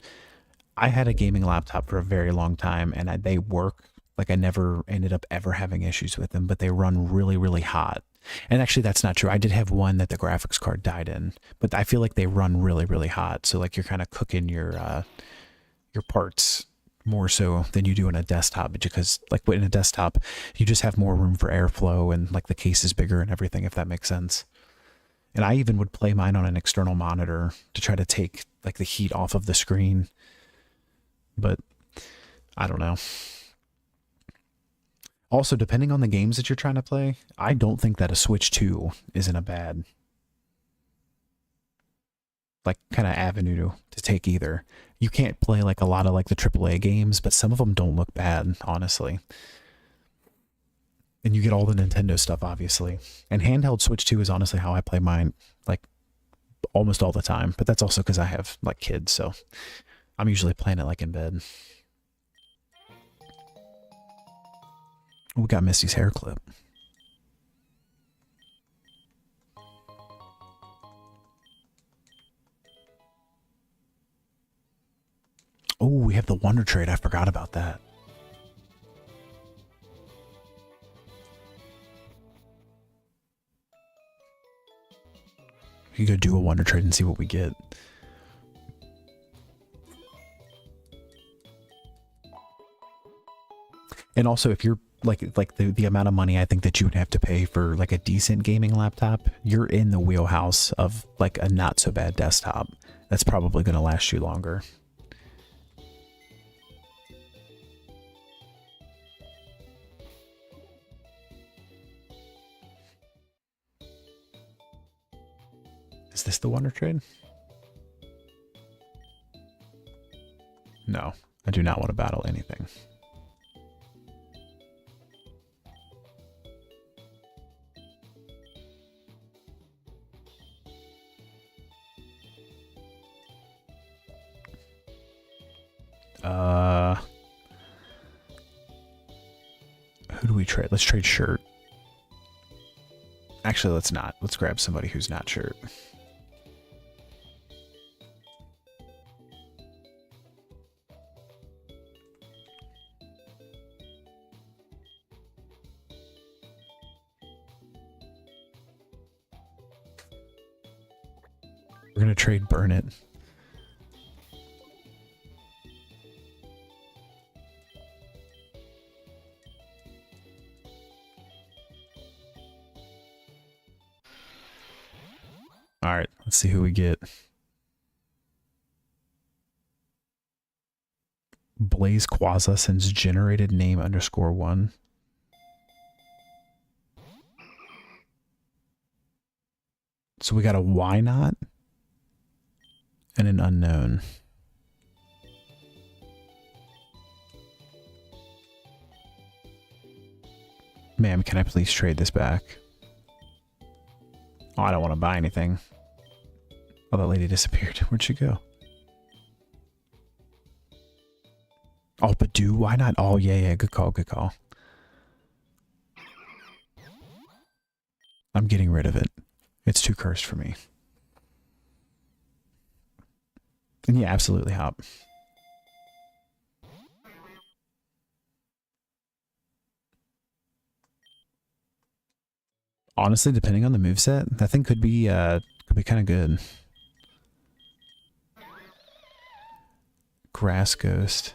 I had a gaming laptop for a very long time, and they work. Like, I never ended up ever having issues with them, but they run really, really hot. And actually, that's not true. I did have one that the graphics card died in, but I feel like they run really, really hot. So like, you're kind of cooking your parts more so than you do in a desktop, because like in a desktop you just have more room for airflow, and like the case is bigger and everything, if that makes sense. And I even would play mine on an external monitor to try to take like the heat off of the screen, but I don't know. Also, depending on the games that you're trying to play, I don't think that a Switch 2 isn't a bad like kind of avenue to take either. You can't play like a lot of like the AAA games, but some of them don't look bad, honestly. And you get all the Nintendo stuff, obviously. And handheld Switch 2 is honestly how I play mine, like almost all the time. But that's also because I have like kids, so I'm usually playing it like in bed. We got Misty's hair clip. Oh, we have the Wonder Trade. I forgot about that. We can go do a Wonder Trade and see what we get. And also, if you're like the amount of money I think that you would have to pay for like a decent gaming laptop, you're in the wheelhouse of like a not so bad desktop. That's probably going to last you longer. Is this the Wonder Trade? No, I do not want to battle anything. Who do we trade? Let's trade shirt. Actually, let's not. Let's grab somebody who's not shirt. We're gonna trade burn it. All right, let's see who we get. Blaze Quaza since generated name _1. So we got a why not and an unknown. Ma'am, can I please trade this back? Oh, I don't want to buy anything. Oh, that lady disappeared. Where'd she go? Oh, Badoo, why not? Oh, yeah, good call, good call. I'm getting rid of it. It's too cursed for me. And yeah, absolutely, Hop. Honestly, depending on the moveset, that thing could be kind of good. Grass Ghost.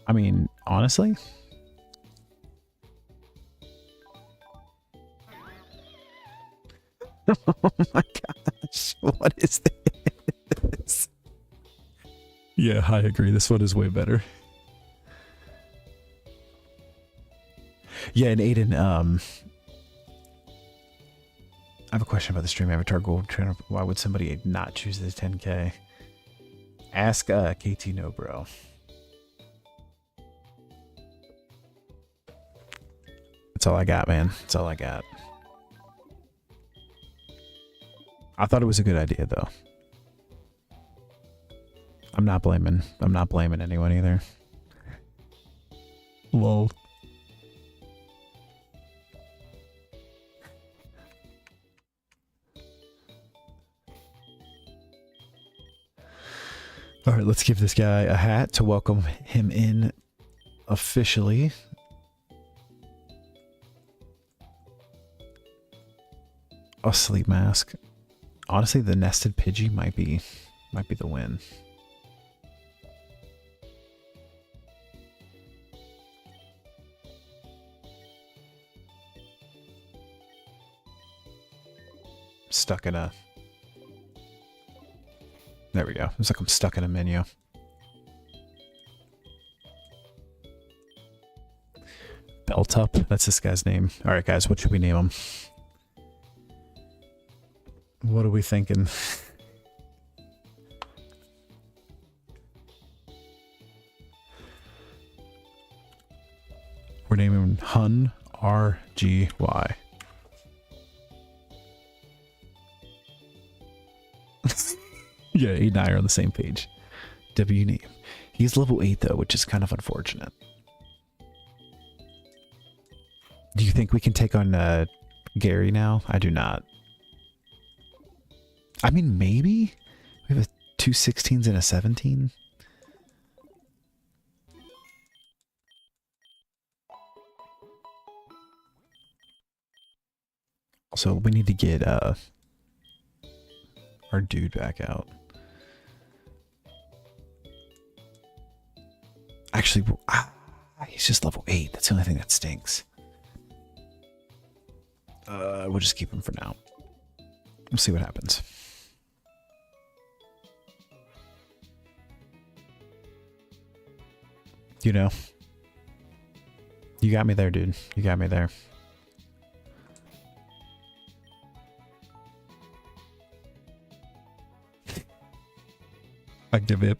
I mean, honestly. Oh my gosh, what is this? Yeah, I agree. This one is way better. Yeah, and Aiden, I have a question about the stream avatar gold. Why would somebody not choose the 10K? Ask KT No Bro. That's all I got, man. That's all I got. I thought it was a good idea, though. I'm not blaming anyone either. Lol. All right, let's give this guy a hat to welcome him in officially. A sleep mask. Honestly, the nested Pidgey might be the win. Stuck in a... There we go. It's like I'm stuck in a menu. Beltup, that's this guy's name. All right, guys, what should we name him? What are we thinking? We're naming him Hun RGY. Yeah, 8 and I are on the same page. W name. He's level 8 though, which is kind of unfortunate. Do you think we can take on Gary now? I do not. I mean, maybe, We have a 2 16s and a 17. So we need to get our dude back out. Actually, he's just level 8. That's the only thing that stinks. We'll just keep him for now. We'll see what happens. You know. You got me there, dude. You got me there. I give it.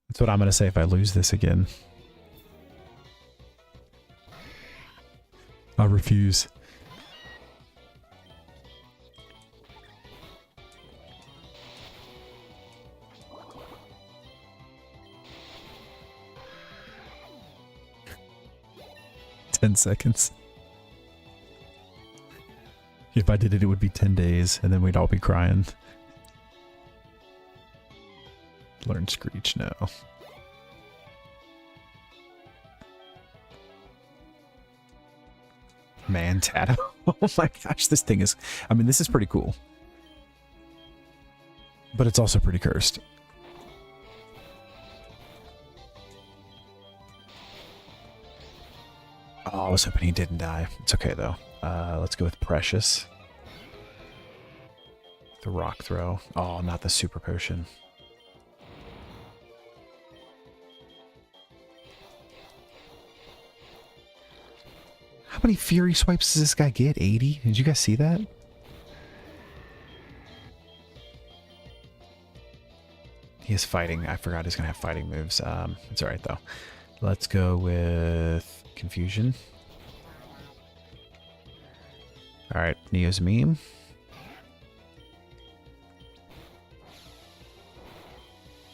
That's what I'm going to say if I lose this again. I refuse. $10. If I did it, it would be 10 days, and then we'd all be crying. Learn Screech now. Man, Tato. Oh my gosh, this thing is... I mean, this is pretty cool. But it's also pretty cursed. Oh, I was hoping he didn't die. It's okay, though. Let's go with Precious. The Rock Throw. Oh, not the Super Potion. How many Fury Swipes does this guy get? 80? Did you guys see that? He is fighting. I forgot he's going to have fighting moves. It's alright, though. Let's go with Confusion. Alright, Neo's Meme.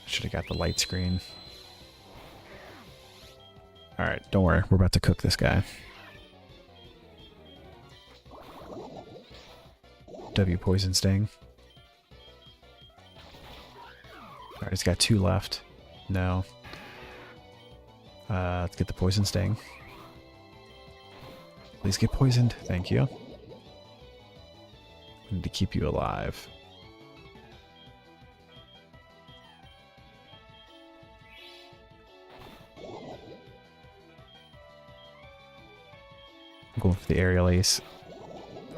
Should have got the light screen. Alright, don't worry. We're about to cook this guy. W Poison Sting. Alright, he's got 2 left. No. Let's get the Poison Sting. Please get poisoned. Thank you. I need to keep you alive. I'm going for the Aerial Ace.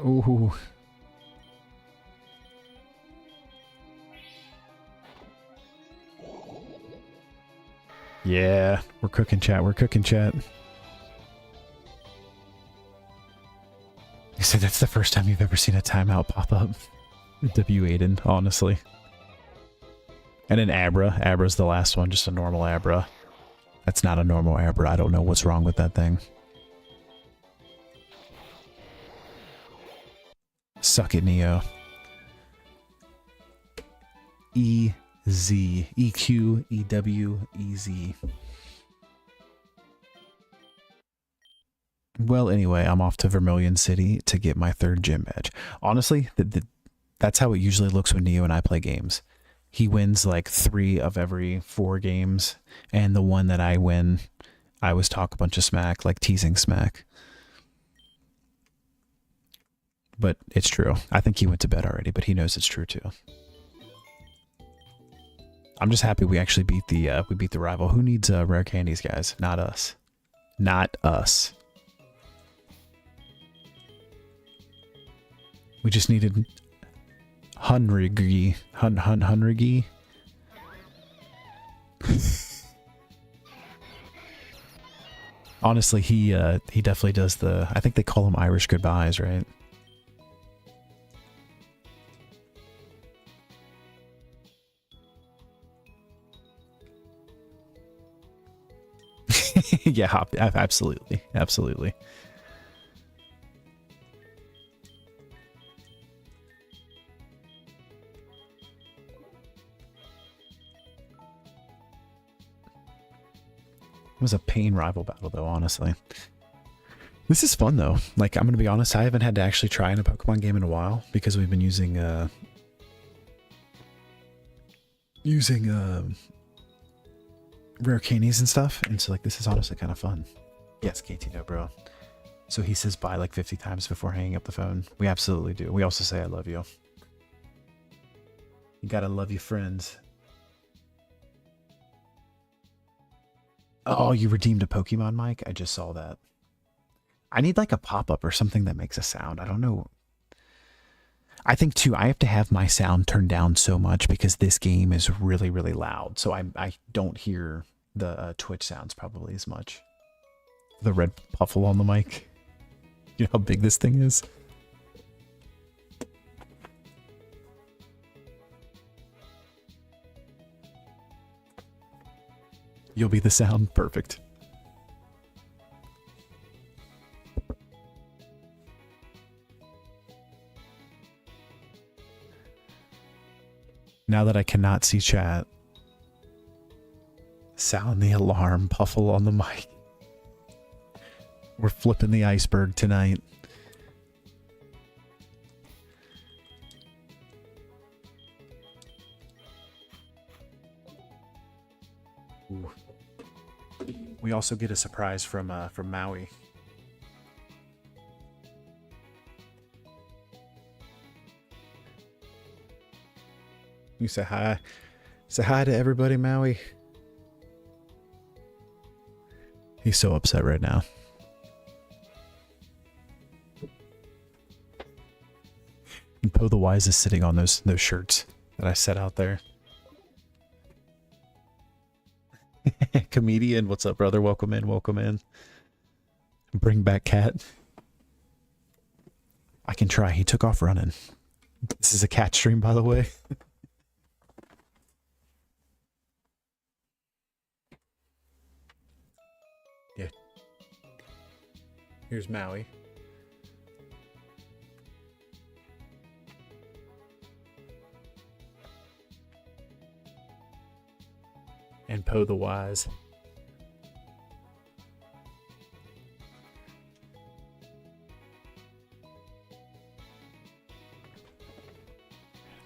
Ooh. Yeah, we're cooking, chat. We're cooking, chat. You said that's the first time you've ever seen a timeout pop up. W Aiden, honestly. And an Abra. Abra's the last one, just a normal Abra. That's not a normal Abra. I don't know what's wrong with that thing. Suck it, Neo. E-Z. E-Q, E-W, E-Z. Well, anyway, I'm off to Vermilion City to get my 3rd gym badge. Honestly, that's how it usually looks when Neo and I play games. He wins like 3 of every 4 games, and the one that I win, I always talk a bunch of smack, like teasing smack. But it's true. I think he went to bed already, but he knows it's true too. I'm just happy we actually beat the rival. Who needs rare candies, guys? Not us. Not us. We just needed Hunrigi. Hunrigi. Honestly, he definitely does the... I think they call him Irish goodbyes, right? Yeah, absolutely. Absolutely. It was a pain rival battle, though, honestly. This is fun though. Like, I'm gonna be honest, I haven't had to actually try in a Pokemon game in a while because we've been using rare candies and stuff, and so like this is honestly kind of fun. Yes, KT, no bro. So he says bye like 50 times before hanging up the phone. We absolutely do. We also say I love you. You gotta love your friends. Oh, you redeemed a Pokemon mic? I just saw that. I need like a pop-up or something that makes a sound. I don't know. I think too, I have to have my sound turned down so much because this game is really, really loud. So I don't hear the Twitch sounds probably as much. The red puffle on the mic. You know how big this thing is? You'll be the sound. Perfect. Now that I cannot see chat, sound the alarm, Puffle on the mic. We're flipping the iceberg tonight. Ooh. We also get a surprise from Maui. You say hi. Say hi to everybody, Maui. He's so upset right now. And Poe the Wise is sitting on those shirts that I set out there. Comedian, what's up, brother? Welcome in, welcome in. Bring back Cat. I can try. He took off running. This is a cat stream, by the way. Yeah. Here's Maui. And Poe the Wise.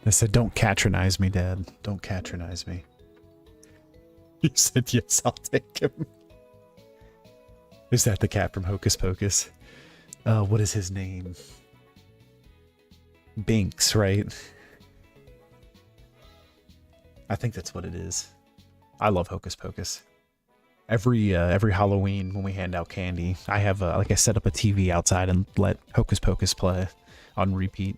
I said, don't patronize me, Dad. Don't patronize me. You said, yes, I'll take him. Is that the cat from Hocus Pocus? What is his name? Binks, right? I think that's what it is. I love Hocus Pocus. Every Halloween when we hand out candy, I have like I set up a TV outside and let Hocus Pocus play on repeat.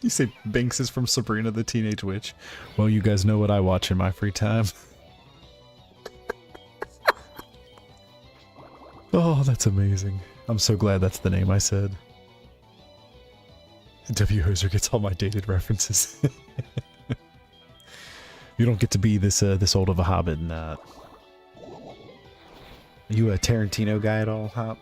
You say Binks is from Sabrina the Teenage Witch? Well, you guys know what I watch in my free time. Oh, that's amazing. I'm so glad that's the name I said. W. Hoser gets all my dated references. You don't get to be this old of a Hobbit and Are you a Tarantino guy at all, Hop?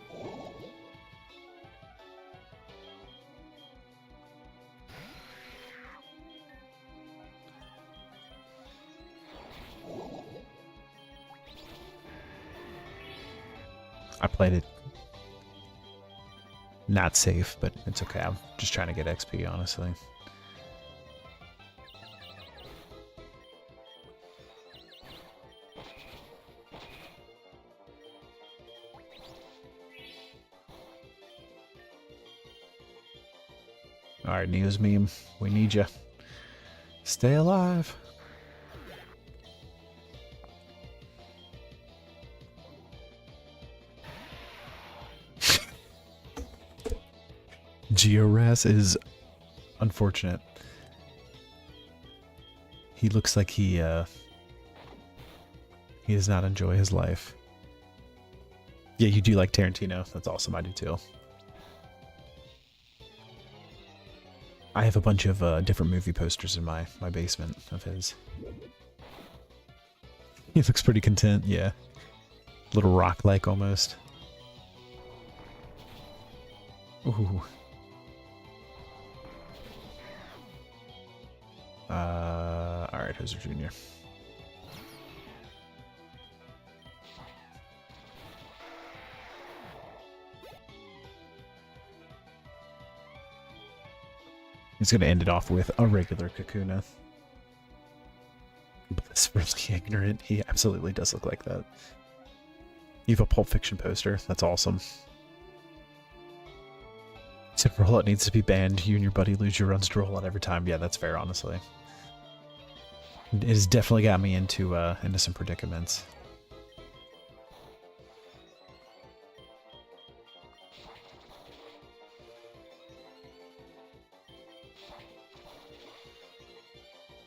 I played it not safe, but it's okay. I'm just trying to get XP, honestly. Alright, Neo's meme. We need you. Stay alive. Georaz is unfortunate. He looks like he does not enjoy his life. Yeah, you do like Tarantino. That's awesome. I do too. I have a bunch of different movie posters in my basement of his. He looks pretty content, yeah. Little rock-like almost. Ooh. Alright, Hoser Jr. He's going to end it off with a regular Kakuna. Blissfully ignorant. He absolutely does look like that. You have a Pulp Fiction poster. That's awesome. Except Rollout needs to be banned. You and your buddy lose your runs to Rollout every time. Yeah, that's fair, honestly. It has definitely got me into some predicaments.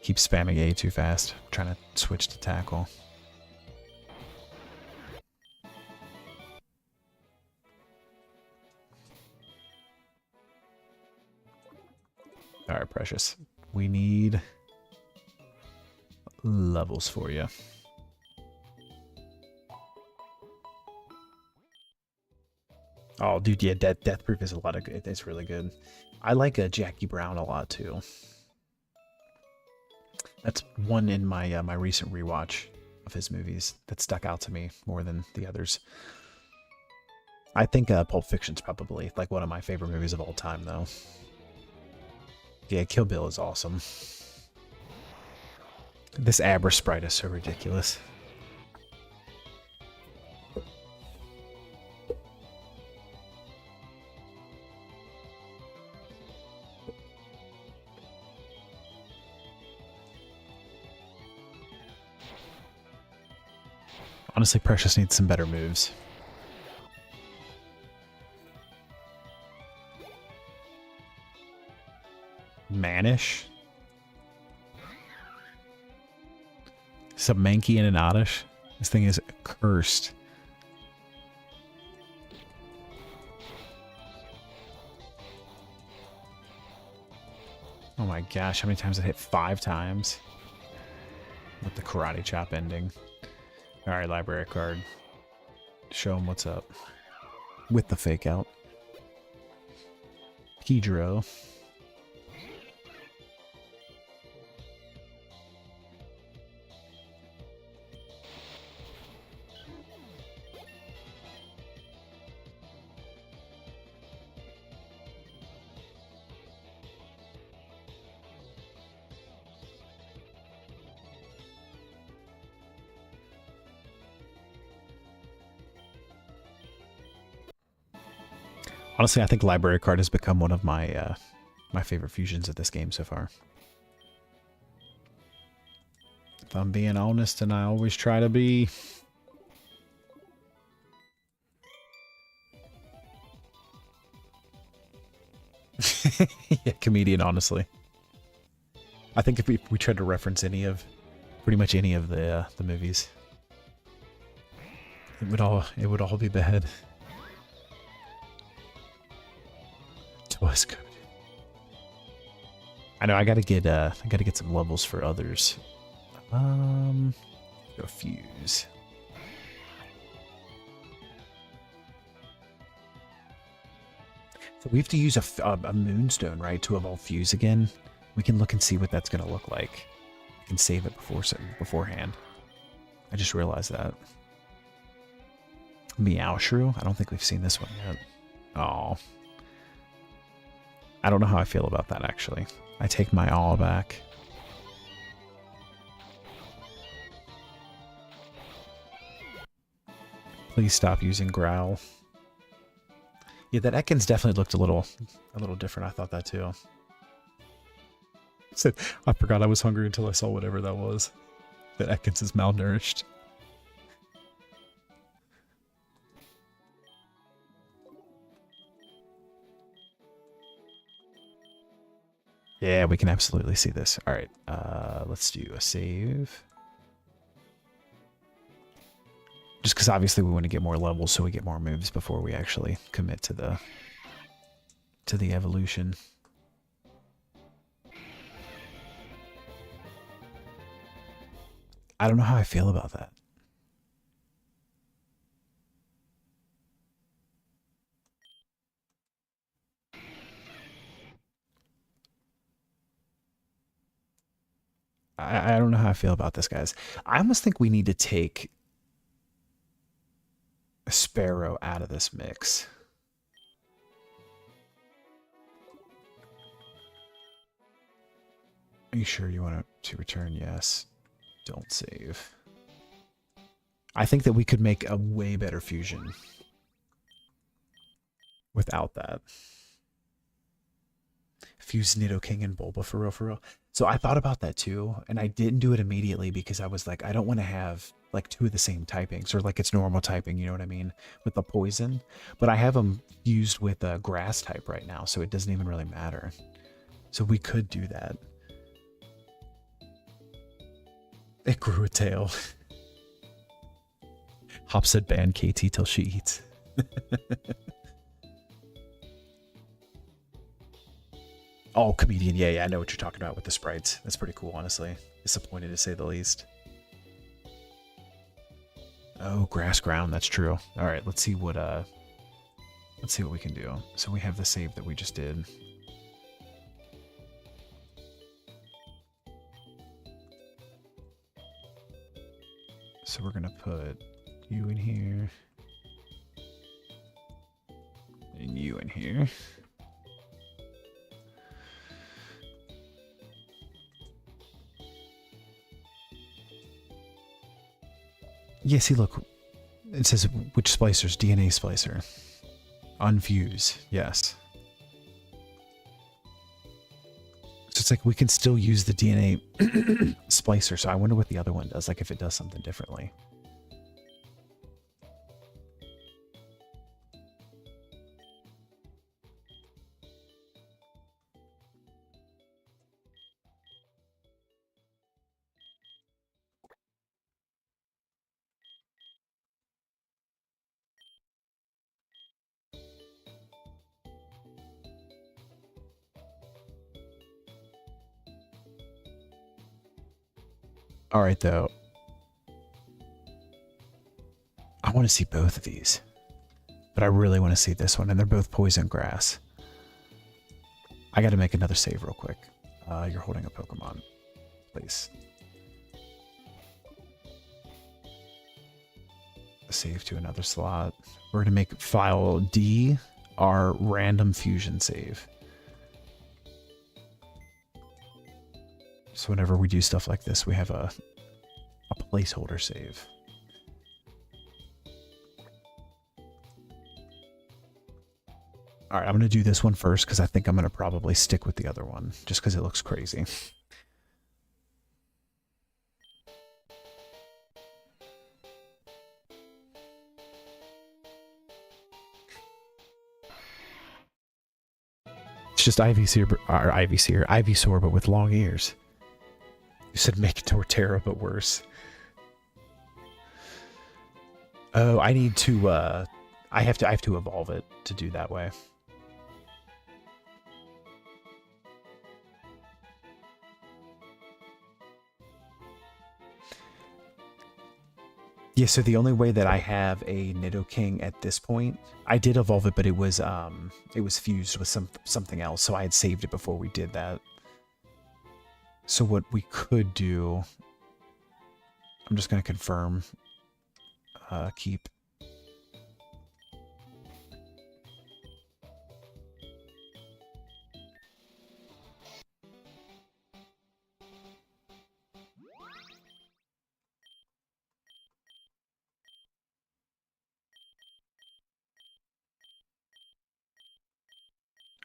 Keep spamming A too fast. I'm trying to switch to tackle. Alright, Precious. We need levels for you. Oh, dude, yeah, Death Proof is a lot of good. It's really good. I like Jackie Brown a lot too. That's one in my my recent rewatch of his movies that stuck out to me more than the others. I think Pulp Fiction's probably like one of my favorite movies of all time, though. Yeah, Kill Bill is awesome. This Abra sprite is so ridiculous. Honestly, Precious needs some better moves. Manish? Some Mankey and an Oddish? This thing is cursed. Oh my gosh, how many times did it hit? 5 times? With the karate chop ending. Alright, library card. Show him what's up. With the fake out. Pedro. Honestly, I think library card has become one of my my favorite fusions of this game so far. If I'm being honest, and I always try to be. Yeah, comedian, honestly. I think if we tried to reference pretty much any of the movies, it would all be bad. Was good. I know I gotta get some levels for others. Go fuse. So we have to use a moonstone, right, to evolve fuse again. We can look and see what that's gonna look like. We can save it beforehand. I just realized that. Meowshrew? I don't think we've seen this one yet. Oh. I don't know how I feel about that, actually. I take my all back. Please stop using Growl. Yeah, that Ekans definitely looked a little different. I thought that too. I forgot I was hungry until I saw whatever that was. That Ekans is malnourished. Yeah, we can absolutely see this. All right, let's do a save. Just because obviously we want to get more levels so we get more moves before we actually commit to the evolution. I don't know how I feel about that. I don't know how I feel about this, guys. I almost think we need to take a Sparrow out of this mix. Are you sure you want to return? Yes. Don't save. I think that we could make a way better fusion without that. Fuse Nidoking and Bulba for real, for real. So I thought about that too, and I didn't do it immediately because I was like, I don't want to have like two of the same typings, or like it's normal typing, you know what I mean, with the poison. But I have them used with a grass type right now, so it doesn't even really matter. So we could do that. It grew a tail. Hop said ban KT till she eats. Oh, comedian. Yeah, I know what you're talking about with the sprites. That's pretty cool, honestly. Disappointed to say the least. Oh, grass ground. That's true. All right, let's see what we can do. So we have the save that we just did. So we're gonna put you in here and you in here. Yeah, see, look, it says which splicers? DNA splicer. Unfuse, yes. So it's like we can still use the DNA splicer, so I wonder what the other one does, like if it does something differently. All right, though. I want to see both of these, but I really want to see this one, and they're both poison grass. I got to make another save real quick. You're holding a Pokemon, please. Save to another slot. We're going to make file D our random fusion save. So whenever we do stuff like this, we have a placeholder save. All right, I'm going to do this one first because I think I'm going to probably stick with the other one just because it looks crazy. It's just Ivysaur, but with long ears. You said make Torterra, but worse. Oh, I need to. I have to evolve it to do that way. Yeah, so the only way that I have a Nidoking at this point, I did evolve it, but it was fused with something else, so I had saved it before we did that. So what we could do, I'm just going to confirm, keep.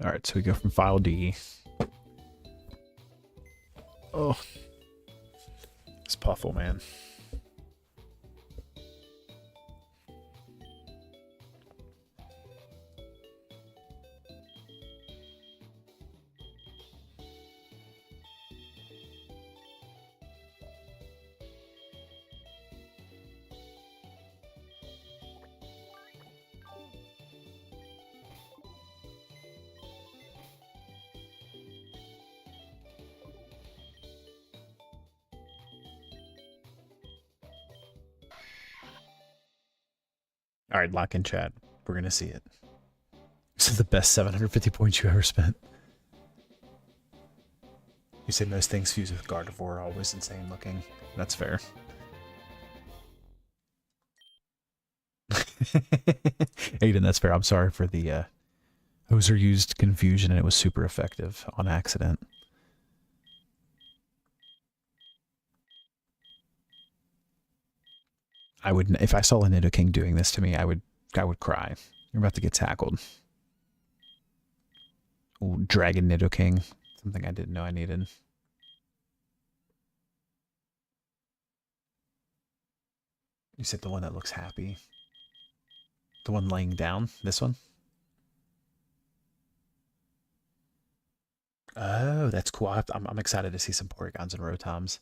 All right, so we go from file D. Oh, it's Puffle, man. All right, lock in chat. We're going to see it. This is the best 750 points you ever spent. You say most things fused with Gardevoir are always insane looking. That's fair. Aiden, that's fair. I'm sorry for the Hoser used confusion and it was super effective on accident. I would, if I saw a Nidoking doing this to me, I would cry. You're about to get tackled. Ooh, Dragon Nidoking. Something I didn't know I needed. You said the one that looks happy. The one laying down? This one? Oh, that's cool. I'm excited to see some Porygons and Rotoms.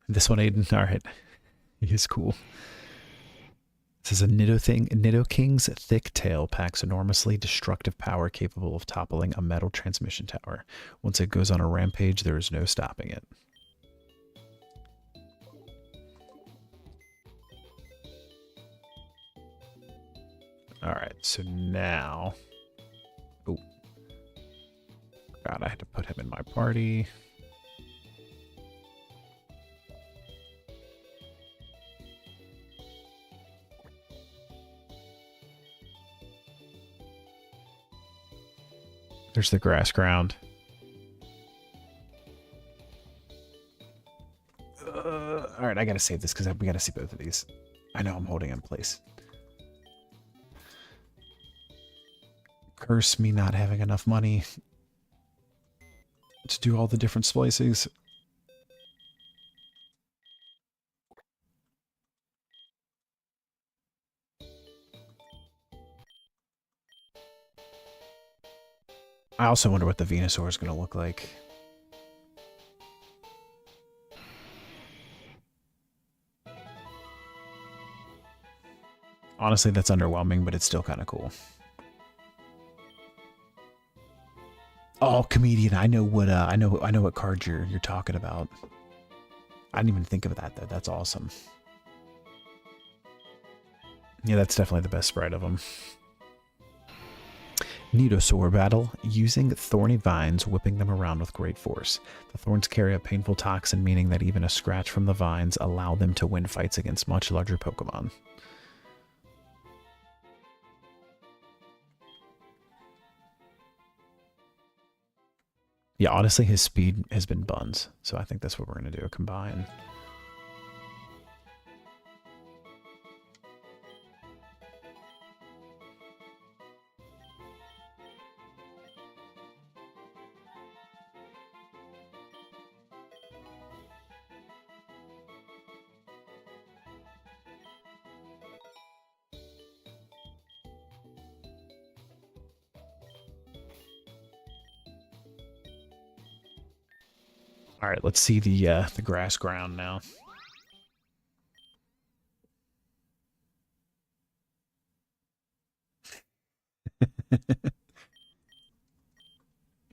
This one, Aiden. All right. He is cool. This is a Nidoking's thick tail packs enormously destructive power capable of toppling a metal transmission tower. Once it goes on a rampage, there is no stopping it. Alright, so now... Oh. God, I had to put him in my party. There's the grass ground. Alright, I gotta save this because we gotta see both of these. I know I'm holding in place. Curse me not having enough money to do all the different splices. I also wonder what the Venusaur is going to look like. Honestly, that's underwhelming, but it's still kind of cool. Oh, comedian! I know what card you're talking about. I didn't even think of that though. That's awesome. Yeah, that's definitely the best sprite of them. Nidosaur battle, using thorny vines, whipping them around with great force. The thorns carry a painful toxin, meaning that even a scratch from the vines allow them to win fights against much larger Pokemon. Yeah, honestly, his speed has been buns, so I think that's what we're going to do, a combine. All right, let's see the grass ground now.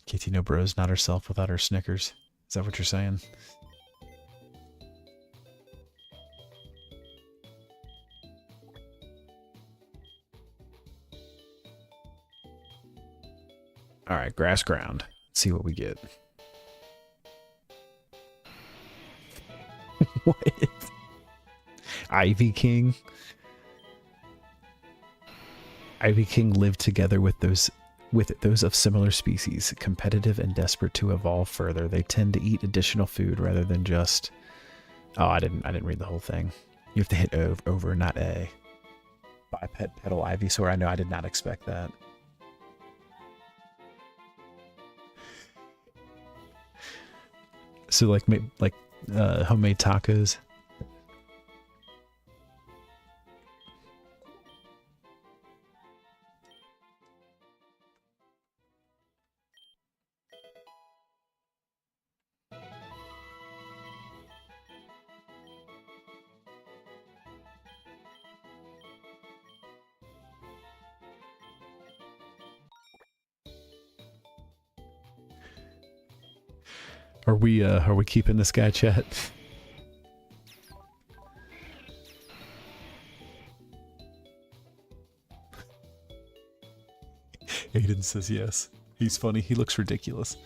KT No Bros not herself without her Snickers. Is that what you're saying? All right, grass ground. Let's see what we get. What? Ivy King? Ivy King lived together with those of similar species, competitive and desperate to evolve further. They tend to eat additional food rather than just... Oh, I didn't read the whole thing. You have to hit over, not A. Biped Petal Ivysaur. I know, I did not expect that. So like homemade tacos. Are we keeping this guy, chat? Aiden says yes. He's funny. He looks ridiculous.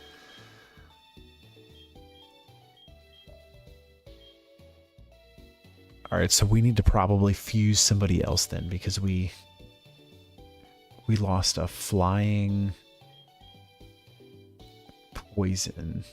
Alright, so we need to probably fuse somebody else then, because we lost a flying poison.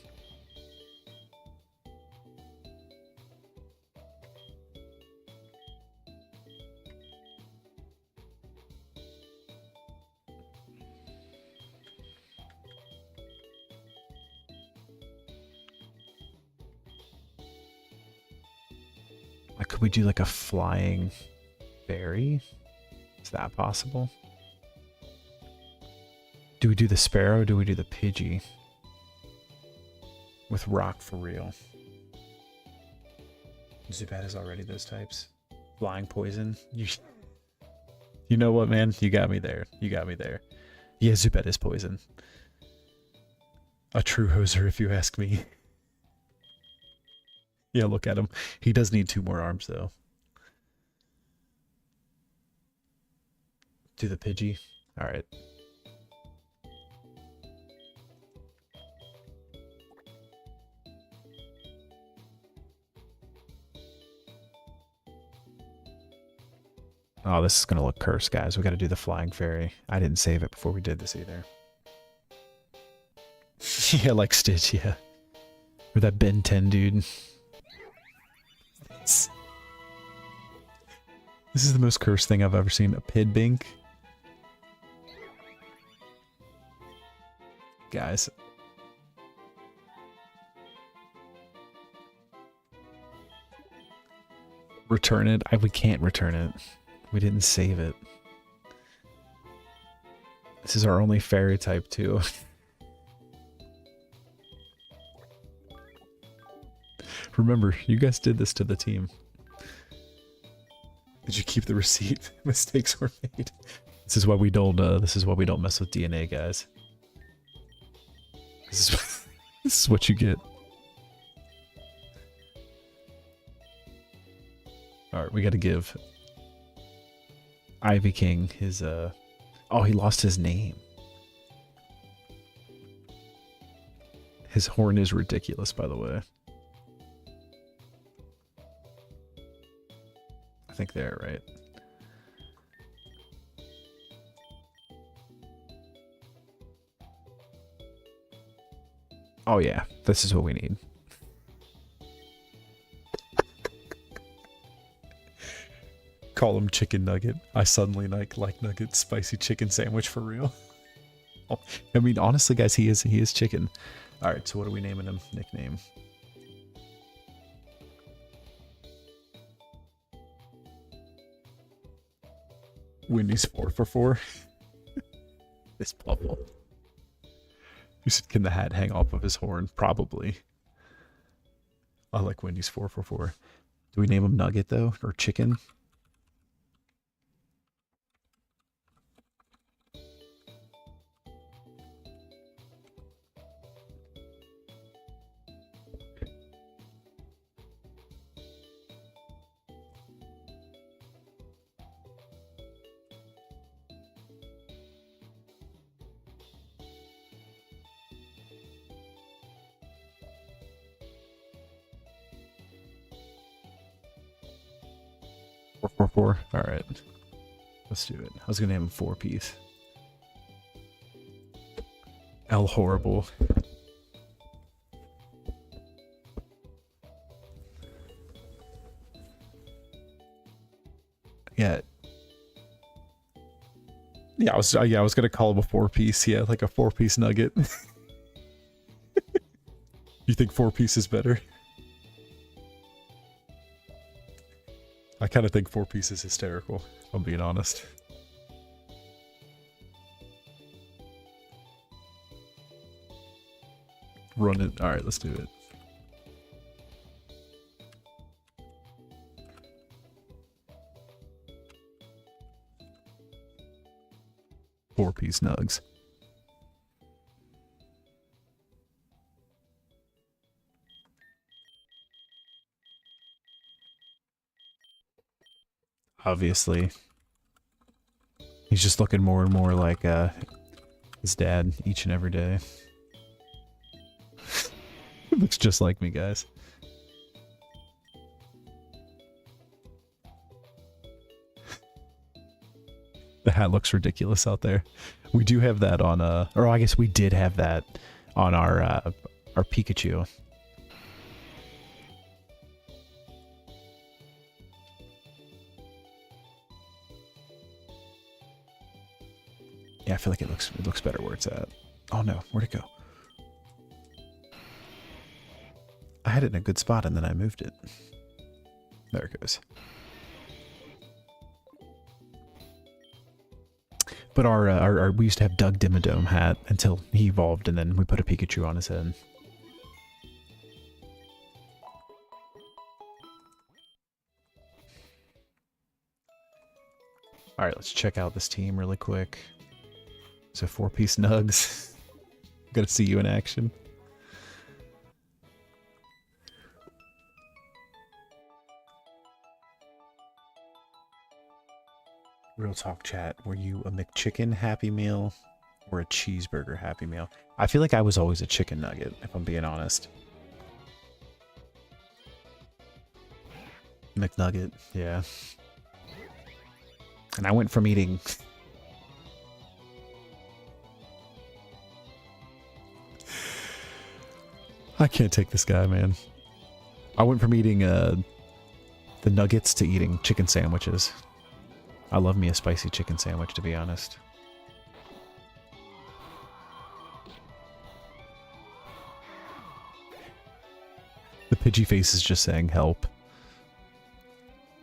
Could we do like a flying fairy? Is that possible? Do we do the sparrow or do we do the Pidgey? With rock for real. Zubat is already those types. Flying poison. You know what, man? You got me there. You got me there. Yeah, Zubat is poison. A true hoser, if you ask me. Yeah, look at him. He does need 2 more arms, though. Do the Pidgey. Alright. Oh, this is going to look cursed, guys. We got to do the flying fairy. I didn't save it before we did this either. Yeah, like Stitch, yeah. Or that Ben 10 dude. This is the most cursed thing I've ever seen. A Pidbink. Guys. Return it? We can't return it. We didn't save it. This is our only fairy type too. Remember, you guys did this to the team. Did you keep the receipt? Mistakes were made. This is why we don't mess with DNA, guys. This is what you get. Alright, we gotta give Ivy King his oh, he lost his name. His horn is ridiculous, by the way. I think they're right. Oh yeah, this is what we need. Call him Chicken Nugget. I suddenly like Nugget spicy chicken sandwich for real. Oh, I mean, honestly, guys, he is chicken. All right, so what are we naming him? Nickname. Wendy's 444. This bubble. You said, can the hat hang off of his horn? Probably. I like Wendy's 444. Do we name him Nugget though, or Chicken? Four. All right, let's do it. I was gonna name him 4-piece. El Horrible. Yeah. Yeah, I was gonna call him a 4-piece. Yeah, like a 4-piece nugget. You think 4-piece is better? I kind of think 4-piece is hysterical, if I'm being honest. Run it. Alright, let's do it. Four-piece nugs. Obviously. He's just looking more and more like his dad each and every day. He looks just like me, guys. The hat looks ridiculous out there. We do have that on or I guess we did have that on our Pikachu. Yeah, I feel like it looks better where it's at. Oh no, where'd it go? I had it in a good spot and then I moved it. There it goes. But our we used to have Doug Dimmadome hat until he evolved, and then we put a Pikachu on his head. All right, let's check out this team really quick. So 4-piece Nugs. Good to see you in action. Real talk chat, were you a McChicken Happy Meal or a cheeseburger Happy Meal? I feel like I was always a chicken nugget, if I'm being honest. McNugget, yeah. And I went from eating... I can't take this guy, man. I went from eating the nuggets to eating chicken sandwiches. I love me a spicy chicken sandwich, to be honest. The Pidgey face is just saying help.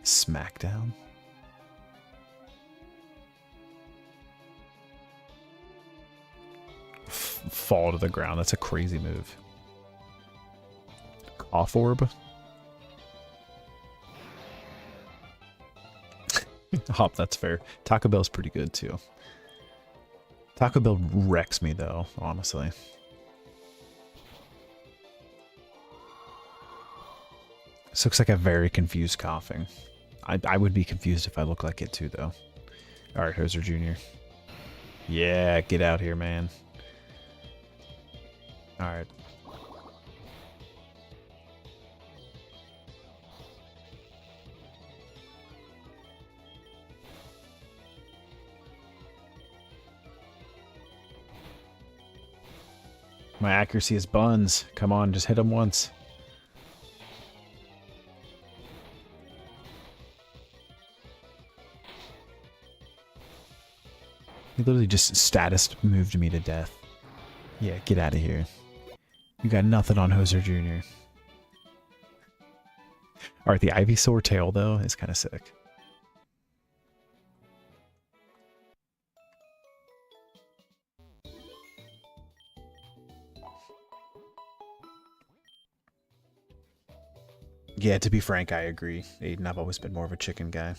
Smackdown. Fall to the ground. That's a crazy move. Off orb. Hop, that's fair. Taco Bell's pretty good too. Taco Bell wrecks me though, honestly. This looks like a very confused coughing. I would be confused if I looked like it too though. Alright, Hoser Jr. Yeah, get out here, man. Alright. My accuracy is buns. Come on, just hit him once. He literally just status moved me to death. Yeah, get out of here. You got nothing on Hoser Jr. Alright, the Ivysaur tail, though, is kind of sick. Yeah, to be frank, I agree. Aiden, I've always been more of a chicken guy.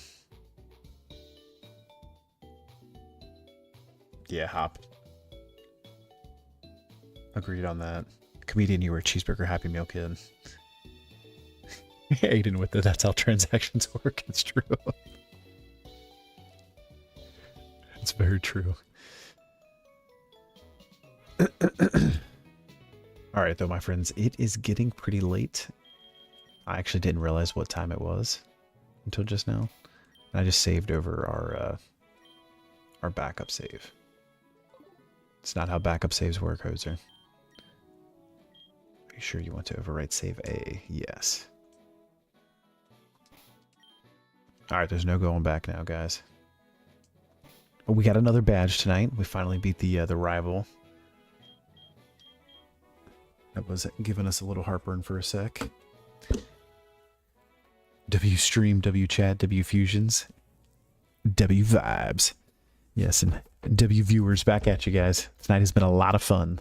Yeah, Hop. Agreed on that. Comedian, you were a cheeseburger Happy Meal kid. Aiden with it, that's how transactions work. It's true. It's very true. Alright, though, my friends, it is getting pretty late. I actually didn't realize what time it was until just now. And I just saved over our backup save. It's not how backup saves work, Hoser. Are you sure you want to overwrite save A? Yes. Alright, there's no going back now, guys. But we got another badge tonight. We finally beat the rival. That was giving us a little heartburn for a sec. W stream, W chat, W fusions, W vibes. Yes, and W viewers, back at you guys. Tonight has been a lot of fun.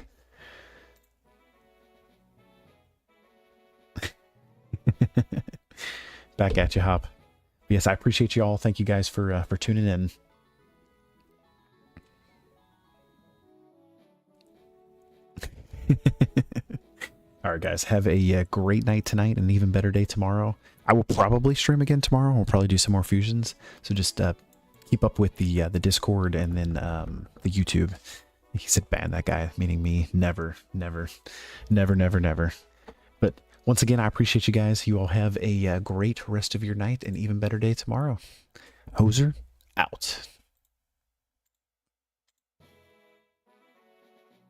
Back at you, Hop. Yes, I appreciate you all. Thank you guys for tuning in. All right, guys, have a great night tonight and an even better day tomorrow. I will probably stream again tomorrow. We'll probably do some more fusions. So just keep up with the Discord and then the YouTube. He said ban that guy, meaning me. Never, never, never, never, never. But once again, I appreciate you guys. You all have a great rest of your night and even better day tomorrow. Hoser, out.